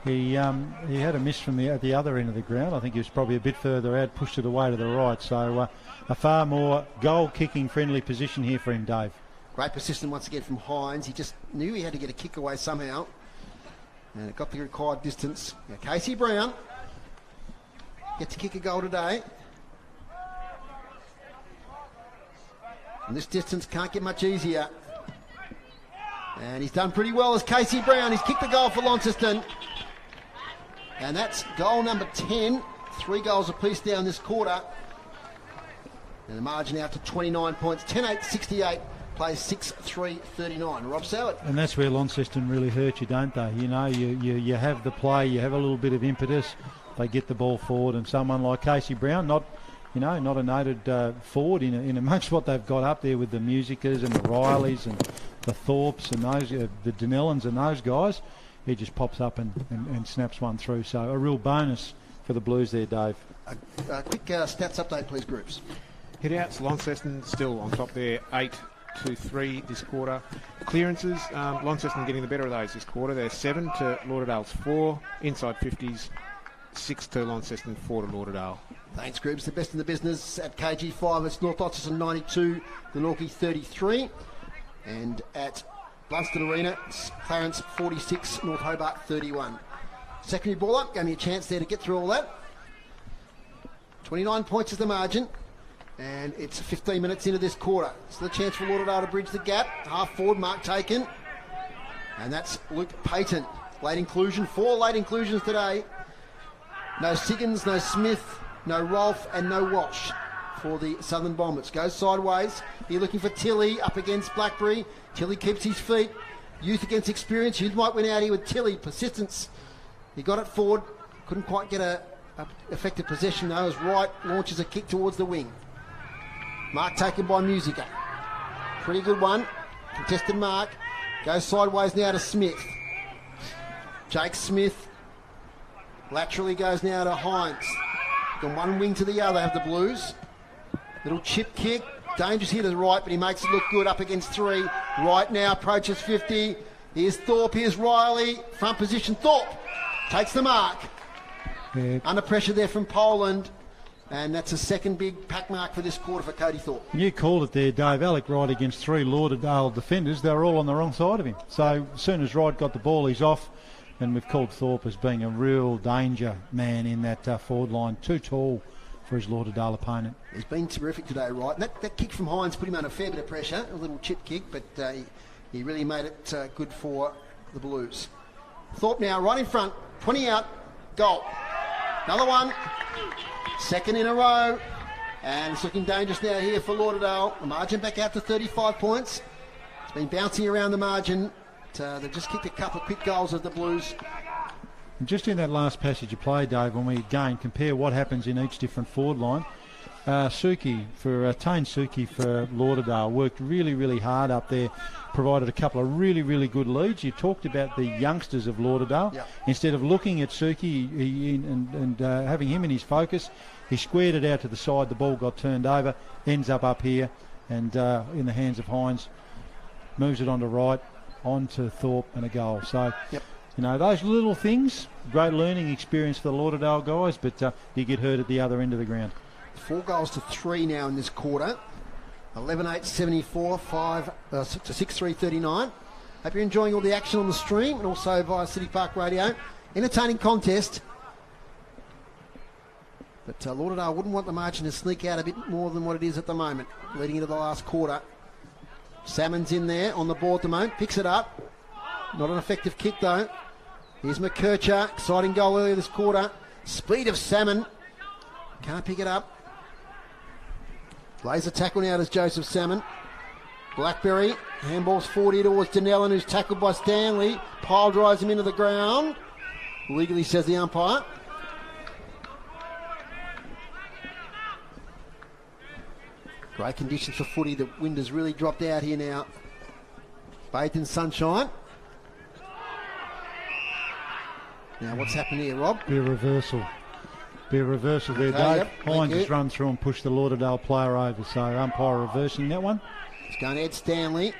He had a miss from the other end of the ground. I think he was probably a bit further out, pushed it away to the right. So a far more goal-kicking friendly position here for him, Dave. Great persistence once again from Hines. He just knew he had to get a kick away somehow. And it got the required distance. Now Casey Brown gets to kick a goal today. And this distance can't get much easier. And he's done pretty well as Casey Brown. He's kicked the goal for Launceston. And that's goal number 10. 3 goals apiece down this quarter. And the margin out to 29 points. 10-8-68. Plays 6-3-39. Rob Soward. And that's where Launceston really hurt you, don't they? You have the play, you have a little bit of impetus. They get the ball forward, and someone like Casey Brown, not a noted forward in amongst what they've got up there with the Musicas and the Rileys and the Thorpes and those, the Denellans and those guys. He just pops up and snaps one through. So a real bonus for the Blues there, Dave. A quick stats update, please, groups. Hit-outs, Launceston still on top there, 8-3 this quarter. Clearances, Launceston getting the better of those this quarter. They're 7 to Lauderdale's 4. Inside 50s, 6 to Launceston, 4 to Lauderdale. Thanks, groups. The best in the business at KG5. It's North Launceston 92, Glenorchy 33. And at Blunston Arena, it's Clarence 46, North Hobart 31. Secondary ball up, gave me a chance there to get through all that. 29 points is the margin. And it's 15 minutes into this quarter. Still a chance for Lauderdale to bridge the gap. Half forward, mark taken. And that's Luke Payton. Late inclusion, 4 late inclusions today. No Siggins, no Smith, no Rolfe, and no Walsh for the Southern Bombers. Goes sideways. Here looking for Tilley up against Blackberry. Tilley keeps his feet. Youth against experience. Youth might win out here with Tilley. Persistence. He got it forward. Couldn't quite get a effective possession though as Wright launches a kick towards the wing. Mark taken by Musica. Pretty good one. Contested mark. Goes sideways now to Smith. Jake Smith laterally goes now to Hines. From one wing to the other have the Blues. Little chip kick. Dangerous here to the right, but he makes it look good up against 3. Right now approaches 50. Here's Thorpe, here's Riley. Front position, Thorpe takes the mark. Yeah. Under pressure there from Poland. And that's a second big pack mark for this quarter for Cody Thorpe. You called it there, Dave. Alec Wright against 3 Lauderdale defenders. They were all on the wrong side of him. So as soon as Wright got the ball, he's off. And we've called Thorpe as being a real danger man in that forward line. Too tall for his Lauderdale opponent. He's been terrific today, Wright. And that kick from Hines put him under a fair bit of pressure. A little chip kick, but he really made it good for the Blues. Thorpe now right in front. 20 out. Goal. Another one. Second in a row. And it's looking dangerous now here for Lauderdale. The margin back out to 35 points. It's been bouncing around the margin. They've just kicked a couple of quick goals of the Blues. And just in that last passage of play, Dave, when we again compare what happens in each different forward line, Tane Suki for Lauderdale worked really, really hard up there, provided a couple of really, really good leads. You talked about the youngsters of Lauderdale. Yep. Instead of looking at Suki and having him in his focus, he squared it out to the side. The ball got turned over, ends up here, and in the hands of Hines, moves it onto right, onto Thorpe, and a goal. So, yep. You know, those little things, great learning experience for the Lauderdale guys, but you get hurt at the other end of the ground. 4 goals to 3 now in this quarter. 11-8-74, 6-3-39. Hope you're enjoying all the action on the stream and also via City Park Radio. Entertaining contest. But Lauderdale wouldn't want the margin to sneak out a bit more than what it is at the moment, leading into the last quarter. Salmon's in there on the ball at the moment, picks it up. Not an effective kick though. Here's McKercher, exciting goal earlier this quarter. Speed of Salmon. Can't pick it up. Lays a tackle now as Joseph Salmon. Blackberry, handballs 40 towards Denellen, who's tackled by Stanley. Pile drives him into the ground. Legally, says the umpire. Great conditions for footy. The wind has really dropped out here now. Bathed in sunshine. Now what's happened here, Rob? Be a reversal there, Dave. Yep, Hines has run through and pushed the Lauderdale player over, so umpire reversing that one. It's going to Ed Stanley.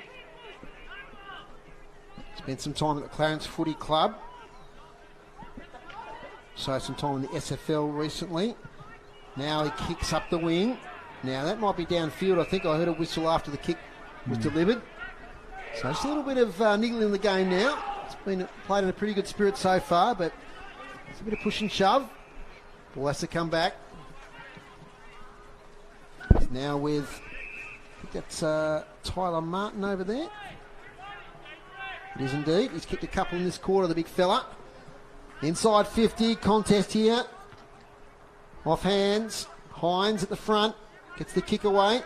Spent some time at the Clarence Footy Club. So some time in the SFL recently. Now he kicks up the wing. Now that might be downfield. I think I heard a whistle after the kick was delivered. So just a little bit of niggling in the game now. It's been played in a pretty good spirit so far, but it's a bit of push and shove. Ball has to come back. It's now with, I think that's Tyler Martin over there. It is indeed. He's kicked a couple in this quarter, the big fella. Inside 50, contest here. Off hands. Hines at the front. Gets the kick away.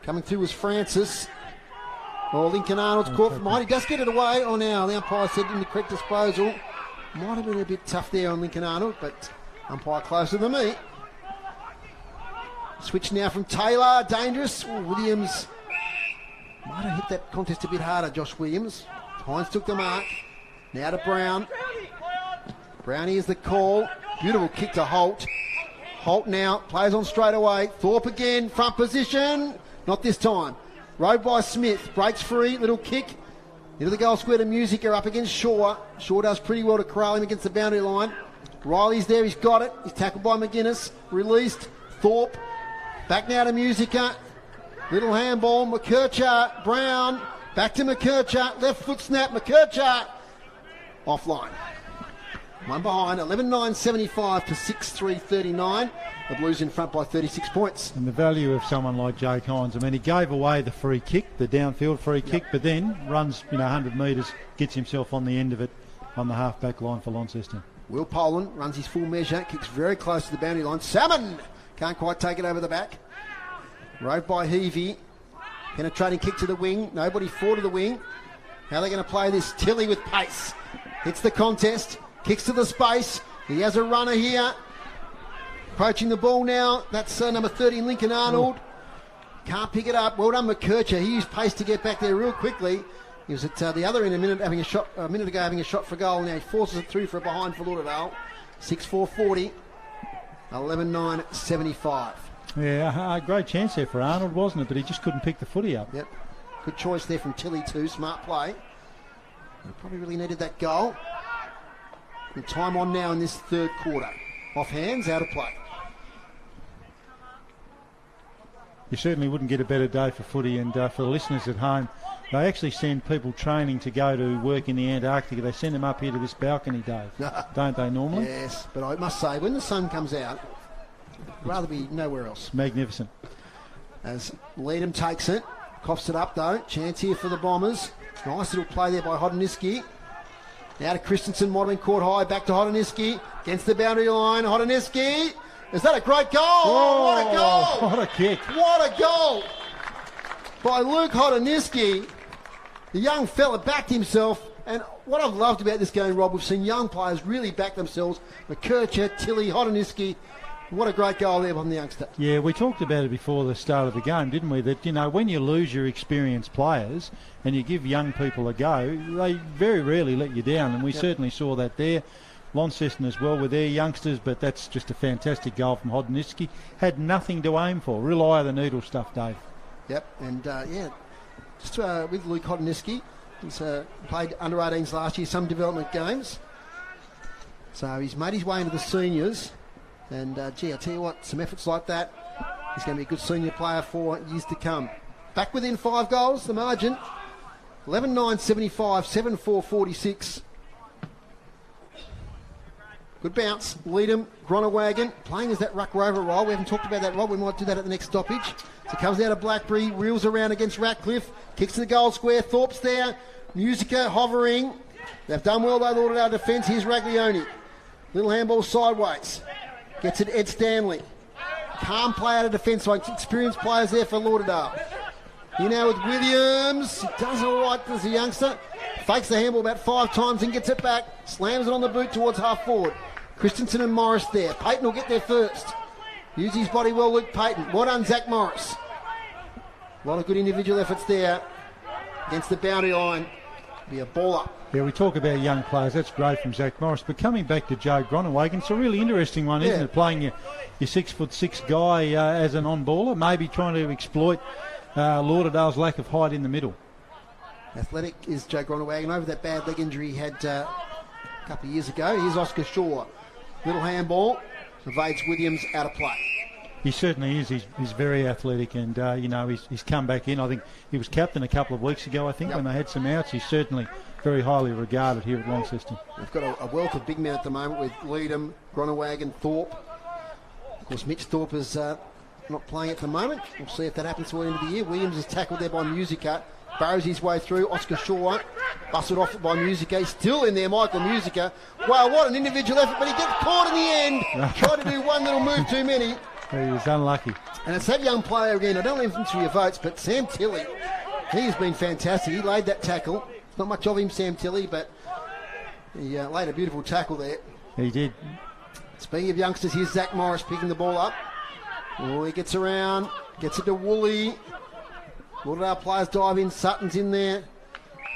Coming through was Francis. Oh, Lincoln Arnold's caught from behind. He does get it away. Oh, now the umpire said in the correct disposal. Might have been a bit tough there on Lincoln Arnold, but umpire closer than me. Switch now from Taylor. Dangerous. Oh, Williams might have hit that contest a bit harder, Josh Williams. Hines took the mark. Now to Brown. Brownie is the call. Beautiful kick to Holt. Holt now plays on straight away. Thorpe again, front position. Not this time. Rode by Smith. Breaks free. Little kick. Into the goal square to Musica up against Shaw. Shaw does pretty well to corral him against the boundary line. Riley's there. He's got it. He's tackled by McGuinness. Released. Thorpe. Back now to Musica. Little handball. McKercher. Brown. Back to McKercher. Left foot snap. McKercher. Offline. One behind, 11-9-75 to 6-3-39. The Blues in front by 36 points. And the value of someone like Jake Hines, I mean, he gave away the free kick, the downfield free kick, but then runs 100 metres, gets himself on the end of it on the half-back line for Launceston. Will Poland runs his full measure, kicks very close to the boundary line. Salmon can't quite take it over the back. Rode by Heavey. Penetrating kick to the wing. Nobody forward to the wing. How are they going to play this? Tilly with pace. Hits the contest. Kicks to the space. He has a runner here. Approaching the ball now. That's number 30, Lincoln Arnold. Can't pick it up. Well done, McKercher. He used pace to get back there real quickly. He was at the other end a minute ago having a shot for goal. Now he forces it through for a behind for Lauderdale. 6-4-40. 11-9-75. Yeah, a great chance there for Arnold, wasn't it? But he just couldn't pick the footy up. Yep. Good choice there from Tilly too. Smart play. He probably really needed that goal. And time on now in this third quarter. Off hands, out of play. You certainly wouldn't get a better day for footy, and for the listeners at home, they actually send people training to go to work in the Antarctica. They send them up here to this balcony, Dave, don't they normally? Yes, but I must say, when the sun comes out, I'd rather be nowhere else. Magnificent. As Leadham takes it, coughs it up though. Chance here for the Bombers. Nice little play there by Hodoniski. Now to Christensen, might have been caught high. Back to Hodoniski. Against the boundary line. Hodoniski. Is that a great goal? Oh, what a goal! What a kick. What a goal by Luke Hodoniski. The young fella backed himself. And what I've loved about this game, Rob, we've seen young players really back themselves. McKercher, Tilly, Hodoniski. What a great goal there from the youngster. Yeah, we talked about it before the start of the game, didn't we? That, you know, when you lose your experienced players and you give young people a go, they very rarely let you down. And we certainly saw that there. Launceston as well with their youngsters, but that's just a fantastic goal from Hodoniski. Had nothing to aim for. Real eye of the needle stuff, Dave. Yep, and just with Luke Hodoniski, he's played under 18s last year, some development games. So he's made his way into the seniors. And, I tell you what, some efforts like that, he's going to be a good senior player for years to come. Back within 5 goals, the margin. 11-9-75, 7-4-46. Good bounce. Leadham, Gronawagon, playing as that ruck rover role. We haven't talked about that, Rob. We might do that at the next stoppage. So it comes out of Blackberry, reels around against Ratcliffe, kicks to the goal square. Thorpe's there. Musica hovering. They've done well, though, Lauderdale defence. Here's Raglioni. Little handball sideways. Gets it Ed Stanley. Calm play out of defence. So experienced players there for Lauderdale. Here now with Williams. He does all right as a youngster. Fakes the handball about 5 times and gets it back. Slams it on the boot towards half forward. Christensen and Morris there. Payton will get there first. Use his body well, Luke Payton. Well done, Zach Morris. A lot of good individual efforts there against the boundary line. Be a ball up. Yeah, we talk about young players. That's great from Zach Morris. But coming back to Joe Gronawagon, it's a really interesting one, isn't it? Playing your 6'6" guy as an on-baller, maybe trying to exploit Lauderdale's lack of height in the middle. Athletic is Joe Gronawagon over that bad leg injury he had a couple of years ago. Here's Oscar Shaw. Little handball. Evades Williams out of play. He certainly is. He's very athletic, and he's come back in. I think he was captain a couple of weeks ago, when they had some outs. He's certainly very highly regarded here at Launceston. We've got a wealth of big men at the moment with Leadham, Gronawagon, Thorpe. Of course, Mitch Thorpe is not playing at the moment. We'll see if that happens toward the end of the year. Williams is tackled there by Musica. Burrows his way through. Oscar Shaw bustled off by Musica. He's still in there, Michael Musica. Wow, what an individual effort, but he gets caught in the end. Tried to do one little move too many. He was unlucky. And it's that young player again. I don't listen to your votes, but Sam Tilley, he has been fantastic. He laid that tackle. Not much of him, Sam Tilley, but he laid a beautiful tackle there. He did. Speaking of youngsters, here's Zach Morris picking the ball up. Oh, he gets around, gets it to Woolley. Lauderdale players dive in. Sutton's in there.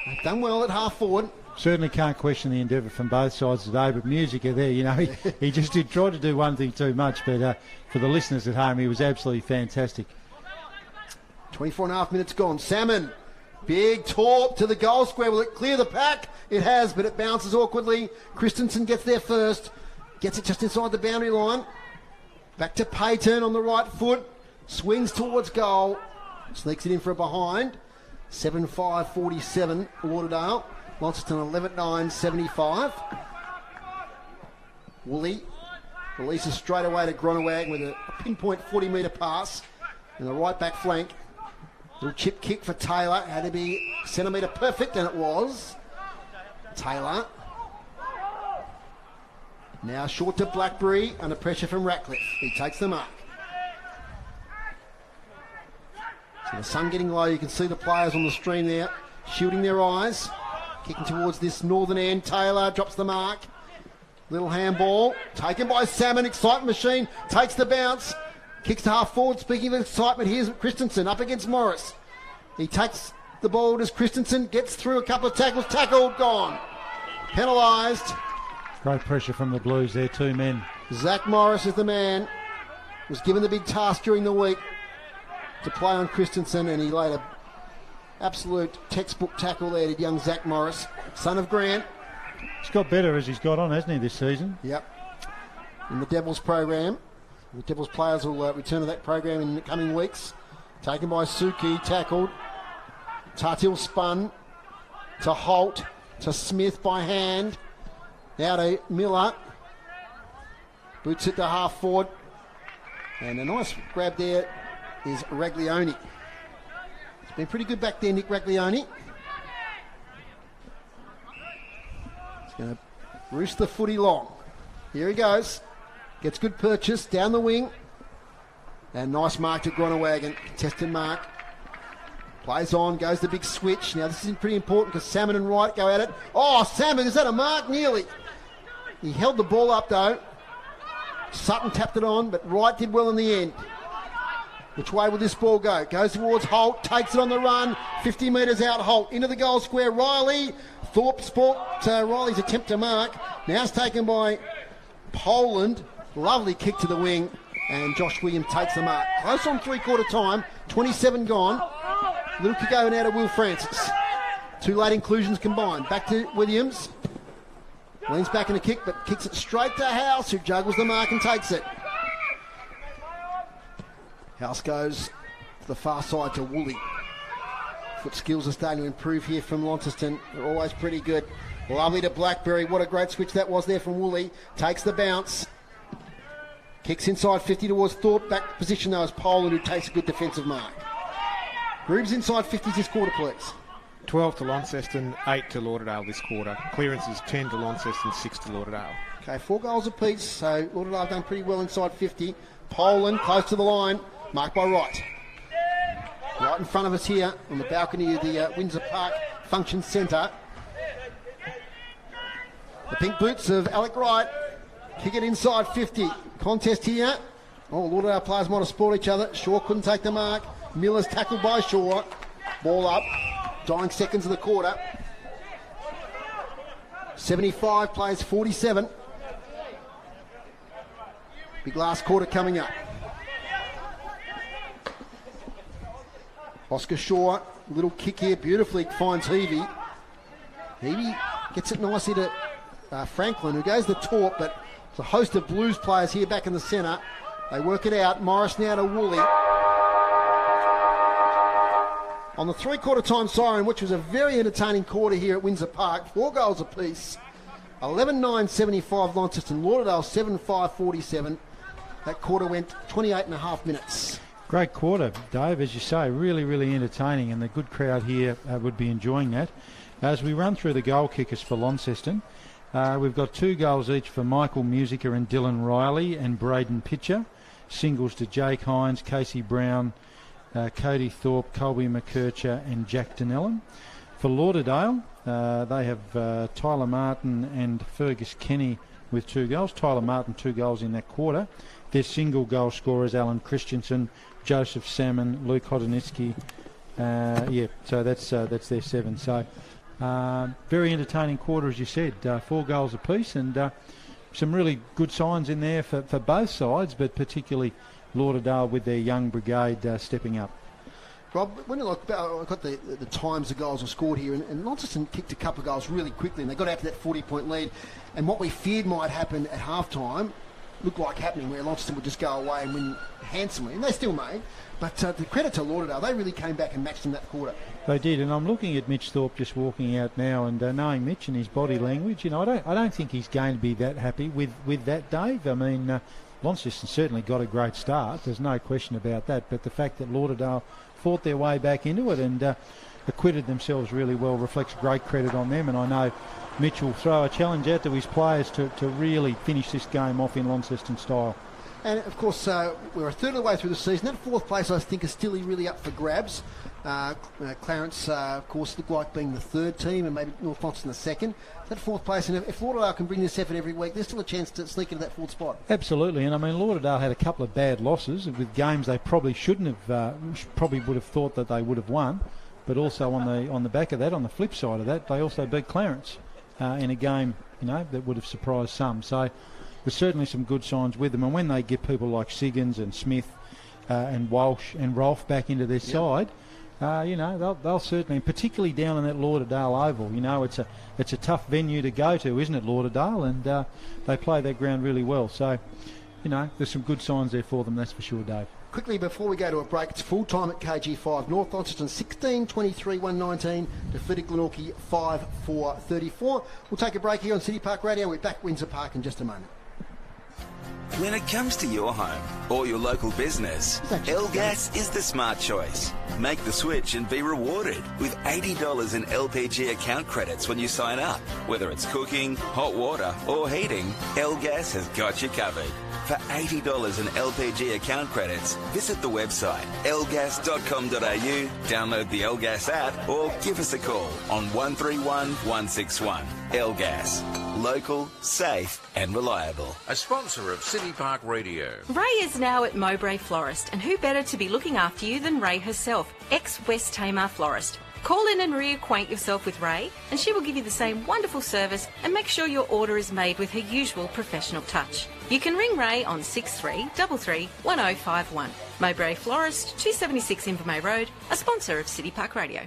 They've done well at half forward. Certainly can't question the endeavour from both sides today, but Musica there, he just did try to do one thing too much, but for the listeners at home, he was absolutely fantastic. 24.5 minutes gone. Salmon, big torp to the goal square. Will it clear the pack? It has, but it bounces awkwardly. Christensen gets there first. Gets it just inside the boundary line. Back to Payton on the right foot. Swings towards goal. Sneaks it in for a behind. 7-5-47 Lauderdale. Launceston 11-9-75. Woolley releases straight away to Gronawagon with a pinpoint 40-metre pass in the right back flank. Little chip kick for Taylor. Had to be centimetre perfect, and it was. Taylor. Now short to Blackberry under pressure from Ratcliffe. He takes the mark. So the sun getting low. You can see the players on the stream there shielding their eyes. Kicking towards this northern end. Taylor drops the mark. Little handball taken by Salmon. Excitement machine takes the bounce. Kicks to half forward. Speaking of excitement, here's Christensen up against Morris. He takes the ball as Christensen gets through a couple of tackles. Tackled, gone. Penalised. Great pressure from the Blues there, 2 men. Zach Morris is the man. Was given the big task during the week to play on Christensen, and he laid a absolute textbook tackle there, did young Zach Morris, son of Grant. He's got better as he's got on, hasn't he, this season? Yep. In the Devils program. The Devils players will return to that program in the coming weeks. Taken by Suki, tackled. Tartil spun to Holt, to Smith by hand. Now to Miller. Boots it to half forward. And a nice grab there is Raglioni. It's been pretty good back there, Nick Raglioni. He's going to roost the footy long. Here he goes. Gets good purchase down the wing. And nice mark to Gronewagen. Contested mark. Plays on, goes the big switch. Now this is pretty important because Salmon and Wright go at it. Oh, Salmon, is that a mark? Nearly. He held the ball up though. Sutton tapped it on, but Wright did well in the end. Which way will this ball go? Goes towards Holt, takes it on the run. 50 metres out, Holt into the goal square. Riley, Thorpe sport Riley's attempt to mark. Now it's taken by Poland. Lovely kick to the wing, and Josh Williams takes the mark. Close on three-quarter time, 27 gone. Little kick over now to Will Francis. 2 late inclusions combined. Back to Williams. Leans back in the kick, but kicks it straight to House, who juggles the mark and takes it. House goes to the far side to Woolley. Foot skills are starting to improve here from Launceston. They're always pretty good. Lovely to Blackberry. What a great switch that was there from Woolley. Takes the bounce. Kicks inside 50 towards Thorpe. Back position though is Poland, who takes a good defensive mark. Grooves inside 50s this quarter, please. 12 to Launceston, 8 to Lauderdale this quarter. Clearances 10 to Launceston, 6 to Lauderdale. Okay, 4 goals apiece, so Lauderdale done pretty well inside 50. Poland close to the line, marked by Wright. Right in front of us here on the balcony of the Windsor Park Function Centre. The pink boots of Alec Wright. Kick it inside 50. Contest here. Oh, Lauderdale players might have spoiled each other. Shaw couldn't take the mark. Miller's tackled by Shaw. Ball up. Dying seconds of the quarter. 75 plays 47. Big last quarter coming up. Oscar Shaw, little kick here, beautifully finds Heavey. Heavey gets it nicely to Franklin, who goes to Torp, but there's a host of Blues players here back in the centre. They work it out. Morris now to Woolley. On the three-quarter time siren, which was a very entertaining quarter here at Windsor Park, 4 goals apiece. 11-9-75 Launceston, Lauderdale 7-5-47. That quarter went 28 and a half minutes. Great quarter, Dave, as you say, really, really entertaining, and the good crowd here would be enjoying that. As we run through the goal kickers for Launceston, we've got 2 goals each for Michael Musica and Dylan Riley and Braden Pitcher. Singles to Jake Hines, Casey Brown, Cody Thorpe, Colby McKercher and Jack Denellen. For Lauderdale, they have Tyler Martin and Fergus Kenny with 2 goals. Tyler Martin 2 goals in that quarter. Their single goal scorers Alan Christensen, Joseph Salmon, Luke Hodonitsky. So that's their 7. So very entertaining quarter, as you said. 4 goals apiece, and some really good signs in there for both sides, but particularly Lauderdale with their young brigade stepping up. Rob, when you look, I got the times the goals were scored here, and Launceston kicked a couple of goals really quickly, and they got out to that 40-point lead. And what we feared might happen at half-time looked like happening, where Launceston would just go away and win handsomely, and they still may. But the credit to Lauderdale, they really came back and matched them that quarter. They did, and I'm looking at Mitch Thorpe just walking out now, and knowing Mitch and his body language, I don't think he's going to be that happy with that, Dave. I mean, Launceston certainly got a great start. There's no question about that. But the fact that Lauderdale fought their way back into it and acquitted themselves really well reflects great credit on them. And I know Mitch will throw a challenge out to his players to really finish this game off in Launceston style. And, of course, we're a third of the way through the season. That 4th place, I think, is still really up for grabs. Clarence, of course, look like being the third team, and maybe North Launceston the second. That fourth place, and if Lauderdale can bring this effort every week, there's still a chance to sneak into that fourth spot. Absolutely, and I mean Lauderdale had a couple of bad losses with games they probably shouldn't have, probably would have thought that they would have won, but also on the back of that, on the flip side of that, they also beat Clarence in a game that would have surprised some. So there's certainly some good signs with them, and when they get people like Siggins and Smith and Walsh and Rolfe back into their side. They'll certainly, particularly down in that Lauderdale Oval. It's a tough venue to go to, isn't it, Lauderdale? And they play that ground really well. So, there's some good signs there for them, that's for sure, Dave. Quickly, before we go to a break, it's full time at KG5. North Launceston 16-23-119, defeated Glenorchy 5-4-34. We'll take a break here on City Park Radio. We're back at Windsor Park in just a moment. When it comes to your home or your local business, Elgas is the smart choice. Make the switch and be rewarded with $80 in LPG account credits when you sign up. Whether it's cooking, hot water or heating, Elgas has got you covered. For $80 in LPG account credits, visit the website elgas.com.au, download the Elgas app or give us a call on 131 161. Elgas. Local, safe and reliable. A sponsor of City Park Radio. Ray is now at Mowbray Florist, and who better to be looking after you than Ray herself, ex-West Tamar florist. Call in and reacquaint yourself with Ray, and she will give you the same wonderful service and make sure your order is made with her usual professional touch. You can ring Ray on 6333 1051. Mowbray Florist, 276 Invermay Road, a sponsor of City Park Radio.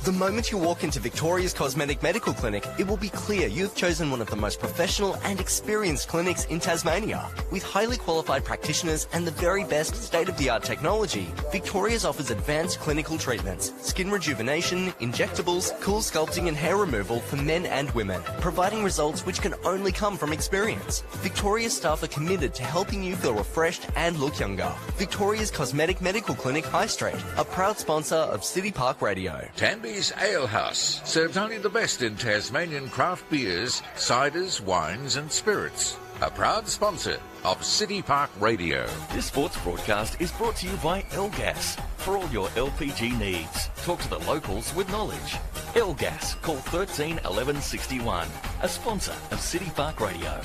The moment you walk into Victoria's Cosmetic Medical Clinic, it will be clear you've chosen one of the most professional and experienced clinics in Tasmania. With highly qualified practitioners and the very best state-of-the-art technology, Victoria's offers advanced clinical treatments, skin rejuvenation, injectables, cool sculpting and hair removal for men and women, providing results which can only come from experience. Victoria's staff are committed to helping you feel refreshed and look younger. Victoria's Cosmetic Medical Clinic High Street, a proud sponsor of City Park Radio. Tanby's Ale House serves only the best in Tasmanian craft beers, ciders, wines and spirits. A proud sponsor of City Park Radio. This sports broadcast is brought to you by Elgas. For all your LPG needs, talk to the locals with knowledge. Elgas, call 13 11 61. A sponsor of City Park Radio.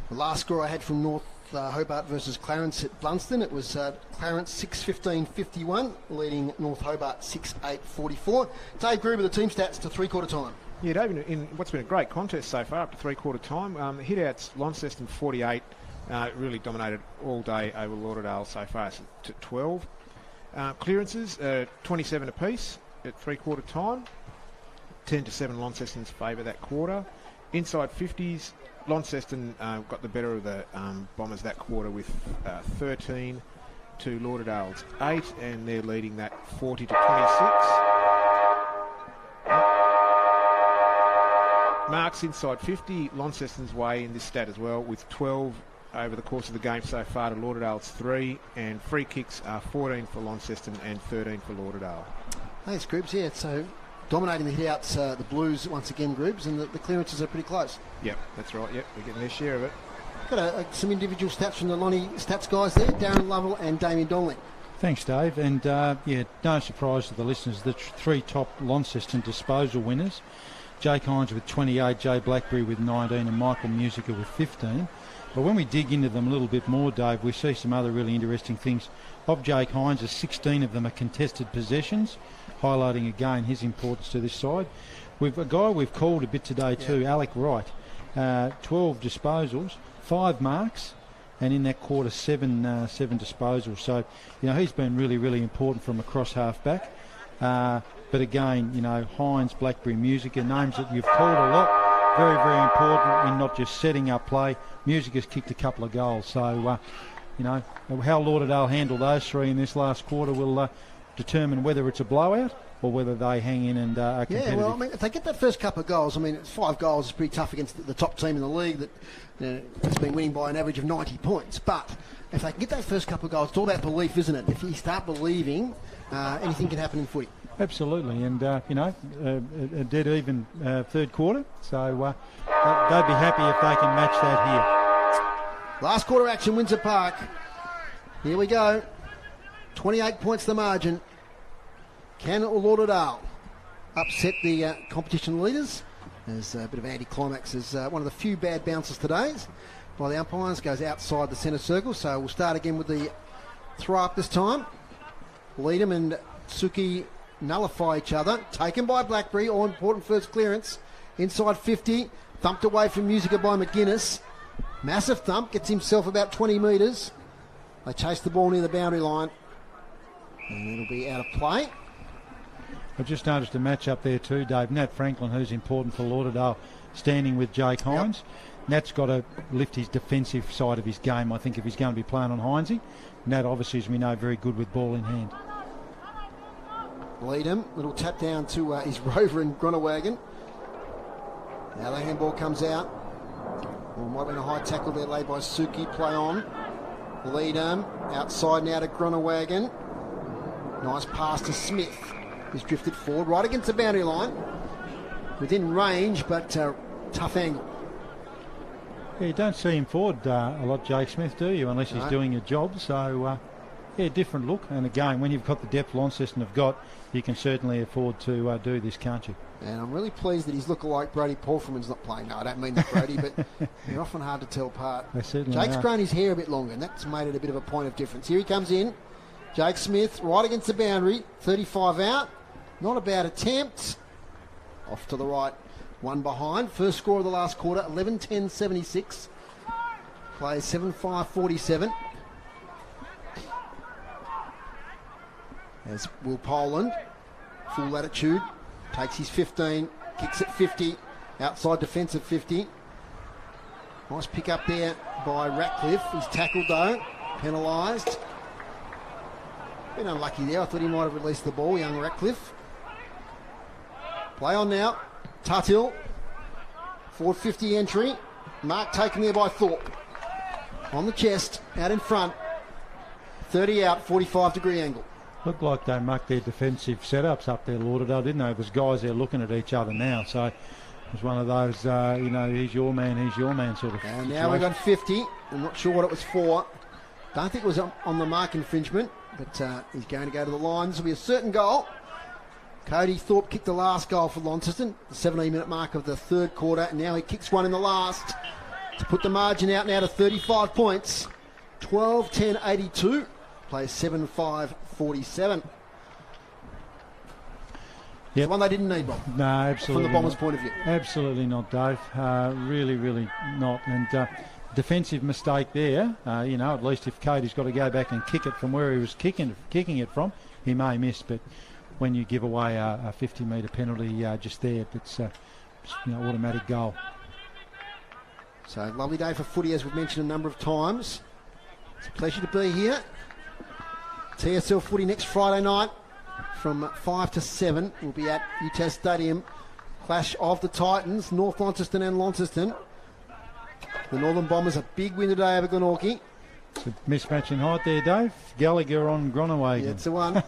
The last score I had from North Hobart versus Clarence at Blunston, it was Clarence 6-15-51, leading North Hobart 6-8-44. Dave Gruber, the team stats to three-quarter time. Yeah, Dave, in what's been a great contest so far, up to three-quarter time, hit-outs, Launceston 48, really dominated all day over Lauderdale so far to 12. Clearances, 27 apiece at three-quarter time, 10-7 Launceston's favour that quarter. Inside 50s, Launceston got the better of the Bombers that quarter with 13 to Lauderdale's 8, and they're leading that 40-26. Marks inside 50, Launceston's way in this stat as well, with 12 over the course of the game so far to Lauderdale's 3, and free kicks are 14 for Launceston and 13 for Lauderdale. Thanks, Groups. Yeah, so dominating the hit-outs, the Blues once again, Groups, and the clearances are pretty close. Yep, that's right. Yep, we're getting their share of it. Got some individual stats from the Lonnie stats guys there, Darren Lovell and Damien Donnelly. Thanks, Dave. And, no surprise to the listeners, the three top Launceston disposal winners, Jake Hines with 28, Jay Blackberry with 19 and Michael Musica with 15. But when we dig into them a little bit more, Dave, we see some other really interesting things. Of Jake Hines, 16 of them are contested possessions, highlighting again his importance to this side. We've a guy we've called a bit today too, Alec Wright, 12 disposals, 5 marks, and in that quarter 7 disposals. So, he's been really, really important from across half back. But again, Hines, Blackberry, Musica, names that you've called a lot. Very, very important in not just setting up play. Musica's kicked a couple of goals. So, how Lauderdale handle those three in this last quarter will determine whether it's a blowout or whether they hang in and are competitive. Yeah, well, if they get that first couple of goals, 5 goals is pretty tough against the top team in the league that's been winning by an average of 90 points. But if they can get that first couple of goals, it's all about belief, isn't it? If you start believing, anything can happen in footy. Absolutely, and a dead even third quarter, so they'd be happy if they can match that here. Last quarter action, Windsor Park. Here we go. 28 points the margin. Can Lauderdale upset the competition leaders? There's a bit of anticlimax as one of the few bad bounces today by the umpires goes outside the centre circle. So we'll start again with the throw up this time. Leadham and Suki nullify each other. Taken by Blackberry, all important first clearance. Inside 50, thumped away from Musica by McGuinness. Massive thump, gets himself about 20 metres. They chase the ball near the boundary line. And it'll be out of play. I just noticed a match up there too, Dave. Nat Franklin, who's important for Lauderdale, standing with Jake Hines. Nat's got to lift his defensive side of his game, I think, if he's going to be playing on Hinesy. Nat, obviously, as we know, very good with ball in hand. Leadham, little tap down to his rover in Gronewagen. Now the handball comes out. Well, might have been a high tackle there laid by Suki. Play on. Leadham, outside now to Gronewagen. Nice pass to Smith. He's drifted forward, right against the boundary line. Within range, but tough angle. Yeah, you don't see him forward a lot, Jake Smith, do you? Unless he's doing a job. So, yeah, different look. And again, when you've got the depth Launceston have got, you can certainly afford to do this, can't you? And I'm really pleased that his lookalike Brody Porferman's not playing. No, I don't mean that, Brody, but they're often hard to tell apart. They certainly Jake's are. grown his hair a bit longer, and that's made it a bit of a point of difference. Here he comes in. Jake Smith right against the boundary. 35 out. Not a bad attempt. Off to the right. One behind. First score of the last quarter, 11-10-76. Plays 7-5-47. As Will Poland, full latitude, takes his 15, kicks at 50, outside defensive 50. Nice pick up there by Ratcliffe. He's tackled though, penalised. Been unlucky there. I thought he might have released the ball, young Ratcliffe. Play on now. Tuthill. Forward 50 entry. Mark taken there by Thorpe. On the chest, out in front. 30 out, 45-degree angle. Looked like they mucked their defensive setups up there, Lauderdale, didn't they? There's guys there looking at each other now. So it was one of those, he's your man sort of And situation. now we've got 50. I'm not sure what it was for. Don't think it was on the mark infringement, but he's going to go to the line. This will be a certain goal. Cody Thorpe kicked the last goal for Launceston, the 17-minute mark of the third quarter, and now he kicks one in the last to put the margin out now to 35 points. 12-10-82, plays 7-5-47. Yep. The one they didn't need, Bob. No, absolutely. From the Bombers' not. point of view. Absolutely not, Dave. Really, really not. And defensive mistake there. At least if Cody's got to go back and kick it from where he was kicking it from, he may miss. But when you give away a 50-metre penalty just there, it's automatic goal. So lovely day for footy, as we've mentioned a number of times. It's a pleasure to be here. TSL footy next Friday night from 5 to 7. We'll be at UTAS Stadium. Clash of the Titans, North Launceston and Launceston. The Northern Bombers a big win today over Glenorchy. It's a mismatch in height there, Dave. Gallagher on Gronewagen. Yeah, it's the one.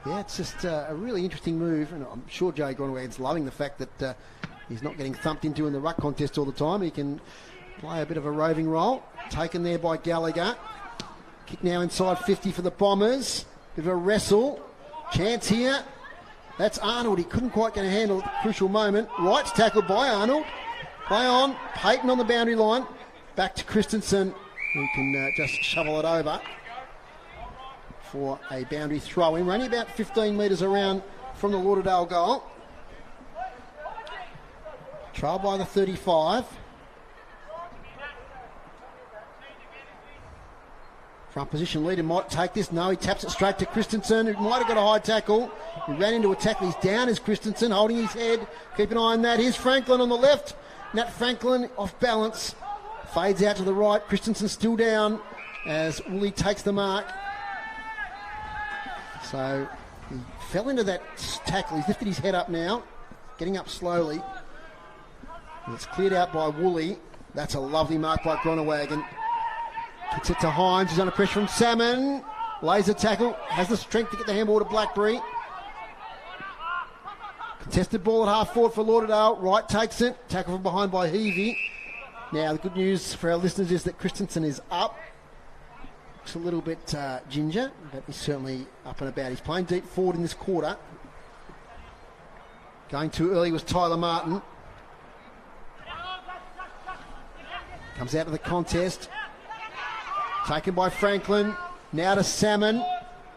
Yeah, it's just a really interesting move, and I'm sure Jay Gronewagen's loving the fact that he's not getting thumped into in the ruck contest all the time. He can play a bit of a roving role. Taken there by Gallagher. Kick now inside 50 for the Bombers. Bit of a wrestle. Chance here. That's Arnold. He couldn't quite get a handle at the crucial moment. Right's tackled by Arnold. Play on. Payton on the boundary line. Back to Christensen, who can just shovel it over for a boundary throw-in. We're only about 15 metres around from the Lauderdale goal. Trail by the 35. Front position leader might take this. No, he taps it straight to Christensen, who might have got a high tackle. He ran into a tackle. He's down as Christensen, holding his head. Keep an eye on that. Here's Franklin on the left. Nat Franklin off balance. Fades out to the right. Christensen still down as Woolley takes the mark. So he fell into that tackle. He's lifted his head up now, getting up slowly. And it's cleared out by Woolley. That's a lovely mark by Gronewagen. Kicks it to Hines. He's under pressure from Salmon. Lays a tackle. Has the strength to get the handball to Blackberry. Contested ball at half forward for Lauderdale. Wright takes it. Tackle from behind by Heavey. Now the good news for our listeners is that Christensen is up. Looks a little bit ginger, but he's certainly up and about. He's playing deep forward in this quarter. Going too early was Tyler Martin. Comes out of the contest. Taken by Franklin. Now to Salmon.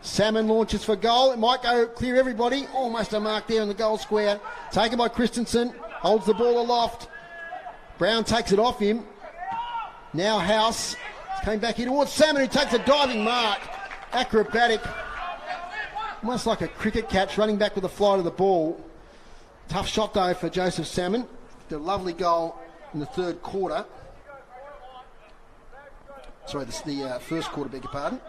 Salmon launches for goal. It might go clear everybody. Almost a mark there in the goal square. Taken by Christensen. Holds the ball aloft. Brown takes it off him. Now House. Came back here towards Salmon, who takes a diving mark. Acrobatic. Almost like a cricket catch, running back with a fly to the ball. Tough shot though for Joseph Salmon. Did a lovely goal in the third quarter. Sorry, this is the first quarter, beg your pardon.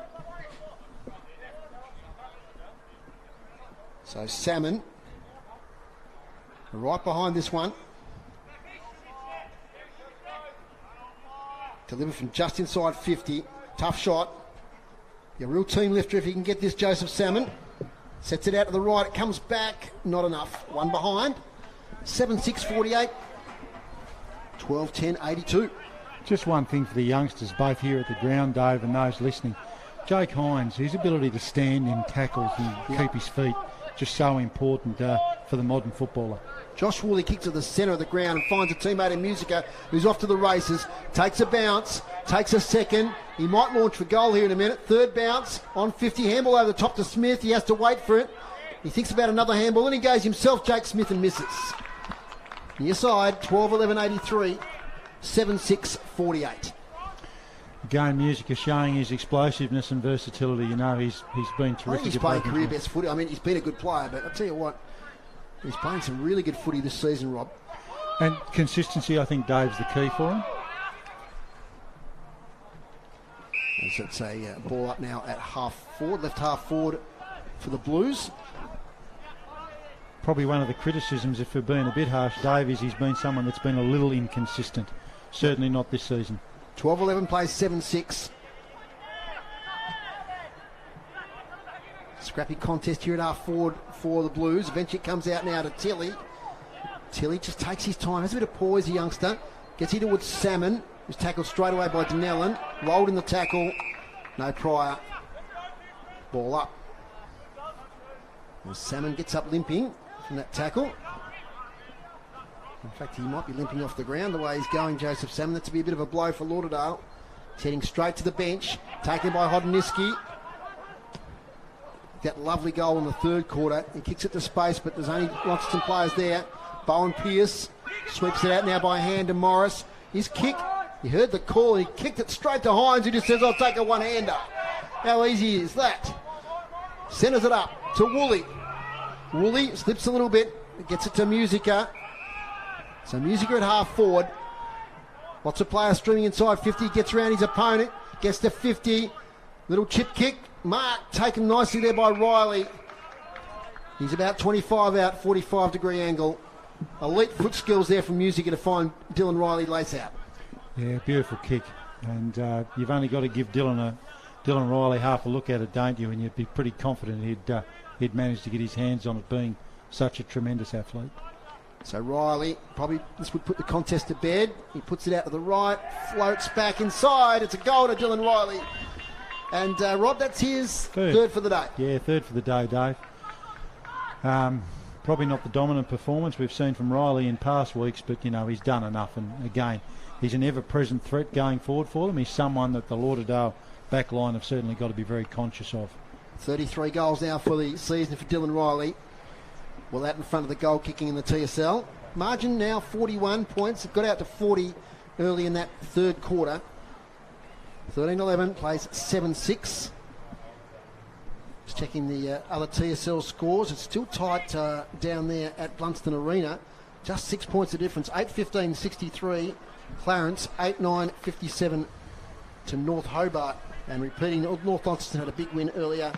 So Salmon right behind this one. Delivered from just inside 50. Tough shot. A real team lifter if he can get this, Joseph Salmon. Sets it out to the right. It comes back. Not enough. One behind. 7-6-48. 12-10-82. Just one thing for the youngsters, both here at the ground, Dave, and those listening. Jake Hines, his ability to stand in tackles and keep his feet, just so important for the modern footballer. Josh Woolley kicks to the centre of the ground and finds a teammate in Musica who's off to the races. Takes a bounce, takes a second. He might launch for goal here in a minute. Third bounce on 50. Handball over the top to Smith. He has to wait for it. He thinks about another handball and he goes himself, Jake Smith, and misses. Near side, 12-11-83. 7-6-48. Again, Musica showing his explosiveness and versatility. You know, he's been terrific. I think he's playing career best footy. I mean, he's been a good player, but I'll tell you what, he's playing some really good footy this season, Rob. And consistency, I think, Dave's the key for him. So it's a ball up now at half forward, left half forward for the Blues. Probably one of the criticisms, if we're being a bit harsh, Dave, is he's been someone that's been a little inconsistent. Certainly not this season. 12-11 plays 7-6. Scrappy contest here at half forward for the Blues. Eventually it comes out now to Tilly. Tilly just takes his time, has a bit of poise, the youngster. Gets here towards Salmon, who's tackled straight away by Denellen. Rolled in the tackle. No prior. Ball up. And Salmon gets up limping from that tackle. In fact, he might be limping off the ground the way he's going, Joseph Salmon. That's to be a bit of a blow for Lauderdale. He's heading straight to the bench. Taken by Hodniski. That lovely goal in the third quarter. He kicks it to space, but there's only Launceston players there. Bowen Pearce sweeps it out now by hand to Morris. His kick, he heard the call. He kicked it straight to Hines, who just says, I'll take a one-hander. How easy is that? Centres it up to Woolley. Woolley slips a little bit. Gets it to Musica. So Musica at half forward. Lots of players streaming inside 50. Gets around his opponent. Gets to 50. Little chip kick. Mark taken nicely there by Riley. He's about 25 out, 45-degree angle. Elite foot skills there from Musica to find Dylan Riley lace out. Yeah, beautiful kick. And you've only got to give Dylan Riley half a look at it, don't you? And you'd be pretty confident he'd manage to get his hands on it, being such a tremendous athlete. So Riley, probably this would put the contest to bed. He puts it out to the right, floats back inside. It's a goal to Dylan Riley. And Rob, that's his third for the day. Yeah, third for the day, Dave. Probably not the dominant performance we've seen from Riley in past weeks, but, you know, he's done enough. And, again, he's an ever-present threat going forward for them. He's someone that the Lauderdale back line have certainly got to be very conscious of. 33 goals now for the season for Dylan Riley. Well, out in front of the goal kicking in the TSL. Margin now 41 points. It got out to 40 early in that third quarter. 13-11 plays 7-6. Just checking the other TSL scores. It's still tight down there at Launceston Arena. Just 6 points of difference. 8-15-63. Clarence 8-9-57 to North Hobart. And repeating, North Launceston had a big win earlier.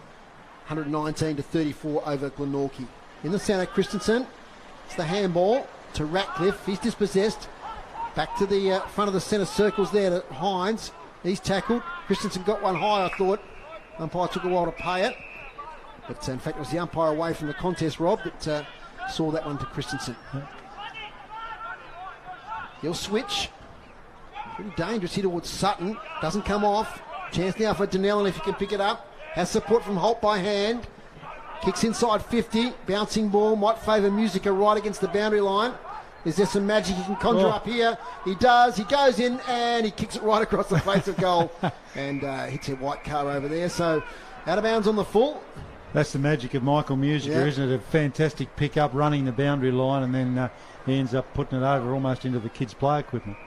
119-34 over Glenorchy. In the centre, Christensen. It's the handball to Ratcliffe. He's dispossessed. Back to the front of the centre circles there to Hines. He's tackled. Christensen got one high, I thought. Umpire took a while to pay it. But in fact, it was the umpire away from the contest, Rob, that saw that one to Christensen. He'll switch. Pretty dangerous here towards Sutton. Doesn't come off. Chance now for Donnellan if he can pick it up. Has support from Holt by hand. Kicks inside 50. Bouncing ball might favour Musica right against the boundary line. Is there some magic he can conjure up here? He does. He goes in and he kicks it right across the face of goal and hits a white car over there. So out of bounds on the full. That's the magic of Michael Musica, isn't it? A fantastic pick-up, running the boundary line, and then he ends up putting it over almost into the kids' play equipment.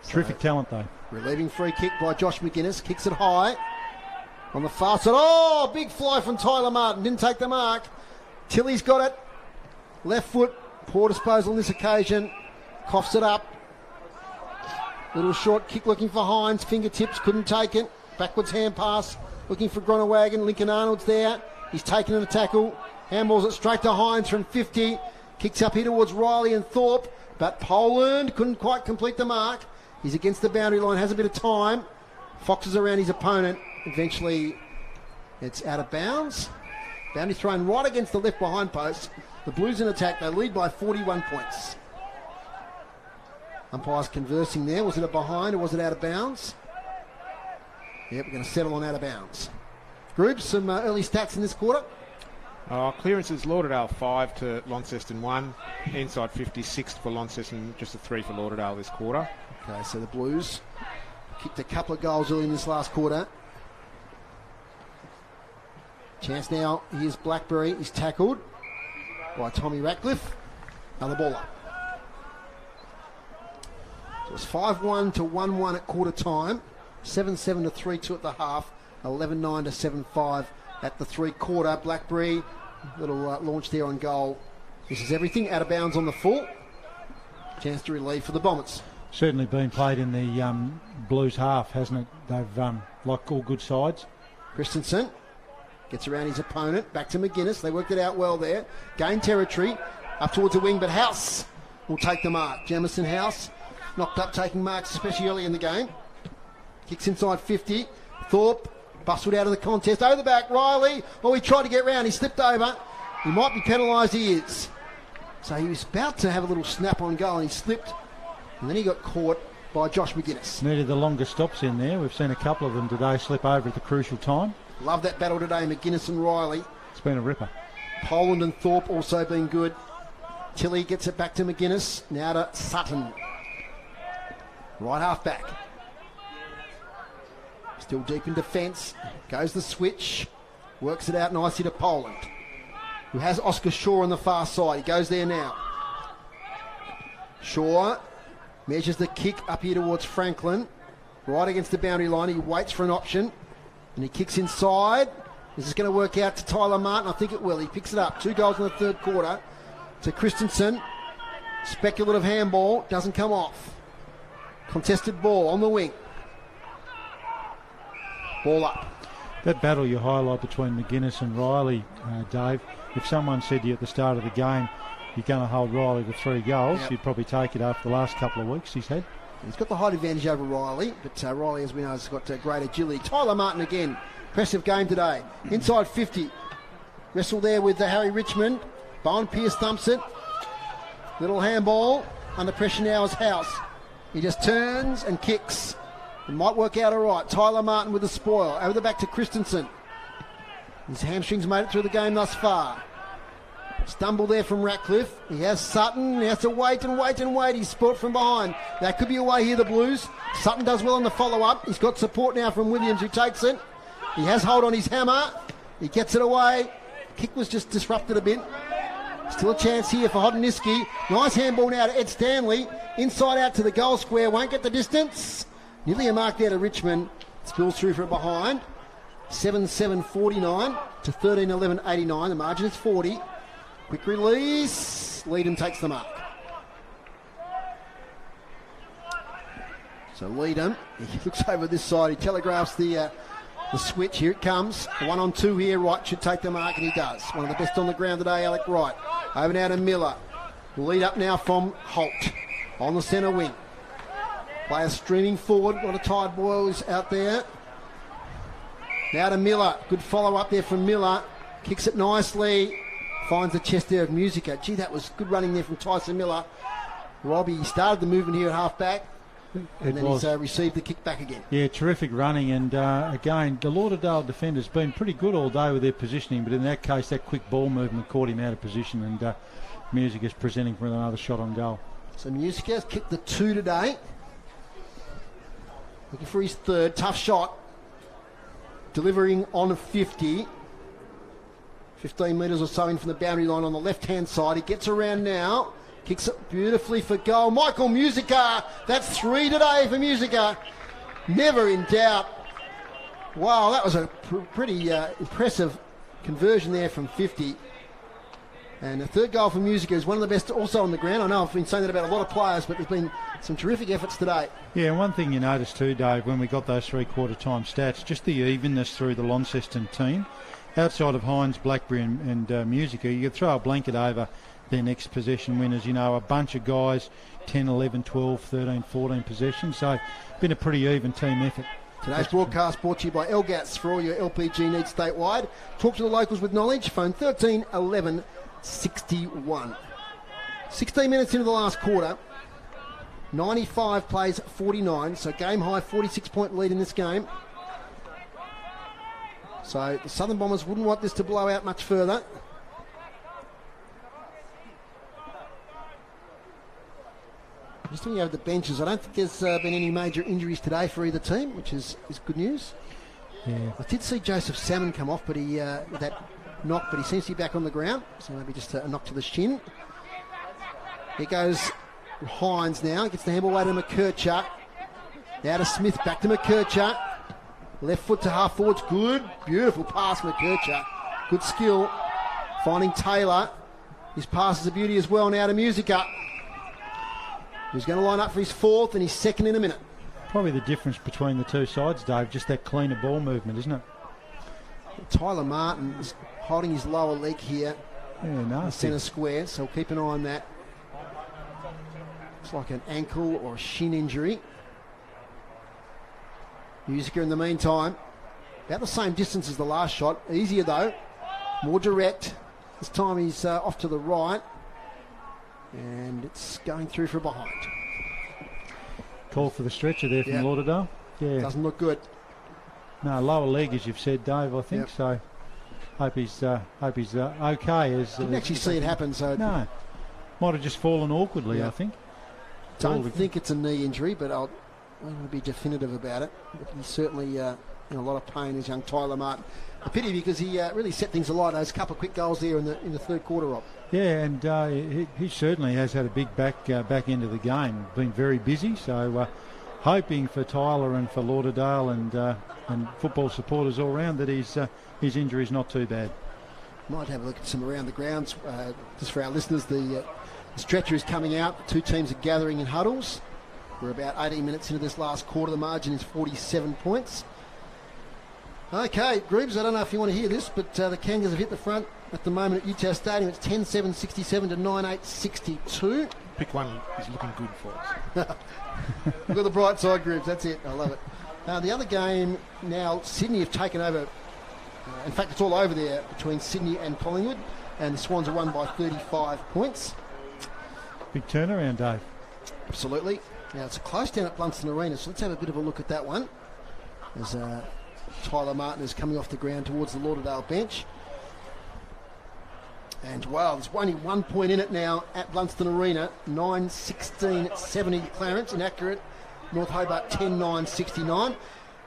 Terrific talent, though. Relieving free kick by Josh McGuinness. Kicks it high. On the far side. Oh, big fly from Tyler Martin. Didn't take the mark. Tilly's got it. Left foot. Poor disposal on this occasion. Coughs it up. Little short kick looking for Hines. Fingertips. Couldn't take it. Backwards hand pass. Looking for Gronewagen. Lincoln Arnold's there. He's taken a tackle. Handballs it straight to Hines from 50. Kicks up here towards Riley and Thorpe. But Poland couldn't quite complete the mark. He's against the boundary line. Has a bit of time. Foxes around his opponent. Eventually, it's out of bounds. Boundary thrown right against the left behind post. The Blues in attack. They lead by 41 points. Umpires conversing there. Was it a behind or was it out of bounds? Yep, we're going to settle on out of bounds. Groups, some early stats in this quarter. Clearances, Lauderdale 5 to Launceston 1. Inside 56 for Launceston, just a 3 for Lauderdale this quarter. Okay, so the Blues kicked a couple of goals early in this last quarter. Chance now, here's Blackberry. He's tackled by Tommy Ratcliffe. Another ball up. So it's 5-1 to 1-1 at quarter time. 7-7 to 3-2 at the half. 11-9 to 7-5 at the three-quarter. Blackberry, little launch there on goal. This is everything. Out of bounds on the full. Chance to relieve for the Bombers. Certainly been played in the Blues half, hasn't it? They've, like all good sides. Christensen gets around his opponent. Back to McGuinness. They worked it out well there. Gain territory. Up towards the wing, but House will take the mark. Jamison House knocked up taking marks, especially early in the game. Kicks inside 50. Thorpe bustled out of the contest. Over the back, Riley. Oh, he tried to get round. He slipped over. He might be penalised. He is. So he was about to have a little snap on goal and he slipped. And then he got caught by Josh McGuinness. Needed the longer stops in there. We've seen a couple of them today slip over at the crucial time. Love that battle today, McGuinness and Riley. It's been a ripper. Poland and Thorpe also been good. Tilly gets it back to McGuinness. Now to Sutton. Right half back. Still deep in defence. Goes the switch. Works it out nicely to Poland, who has Oscar Shaw on the far side. He goes there now. Shaw measures the kick up here towards Franklin. Right against the boundary line. He waits for an option. And he kicks inside. Is this going to work out to Tyler Martin? I think it will. He picks it up. 2 goals in the third quarter. To Christensen. Speculative handball. Doesn't come off. Contested ball on the wing. Ball up. That battle you highlight between McGuinness and Riley, Dave, if someone said to you at the start of the game, you're going to hold Riley to 3 goals, you'd probably take it after the last couple of weeks, he's had. He's got the height advantage over Riley, but Riley, as we know, has got great agility. Tyler Martin again. Impressive game today. Inside 50. Wrestle there with Harry Richmond. Bowen Pierce thumps it. Little handball. Under pressure now is House. He just turns and kicks. It might work out all right. Tyler Martin with the spoil. Over the back to Christensen. His hamstrings made it through the game thus far. Stumble there from Ratcliffe. He has Sutton. He has to wait and wait and wait. He's sport from behind. That could be away here, the Blues. Sutton does well on the follow-up. He's got support now from Williams, who takes it. He has hold on his hammer. He gets it away. Kick was just disrupted a bit. Still a chance here for Hodniski. Nice handball now to Ed Stanley. Inside out to the goal square. Won't get the distance. Nearly a mark there to Richmond. Spills through for a behind. 7-7-49 to 13-11-89. The margin is 40. Quick release. Leadham takes the mark. So Leadham, he looks over this side. He telegraphs the switch. Here it comes. 1-on-2 here. Wright should take the mark, and he does. One of the best on the ground today, Alec Wright. Over now to Miller. Lead up now from Holt on the centre wing. Player streaming forward. A lot of tired boys out there. Now to Miller. Good follow up there from Miller. Kicks it nicely. Finds the chest there of Musica. Gee, that was good running there from Tyson Miller. Robbie started the movement here at half back. And then he's received the kick back again. Yeah, terrific running. And again, the Lauderdale defender's been pretty good all day with their positioning, but in that case, that quick ball movement caught him out of position, and Music is presenting for another shot on goal. So Music has kicked the 2 today. Looking for his third. Tough shot. Delivering on 50. 15 metres or so in from the boundary line on the left-hand side. He gets around now. Kicks it beautifully for goal. Michael Musica. That's 3 today for Musica. Never in doubt. Wow, that was a pretty impressive conversion there from 50. And the third goal for Musica is one of the best also on the ground. I know I've been saying that about a lot of players, but there's been some terrific efforts today. Yeah, and one thing you noticed too, Dave, when we got those three-quarter time stats, just the evenness through the Launceston team. Outside of Hines, Blackberry and Musica, you could throw a blanket over their next possession winners. You know, a bunch of guys, 10, 11, 12, 13, 14 possessions. So, been a pretty even team effort. Today's broadcast brought to you by LGAS for all your LPG needs statewide. Talk to the locals with knowledge. Phone 13 11 61. 16 minutes into the last quarter. 95 plays 49, so game high 46-point lead in this game. So the Southern Bombers wouldn't want this to blow out much further. Just looking over the benches, I don't think there's been any major injuries today for either team, which is good news. Yeah. I did see Joseph Salmon come off, but he with that knock, but he seems to be back on the ground, so maybe just a knock to the shin. Here goes Hines now, gets the handball away to McKercher. Now to Smith, back to McKercher. Left foot to half forwards, good, beautiful pass McKercher. Good skill, finding Taylor. His pass is a beauty as well now to Musica. He's going to line up for his fourth and his second in a minute. Probably the difference between the two sides, Dave, just that cleaner ball movement, isn't it? Tyler Martin is holding his lower leg here. Yeah, in the nasty. centre square, so keep an eye on that. Looks like an ankle or a shin injury. Musica in the meantime, about the same distance as the last shot. Easier though, more direct. This time he's off to the right. And it's going through for behind. Call for the stretcher there from Lauderdale. Yeah. Doesn't look good. No, lower leg, as you've said, Dave, I think. So hope he's okay. Didn't actually see it happen. So no, might have just fallen awkwardly, I think. Don't think it's a knee injury, but I'll want to be definitive about it. But he's certainly in a lot of pain, as young Tyler Martin. A pity because he really set things alight. Those couple of quick goals there in the third quarter, Rob. Yeah, and he certainly has had a big back end of the game. Been very busy, so hoping for Tyler and for Lauderdale and football supporters all round that his injury is not too bad. Might have a look at some around the grounds. Just for our listeners, the stretcher is coming out. The two teams are gathering in huddles. We're about 18 minutes into this last quarter. The margin is 47 points. Okay, Groobs, I don't know if you want to hear this, but the Kangas have hit the front at the moment at Utah Stadium. It's 10-7-67 to 9-8-62. Pick one is looking good for us. Look at the bright side, Groobs. That's it. I love it. The other game now, Sydney have taken over. In fact, it's all over there between Sydney and Collingwood, and the Swans are won by 35 points. Big turnaround, Dave. Absolutely. Now, it's close down at Launceston Arena, so let's have a bit of a look at that one. As Tyler Martin is coming off the ground towards the Lauderdale bench. And wow, there's only 1 point in it now at Launceston Arena. 9-16-70 Clarence, inaccurate. North Hobart 10-9-69.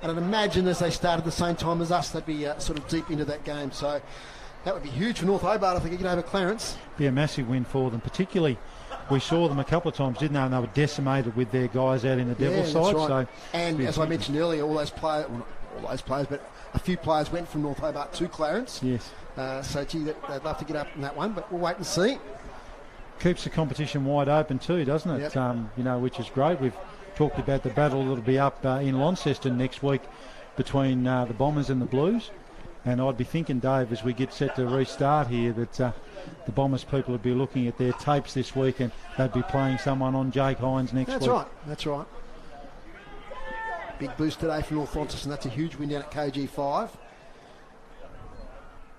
And I'd imagine as they started the same time as us, they'd be sort of deep into that game. So that would be huge for North Hobart if they could get over Clarence. Be a massive win for them, particularly. We saw them a couple of times, didn't they? And they were decimated with their guys out in the Devil's side. Right. So and as I mentioned earlier, all those players, well, not all those players, but a few players went from North Hobart to Clarence. Yes. So, gee, they'd love to get up in that one, but we'll wait and see. Keeps the competition wide open too, doesn't it? Yep. Which is great. We've talked about the battle that'll be up in Launceston next week between the Bombers and the Blues. And I'd be thinking, Dave, as we get set to restart here, that the Bombers people would be looking at their tapes this week and they'd be playing someone on Jake Hines next week. That's right. Big boost today for North Launceston. That's a huge win down at KG5.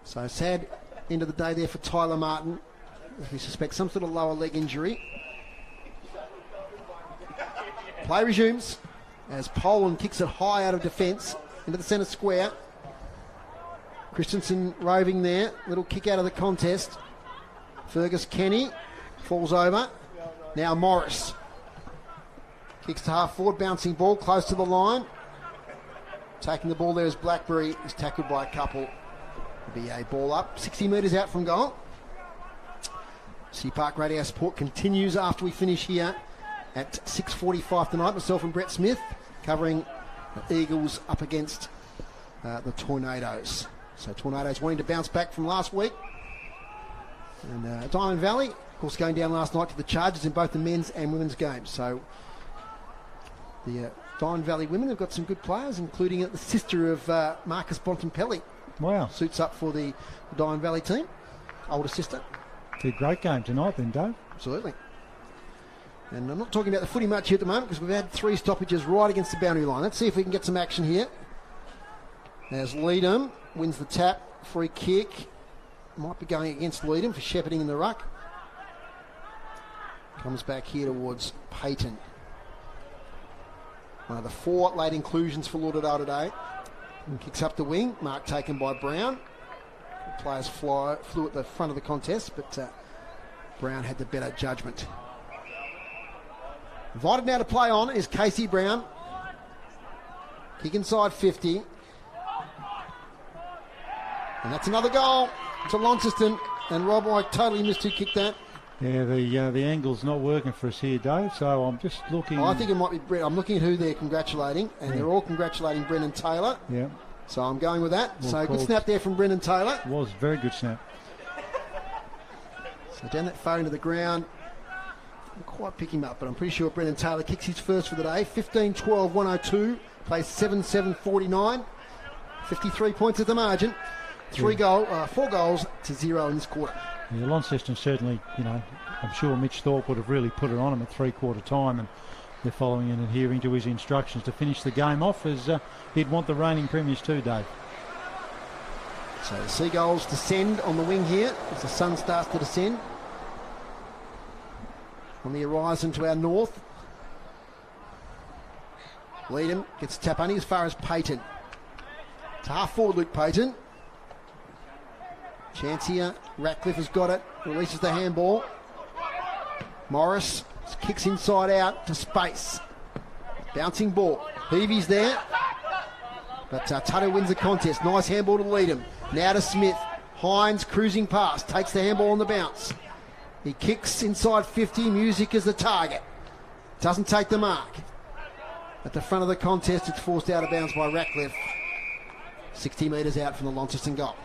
So sad end of the day there for Tyler Martin. We suspect some sort of lower leg injury. Play resumes as Poland kicks it high out of defence into the centre square. Christensen roving there. Little kick out of the contest. Fergus Kenny falls over. Now Morris. Kicks to half forward, bouncing ball close to the line. Taking the ball there is Blackberry. Is tackled by a couple. It'll be a ball up, 60 metres out from goal. City Park Radio support continues after we finish here at 6:45 tonight. Myself and Brett Smith covering the Eagles up against the Tornadoes. So Tornadoes wanting to bounce back from last week. And Diamond Valley, of course, going down last night to the Chargers in both the men's and women's games. So the Diamond Valley women have got some good players, including the sister of Marcus Bontempelli. Wow. Suits up for the Diamond Valley team. Older sister. It's a great game tonight then, Dave. Absolutely. And I'm not talking about the footy much here at the moment because we've had 3 stoppages right against the boundary line. Let's see if we can get some action here. As Leadham wins the tap. Free kick. Might be going against Leadham for shepherding in the ruck. Comes back here towards Payton. One of the 4 late inclusions for Lauderdale today. And kicks up the wing. Mark taken by Brown. The players flew at the front of the contest, but Brown had the better judgment. Invited now to play on is Casey Brown. Kick inside 50. And that's another goal to Launceston. And Rob, I totally missed who kicked that. Yeah, the angle's not working for us here, Dave, so I'm just looking... I think it might be Brent. I'm looking at who they're congratulating, and they're all congratulating Brendan Taylor. Yeah. So I'm going with that. Well so called. good snap there from Brendan Taylor. It was very good snap. So down that far into the ground. Didn't quite pick him up, but I'm pretty sure Brendan Taylor kicks his first for the day. 15-12-102. Plays 7-7-49. 53 points at the margin. 4 goals to 0 in this quarter. Yeah, Launceston certainly, I'm sure Mitch Thorpe would have really put it on him at 3/4 time, and they're following and adhering to his instructions to finish the game off, as he'd want the reigning premiers too, Dave. So the Seagulls descend on the wing here as the sun starts to descend. On the horizon to our north. Leadham gets tap only as far as Payton. To half forward Luke Payton. Chance here. Ratcliffe has got it. Releases the handball. Morris kicks inside out to space. Bouncing ball. Heavey's there. But Tuttle wins the contest. Nice handball to Leadham. Now to Smith. Hines cruising past. Takes the handball on the bounce. He kicks inside 50. Music is the target. Doesn't take the mark. At the front of the contest, it's forced out of bounds by Ratcliffe. 60 metres out from the Launceston goal.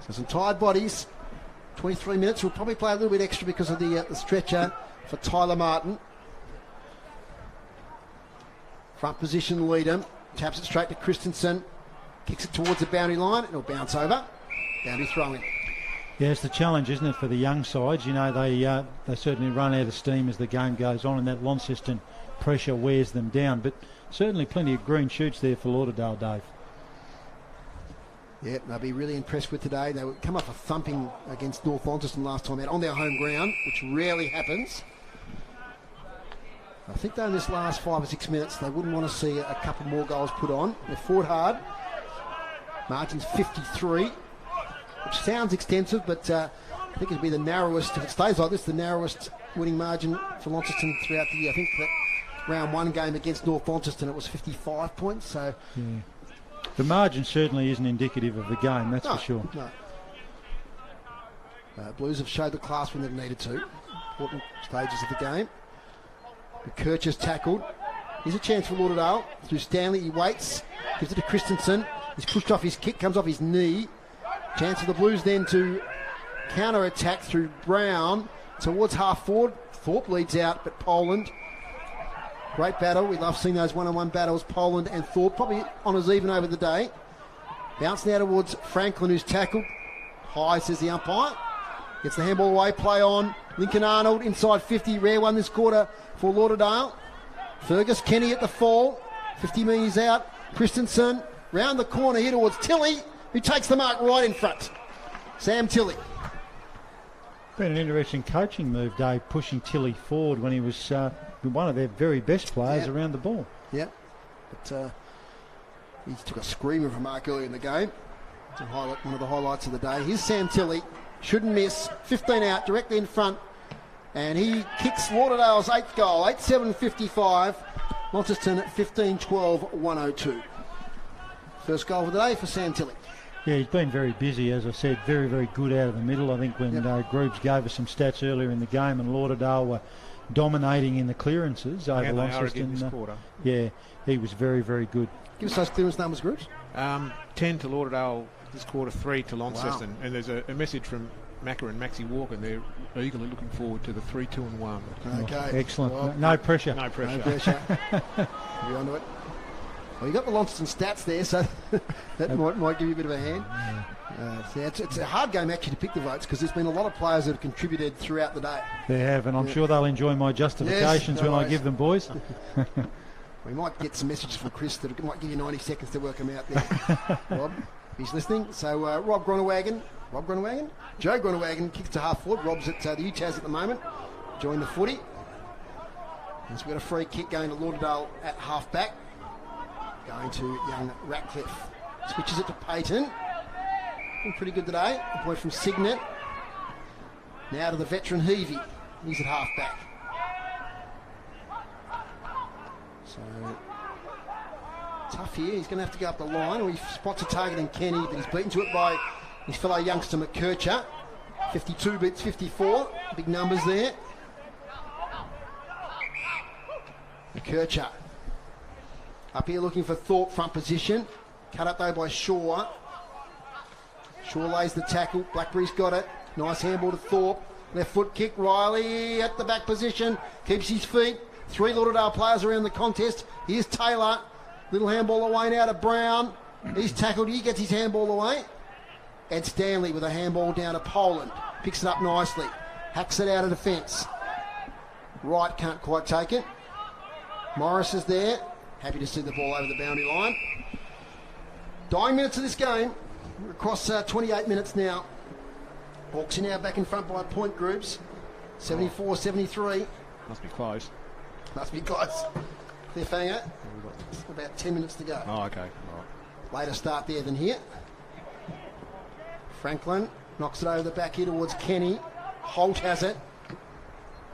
So some tired bodies. 23 minutes. We'll probably play a little bit extra because of the stretcher for Tyler Martin. Front position, Leadham. Taps it straight to Christensen. Kicks it towards the boundary line. It'll bounce over. Boundary throw in. Yeah, it's the challenge, isn't it, for the young sides? They certainly run out of steam as the game goes on, and that Launceston pressure wears them down. But certainly plenty of green shoots there for Lauderdale, Dave. Yeah, they'll be really impressed with today. They would come off a thumping against North Launceston last time out on their home ground, which rarely happens. I think though in this last 5 or 6 minutes, they wouldn't want to see a couple more goals put on. They're fought hard. Margin's 53, which sounds extensive, but I think it'll be the narrowest, if it stays like this, the narrowest winning margin for Launceston throughout the year. I think that round 1 game against North Launceston, it was 55 points, so... Yeah. The margin certainly isn't indicative of the game, that's for sure. No. Blues have showed the class when they've needed to. Important stages of the game. McKirch has tackled. Here's a chance for Lauderdale. Through Stanley, he waits. Gives it to Christensen. He's pushed off his kick, comes off his knee. Chance for the Blues then to counter-attack through Brown towards half forward. Thorpe leads out, but Poland... Great battle. We love seeing those one-on-one battles. Poland and Thorpe probably honours even over the day. Bounce now towards Franklin, who's tackled. High, says the umpire. Gets the handball away. Play on. Lincoln Arnold inside 50. Rare one this quarter for Lauderdale. Fergus Kenny at the fall. 50 metres out. Christensen round the corner here towards Tilley, who takes the mark right in front. Sam Tilley. Been an interesting coaching move, Dave, pushing Tilley forward when he was one of their very best players around the ball. Yeah, but he took a screamer from Mark earlier in the game. It's one of the highlights of the day. Here's Sam Tilley, shouldn't miss, 15 out, directly in front, and he kicks Lauderdale's 8th goal, 8-7-55. Launceston at 15-12-102. First goal of the day for Sam Tilley. Yeah, he's been very busy, as I said, very, very good out of the middle. I think when Groves gave us some stats earlier in the game and Lauderdale were dominating in the clearances over Launceston. This quarter. Yeah, he was very, very good. Give us those clearance numbers, Groves. 10 to Lauderdale this quarter, 3 to Launceston. Wow. And there's a message from Macca and Maxie Walker. They're eagerly looking forward to the 3-2-1. Okay. Excellent. Well, no pressure. No pressure. No pressure. You're onto it. Well, you got the Launceston stats there, so that might give you a bit of a hand. It's a hard game actually to pick the votes because there's been a lot of players that have contributed throughout the day. They have, and I'm sure they'll enjoy my justifications when I give them, boys. We might get some messages from Chris that might give you 90 seconds to work them out there. Rob, he's listening. So Joe Gronewagen kicks to half forward. Rob's at the UTAS at the moment. Joined the footy. And so we've got a free kick going to Lauderdale at half back. Going to young Ratcliffe. Switches it to Payton. Been pretty good today. A point from Signet. Now to the veteran Heavey. He's at half back. So tough here. He's going to have to go up the line. Or he spots a target in Kenny, but he's beaten to it by his fellow youngster McKercher. 52 beats 54. Big numbers there. McKercher. Up here looking for Thorpe front position. Cut up though by Shaw. Shaw lays the tackle. Blackberry's got it. Nice handball to Thorpe. Left foot kick. Riley at the back position. Keeps his feet. 3 Lauderdale players around the contest. Here's Taylor. Little handball away now to Brown. He's tackled. He gets his handball away. Ed Stanley with a handball down to Poland. Picks it up nicely. Hacks it out of defence. Wright can't quite take it. Morris is there. Happy to see the ball over the boundary line. Dying minutes of this game. We're across 28 minutes now. Hawks are now back in front by a point, Groups. 74-73. Must be close. Must be close. Cliffhanger. About 10 minutes to go. Oh, okay. All right. Later start there than here. Franklin knocks it over the back here towards Kenny. Holt has it.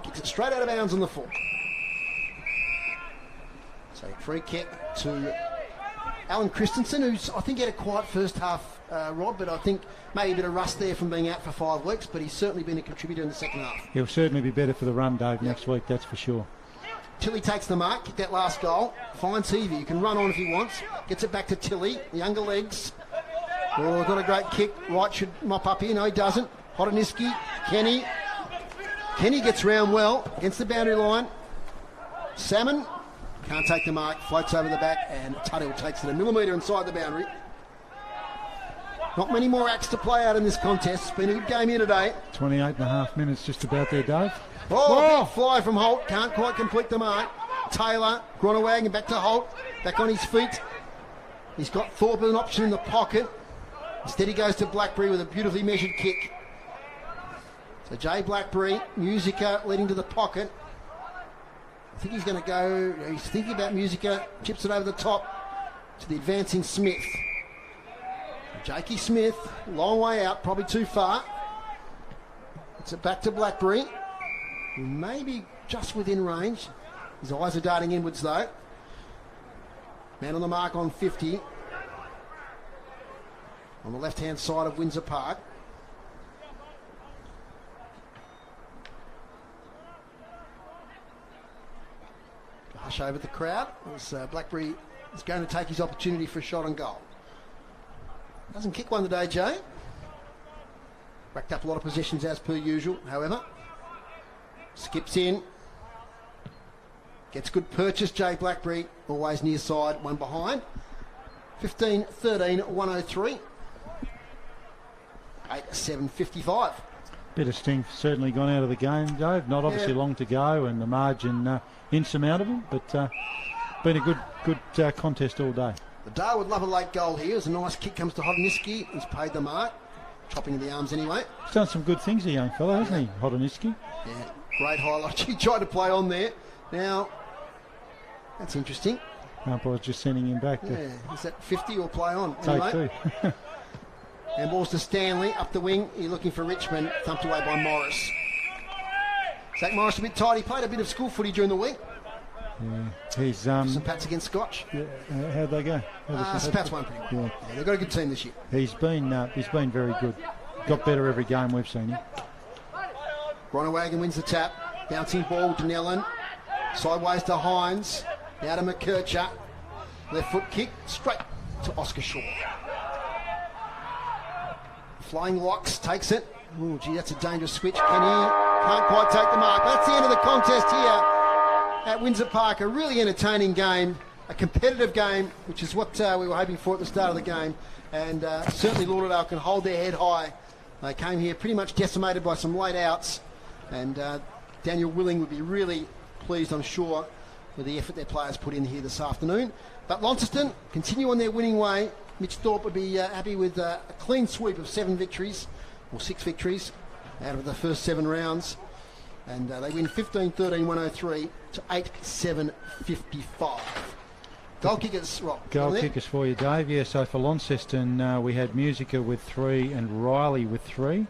Kicks it straight out of bounds on the foot. So free kick to Alan Christensen, who's I think had a quiet first half, Rob, but I think maybe a bit of rust there from being out for 5 weeks, but he's certainly been a contributor in the second half. He'll certainly be better for the run, Dave, next week, that's for sure. Tilly takes the mark, get that last goal, finds Heavey, he can run on if he wants, gets it back to Tilly, the younger legs. Oh, got a great kick, Wright should mop up here, no he doesn't. Hodoniski, Kenny gets round well, against the boundary line. Salmon can't take the mark, floats over the back, and Tuttle takes it a millimetre inside the boundary. Not many more acts to play out in this contest. It's been a good game here today. 28 and a half minutes just about there, Dave. Oh, big fly from Holt. Can't quite complete the mark. Taylor, Gronewagen back to Holt. Back on his feet. He's got Thorpe as an option in the pocket. Instead he goes to Blackberry with a beautifully measured kick. So Jay Blackberry, Musica leading to the pocket. I think he's going to go, he's thinking about Musica, chips it over the top to the advancing Smith. Jakey Smith, long way out, probably too far. It's it back to Blackberry. Maybe just within range. His eyes are darting inwards though. Man on the mark on 50. On the left-hand side of Windsor Park. Hush over the crowd as Blackberry is going to take his opportunity for a shot on goal. Doesn't kick one today, Jay. Racked up a lot of possessions as per usual, however. Skips in. Gets good purchase, Jay Blackberry. Always near side, one behind. 15-13-103. 8-7-55. Bit of sting certainly gone out of the game, Dave. Not obviously long to go, and the margin insurmountable, but been a good contest all day. The Dale would love a late goal here. As a nice kick comes to Hodoniski. He's paid the mark. Chopping the arms anyway. He's done some good things, the young fellow, hasn't he, Hodoniski? Yeah, great highlight. He tried to play on there. Now, that's interesting. Umpire's just sending him back. Yeah, is that 50 or play on? Take Anyway. two. And balls to Stanley, up the wing. You're looking for Richmond, thumped away by Morris. Zach Morris a bit tight. He played a bit of school footy during the week. Yeah, he's Some Pats against Scotch. Yeah, how'd they go? St Pats won pretty well. Yeah, they've got a good team this year. He's been very good. Got better every game we've seen him. Groenewegen wins the tap. Bouncing ball to Nellen. Sideways to Hines. Now to McKercher. Left foot kick straight to Oscar Shaw. Flying Locks takes it. Oh, gee, that's a dangerous switch. Kenny can't quite take the mark. That's the end of the contest here at Windsor Park. A really entertaining game, a competitive game, which is what we were hoping for at the start of the game. And certainly Lauderdale can hold their head high. They came here pretty much decimated by some late outs. And Daniel Willing would be really pleased, I'm sure, with the effort their players put in here this afternoon. But Launceston continue on their winning way. Mitch Thorpe would be happy with a clean sweep of 7 victories, or 6 victories, out of the first 7 rounds. And they win 15-13-103 to 8-7-55. Goal kickers, Rob. Goal kickers for you, Dave. Yeah, so for Launceston, we had Musica with 3 and Riley with 3.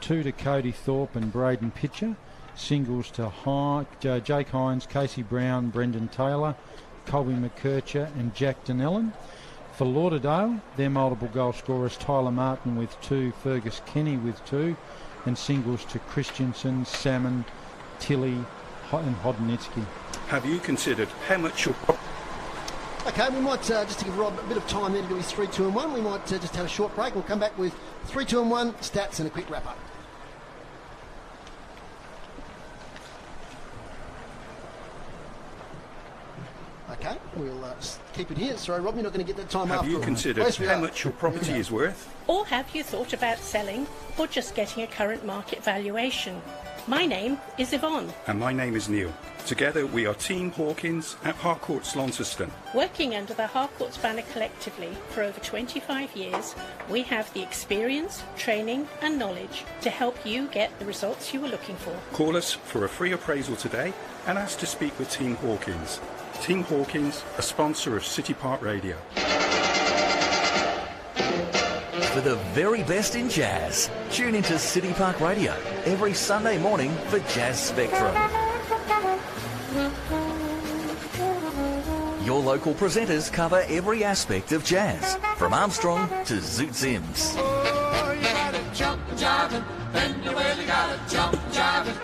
2 to Cody Thorpe and Braden Pitcher. Singles to Jake Hines, Casey Brown, Brendan Taylor, Colby McKercher and Jack Donnellan. For Lauderdale, their multiple goal scorers, Tyler Martin with 2, Fergus Kenny with 2, and singles to Christensen, Salmon, Tilly and Hodnitsky. Have you considered how much your... Okay, we might, just to give Rob a bit of time there to do his 3, 2 and 1, we might just have a short break. We'll come back with 3, 2 and 1, stats and a quick wrap-up. Okay, we'll keep it here. Sorry, Rob, you're not going to get that time Have after you all. considered Yes, we how are. much your property is worth? Or have you thought about selling or just getting a current market valuation? My name is Yvonne. And my name is Neil. Together we are Team Hawkins at Harcourts Launceston. Working under the Harcourts banner collectively for over 25 years, we have the experience, training and knowledge to help you get the results you were looking for. Call us for a free appraisal today and ask to speak with Team Hawkins. Team Hawkins, a sponsor of City Park Radio. For the very best in jazz, tune into City Park Radio every Sunday morning for Jazz Spectrum. Your local presenters cover every aspect of jazz, from Armstrong to Zoot Sims. Oh, you gotta jump and jive and then you really gotta jump and jive and...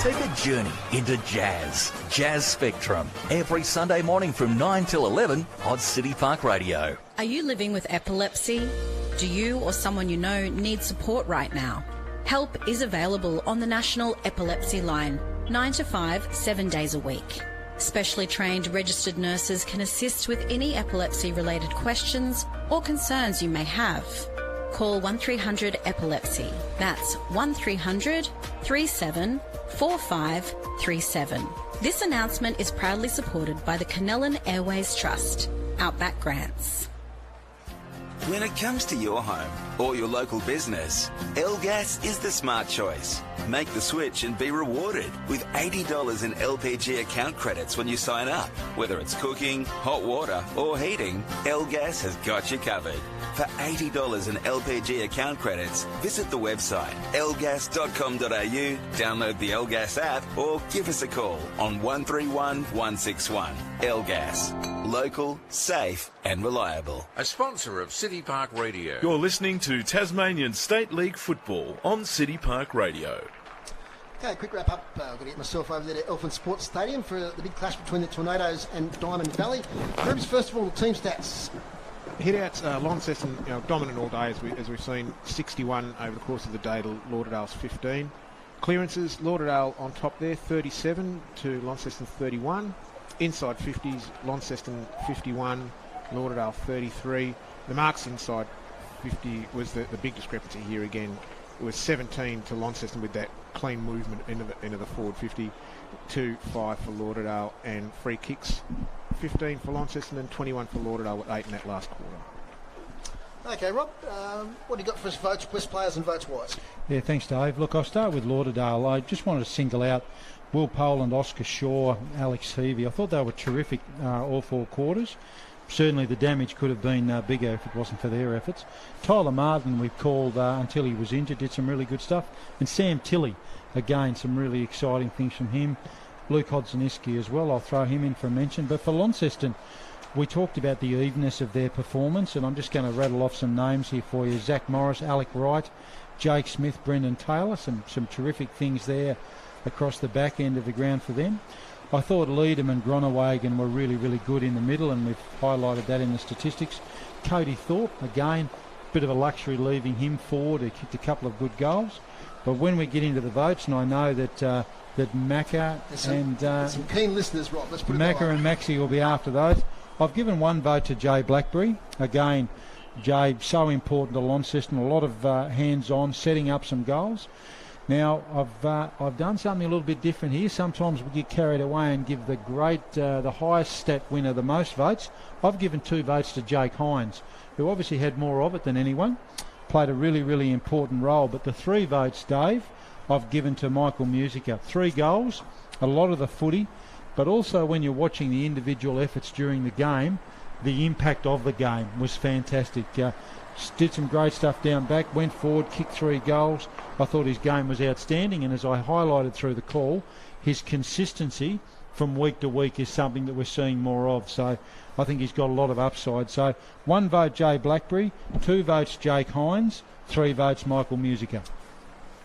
Take a journey into jazz. Jazz Spectrum. Every Sunday morning from 9 till 11 on City Park Radio. Are you living with epilepsy? Do you or someone you know need support right now? Help is available on the National Epilepsy Line, 9 to 5, 7 days a week. Specially trained registered nurses can assist with any epilepsy-related questions or concerns you may have. Call 1300 Epilepsy. That's 1300 37 4537. This announcement is proudly supported by the Canellan Airways Trust. Outback Grants. When it comes to your home or your local business, L-Gas is the smart choice. Make the switch and be rewarded with $80 in LPG account credits when you sign up. Whether it's cooking, hot water or heating, L-Gas has got you covered. For $80 in LPG account credits, visit the website lgas.com.au, download the L-Gas app or give us a call on 131 161. L-Gas. Local, safe and reliable. A sponsor of City Park Radio. You're listening to Tasmanian State League Football on City Park Radio. Okay, quick wrap up. I've got to get myself over there to Elephant Sports Stadium for the big clash between the Tornadoes and Diamond Valley. Groups, first of all, the team stats. Hit-outs, Launceston, dominant all day as we've seen, 61 over the course of the day to Lauderdale's 15. Clearances, Lauderdale on top there, 37 to Launceston 31. Inside 50s, Launceston 51, Lauderdale 33. The marks inside 50 was the big discrepancy here again. it was 17 to Launceston with that clean movement into the forward 50, 2-5 for Lauderdale, and free kicks 15 for Launceston and 21 for Lauderdale with 8 in that last quarter. Okay, Rob, what do you got for us, votes, West players and votes-wise? Yeah, thanks, Dave. Look, I'll start with Lauderdale. I just wanted to single out Will Poland, Oscar Shaw, Alex Heavey. I thought they were terrific all 4 quarters. Certainly the damage could have been bigger if it wasn't for their efforts. Tyler Martin, we've called until he was injured, did some really good stuff. And Sam Tilley, again, some really exciting things from him. Luke Hodson-Iski as well, I'll throw him in for a mention. But for Launceston, we talked about the evenness of their performance, and I'm just going to rattle off some names here for you. Zach Morris, Alec Wright, Jake Smith, Brendan Taylor, some terrific things there across the back end of the ground for them. I thought Leadham and Groenewegen were really, really good in the middle, and we've highlighted that in the statistics. Cody Thorpe, again, bit of a luxury leaving him forward. He kicked a couple of good goals. But when we get into the votes, and I know that Macca and some keen listeners, Rob. Let's put it that way. Macca and Maxie will be after those. I've given one vote to Jay Blackberry. Again, Jay, so important to Launceston, a lot of hands-on, setting up some goals. Now, I've done something a little bit different here. Sometimes we get carried away and give the highest stat winner the most votes. I've given 2 votes to Jake Hines, who obviously had more of it than anyone, played a really, really important role. But the 3 votes, Dave, I've given to Michael Musica. 3 goals, a lot of the footy, but also when you're watching the individual efforts during the game, the impact of the game was fantastic. Did some great stuff down back, went forward, kicked 3 goals. I thought his game was outstanding, and as I highlighted through the call, his consistency from week to week is something that we're seeing more of. So I think he's got a lot of upside. So 1 vote Jay Blackberry, 2 votes Jake Hines, 3 votes Michael Musica.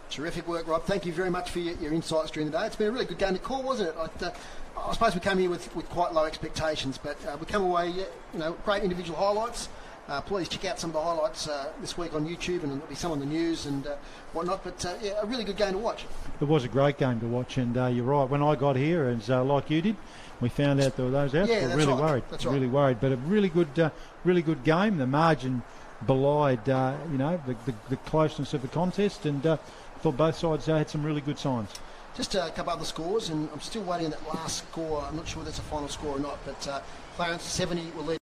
Terrific work, Rob. Thank you very much for your insights during the day. It's been a really good game to call, wasn't it? I suppose we came here with quite low expectations, but we come away, great individual highlights. Please check out some of the highlights this week on YouTube, and there'll be some on the news and whatnot. But a really good game to watch. It was a great game to watch, and you're right. When I got here, as like you did, we found out there were those out. Yeah, we're really worried. That's right. Really worried. But a really good game. The margin belied, the closeness of the contest, and thought both sides had some really good signs. Just a couple other scores, and I'm still waiting on that last score. I'm not sure that's a final score or not, but Clarence 70 will lead